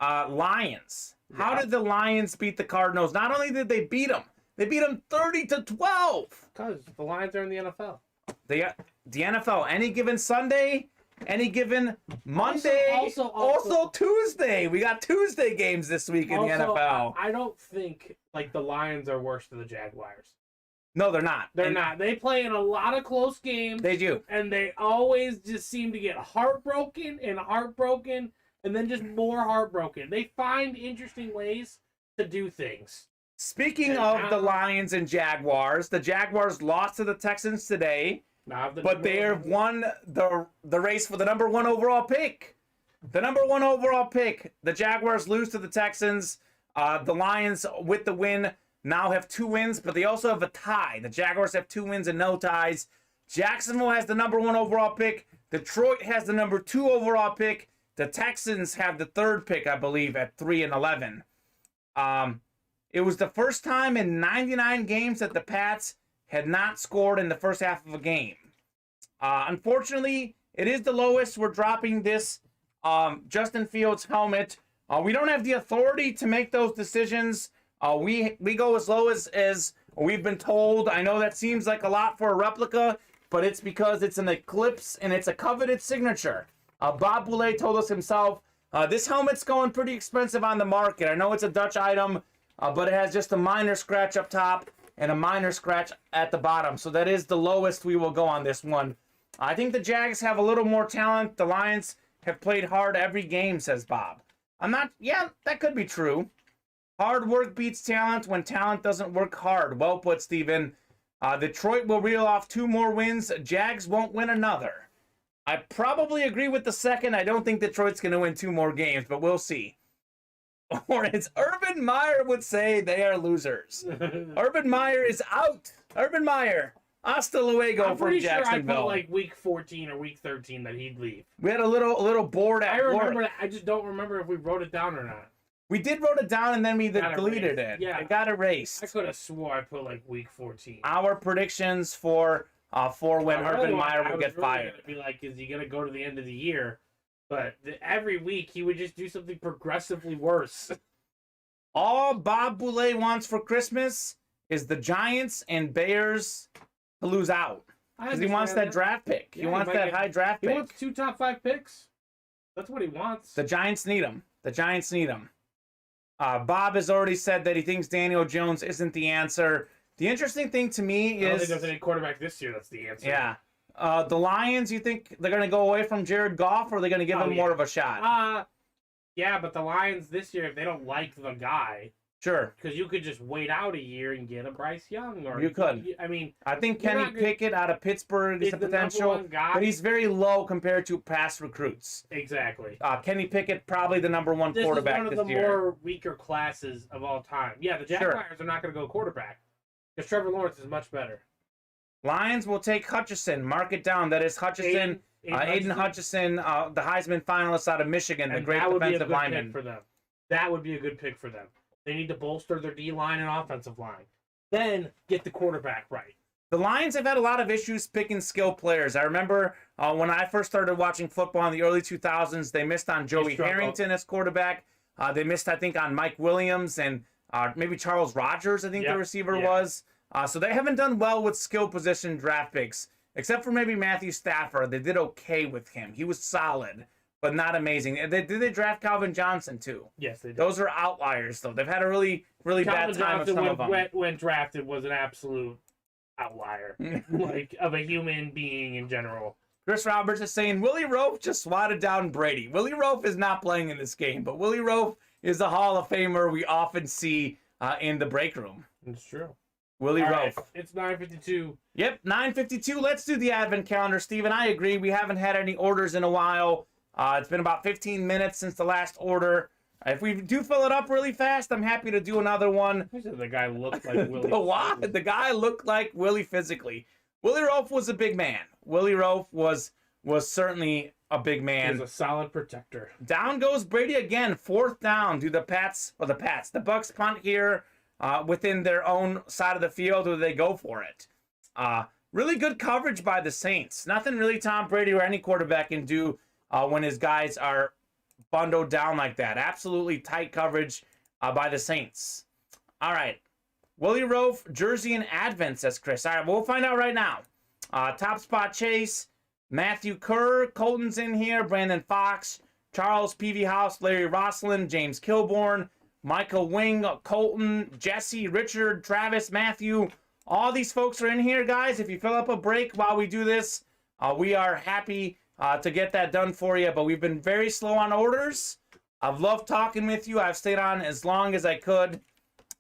Lions. Yeah. How did the Lions beat the Cardinals? Not only did they beat them 30-12. Because the Lions are in the NFL. The NFL, any given Sunday, any given Monday, also Tuesday. We got Tuesday games this week in the NFL. I don't think the Lions are worse than the Jaguars. No, they're not. They're not. They play in a lot of close games. They do. And they always just seem to get heartbroken, and then just more heartbroken. They find interesting ways to do things. Speaking of the Lions and Jaguars, the Jaguars lost to the Texans today, but they have won the race for the number 1 overall pick. The number 1 overall pick. The Jaguars lose to the Texans. The Lions, with the win, now have 2 wins, but they also have a tie. The Jaguars have 2 wins and no ties. Jacksonville has the number 1 overall pick. Detroit has the number 2 overall pick. The Texans have the 3rd pick, I believe, at 3-11. It was the first time in 99 games that the Pats had not scored in the first half of a game. Unfortunately, it is the lowest. We're dropping this Justin Fields helmet. We don't have the authority to make those decisions. We go as low as we've been told. I know that seems like a lot for a replica, but it's because it's an Eclipse and it's a coveted signature. Bob Boulay told us himself, this helmet's going pretty expensive on the market. I know it's a Dutch item, but it has just a minor scratch up top and a minor scratch at the bottom. So that is the lowest we will go on this one. I think the Jags have a little more talent. The Lions have played hard every game, says Bob. That could be true. Hard work beats talent when talent doesn't work hard. Well put, Steven. Detroit will reel off 2 more wins. Jags won't win another. I probably agree with the second. I don't think Detroit's going to win 2 more games, but we'll see. Or as Urban Meyer would say, they are losers. Urban Meyer is out. Urban Meyer. Hasta luego from Jacksonville. I'm pretty sure I put week 14 or week 13 that he'd leave. We had a little board at work. I remember that. I just don't remember if we wrote it down or not. We did wrote it down and then we deleted it. Yeah. It got erased. I could have swore I put week 14. Our predictions for when Urban Meyer will get fired. Gonna be like, is he going to go to the end of the year? But every week he would just do something progressively worse. All Bob Boulay wants for Christmas is the Giants and Bears to lose out. Because he wants that draft pick. Yeah, he wants that high draft pick. He wants 2 top 5 picks. That's what he wants. The Giants need him. Bob has already said that he thinks Daniel Jones isn't the answer. The interesting thing to me is... I don't think there's any quarterback this year that's the answer. Yeah. The Lions, you think they're going to go away from Jared Goff, or are they going to give him more of a shot? Yeah, but the Lions this year, if they don't like the guy... Sure. Because you could just wait out a year and get a Bryce Young. Or you could. I think Kenny Pickett out of Pittsburgh is a potential, but he's very low compared to past recruits. Exactly. Kenny Pickett, probably the number 1 quarterback this year. This is one of the more weaker classes of all time. Yeah, the Jaguars are not going to go quarterback because Trevor Lawrence is much better. Lions will take Hutchinson. Mark it down. That is Hutchinson. Aiden Hutchinson, the Heisman finalist out of Michigan, the great defensive lineman. That would be a good pick for them. They need to bolster their D-line and offensive line. Then get the quarterback right. The Lions have had a lot of issues picking skill players. I remember when I first started watching football in the early 2000s, they missed on Joey Harrington as quarterback. They missed, I think, on Mike Williams and maybe Charles Rogers, I think the receiver was. So they haven't done well with skill position draft picks, except for maybe Matthew Stafford. They did okay with him. He was solid, but not amazing. Did they draft Calvin Johnson, too? Yes, they did. Those are outliers, though. They've had a really, really bad time with some of them. When drafted was an absolute outlier, like of a human being in general. Chris Roberts is saying Willie Roaf just swatted down Brady. Willie Roaf is not playing in this game, but Willie Roaf is the Hall of Famer we often see in the break room. It's true. Willie Roaf. Right, it's 9:52. Yep, 9:52. Let's do the advent calendar, Steven. I agree. We haven't had any orders in a while. It's been about 15 minutes since the last order. If we do fill it up really fast, I'm happy to do another one. Who said the guy looked like Willie? The guy looked like Willie physically. Willie Roaf was a big man. Willie Roaf was certainly a big man. He was a solid protector. Down goes Brady again. 4th down. Do the Bucs punt here within their own side of the field, or do they go for it? Really good coverage by the Saints. Nothing really Tom Brady or any quarterback can do when his guys are bundled down like that. Absolutely tight coverage by the Saints. All right. Willie Roaf, jersey and advent, says Chris. All right, we'll find out right now. Top spot chase, Matthew Kerr, Colton's in here, Brandon Fox, Charles Peavy House, Larry Rosslin, James Kilbourne, Michael Wing, Colton, Jesse, Richard, Travis, Matthew. All these folks are in here, guys. If you fill up a break while we do this, we are happy to get that done for you, but we've been very slow on orders. I've loved talking with you. I've stayed on as long as I could.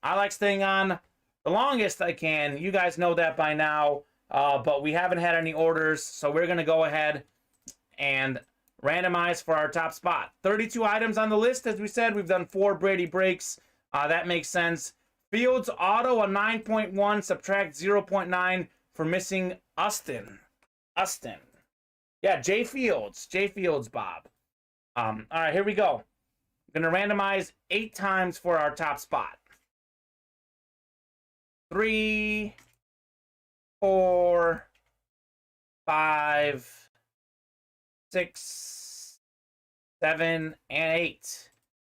I like staying on the longest I can. You guys know that by now, but we haven't had any orders, so we're going to go ahead and randomize for our top spot. 32 items on the list, as we said. We've done 4 Brady breaks. That makes sense. Fields Auto, a 9.1, subtract 0.9 for missing Dustin. Yeah, Jay Fields, Bob. All right, here we go. I'm going to randomize 8 times for our top spot. 3, 4, 5, 6, 7, and 8.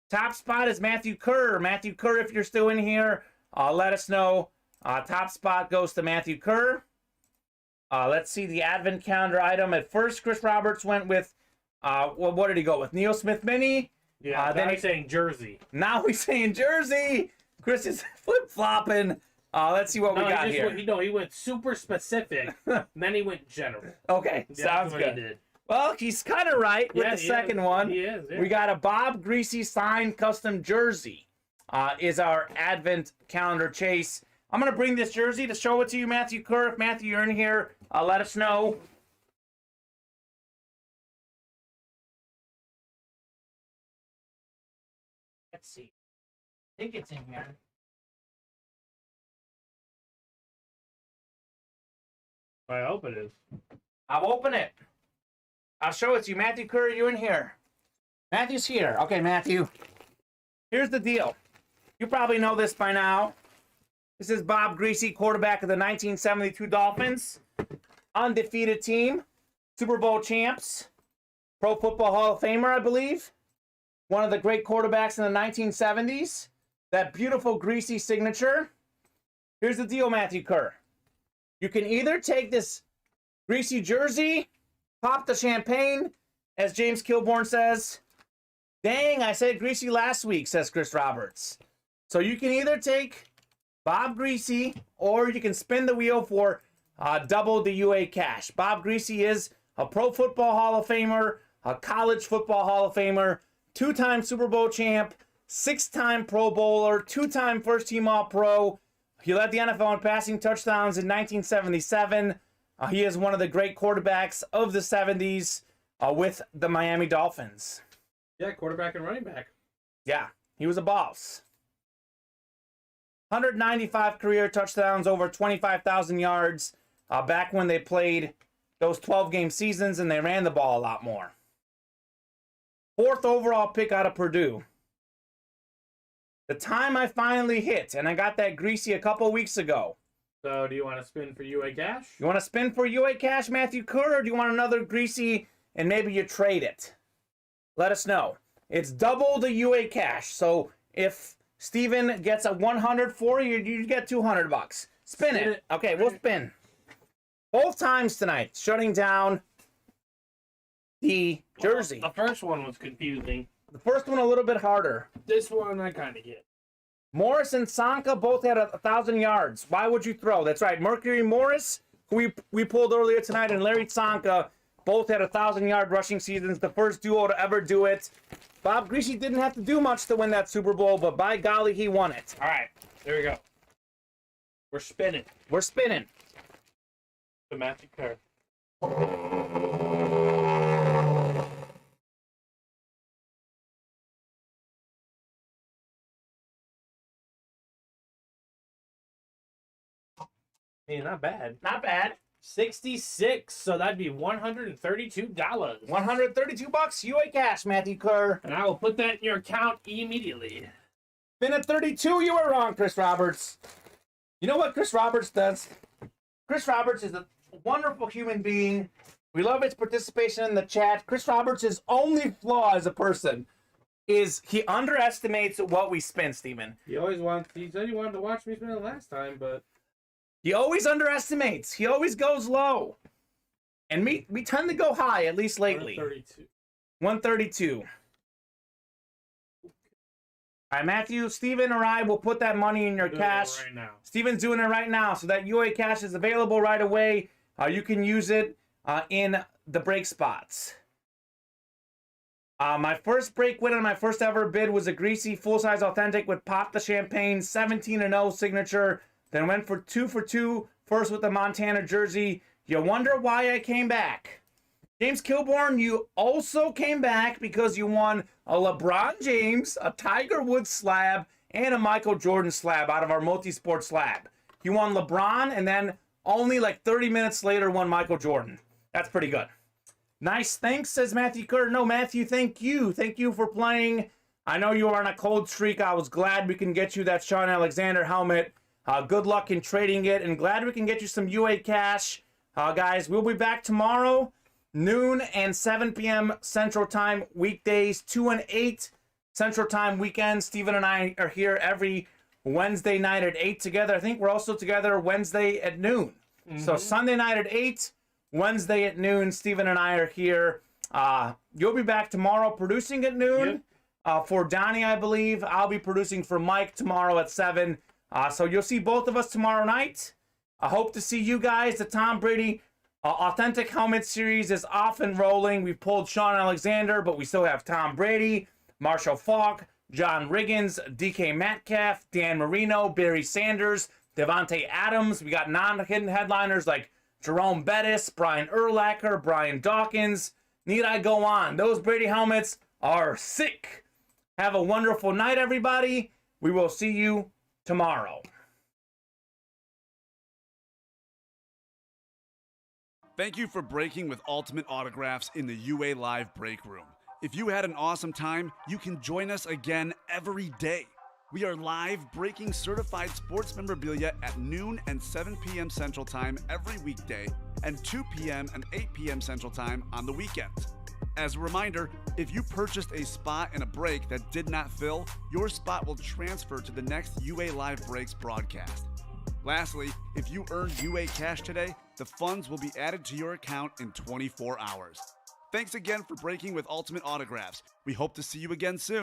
Top spot is Matthew Kerr. Matthew Kerr, if you're still in here, let us know. Top spot goes to Matthew Kerr. Let's see the advent calendar item. At first, Chris Roberts went with, what did he go with? Neil Smith Mini? Yeah, then he's saying jersey. Now he's saying jersey. Chris is flip-flopping. Let's see what we got here. He went super specific, then he went general. Okay, sounds good. He did. Well, he's kind of right with the second one. He is, yeah. We got a Bob Greasy signed custom jersey is our advent calendar chase. I'm going to bring this jersey to show it to you, Matthew Kerr. If Matthew, you're in here, let us know. Let's see. I think it's in here. I hope it is. I'll open it. I'll show it to you. Matthew Kerr, you in here. Matthew's here. Okay, Matthew. Here's the deal. You probably know this by now. This is Bob Greasy, quarterback of the 1972 Dolphins. Undefeated team. Super Bowl champs. Pro Football Hall of Famer, I believe. One of the great quarterbacks in the 1970s. That beautiful Greasy signature. Here's the deal, Matthew Kerr. You can either take this Greasy jersey, pop the champagne, as James Kilbourne says. Dang, I said Greasy last week, says Chris Roberts. So you can either take Bob Greasy, or you can spin the wheel for double the UA cash. Bob Greasy is a Pro Football Hall of Famer, a College Football Hall of Famer, 2-time Super Bowl champ, 6-time Pro Bowler, 2-time first-team All-Pro. He led the NFL in passing touchdowns in 1977. He is one of the great quarterbacks of the 70s with the Miami Dolphins. Yeah, quarterback and running back. Yeah, he was a boss. 195 career touchdowns, over 25,000 yards back when they played those 12-game seasons and they ran the ball a lot more. 4th overall pick out of Purdue. The time I finally hit, and I got that greasy a couple weeks ago. So do you want to spin for UA cash? You want to spin for UA cash, Matthew Kerr, or do you want another greasy and maybe you trade it? Let us know. It's double the UA cash. So if Steven gets a 100 for you, you get $200. Spin it. Okay, we'll spin. Both times tonight, shutting down the jersey. The first one was confusing. The first one a little bit harder. This one I kind of get. Morris and Sanka both had 1,000 yards. Why would you throw? That's right. Mercury Morris, who we pulled earlier tonight, and Larry Sanka both had 1,000-yard rushing seasons. The first duo to ever do it. Bob Greasy didn't have to do much to win that Super Bowl, but by golly, he won it. All right, there we go. We're spinning. We're spinning. The Matthew Kerr. Hey, not bad. Not bad. 66, so that'd be $132. $132 UA cash, Matthew Kerr. And I will put that in your account immediately. Spin at 32, you were wrong, Chris Roberts. You know what Chris Roberts does? Chris Roberts is a wonderful human being. We love his participation in the chat. Chris Roberts' only flaw as a person is he underestimates what we spin, Steven. He said he wanted to watch me spin it last time, but He always underestimates. He always goes low. And we tend to go high, at least lately. 132. All right, Matthew, Steven, or I will put that money in your cash. right now. Steven's doing it right now, so that UA cash is available right away. You can use it in the break spots. My first break win on my first ever bid was a greasy full-size authentic with Pop the Champagne 17-0 signature. Then went for 2 for 2, first with the Montana jersey. You wonder why I came back. James Kilbourne, you also came back because you won a LeBron James, a Tiger Woods slab, and a Michael Jordan slab out of our multi-sport slab. You won LeBron, and then only like 30 minutes later won Michael Jordan. That's pretty good. Nice, thanks, says Matthew Kerr. No, Matthew, thank you. Thank you for playing. I know you are on a cold streak. I was glad we can get you that Sean Alexander helmet. Good luck in trading it, and glad we can get you some UA cash. Guys, we'll be back tomorrow, noon and 7 p.m. Central Time weekdays, 2 and 8 Central Time weekends. Steven and I are here every Wednesday night at 8 together. I think we're also together Wednesday at noon. So Sunday night at 8, Wednesday at noon, Steven and I are here. You'll be back tomorrow producing at noon. For Donnie, I believe. I'll be producing for Mike tomorrow at 7. So you'll see both of us tomorrow night. I hope to see you guys. The Tom Brady Authentic Helmet Series is off and rolling. We've pulled Sean Alexander, but we still have Tom Brady, Marshall Faulk, John Riggins, DK Metcalf, Dan Marino, Barry Sanders, Devontae Adams. We got non-hidden headliners like Jerome Bettis, Brian Urlacher, Brian Dawkins. Need I go on? Those Brady helmets are sick. Have a wonderful night, everybody. We will see you tomorrow. Thank you for breaking with Ultimate Autographs in the UA Live Break Room. If you had an awesome time, you can join us again every day. We are live breaking certified sports memorabilia at noon and 7 p.m. Central Time every weekday, and 2 p.m. and 8 p.m. Central Time on the weekends. As a reminder, if you purchased a spot in a break that did not fill, your spot will transfer to the next UA Live Breaks broadcast. Lastly, if you earned UA cash today, the funds will be added to your account in 24 hours. Thanks again for breaking with Ultimate Autographs. We hope to see you again soon.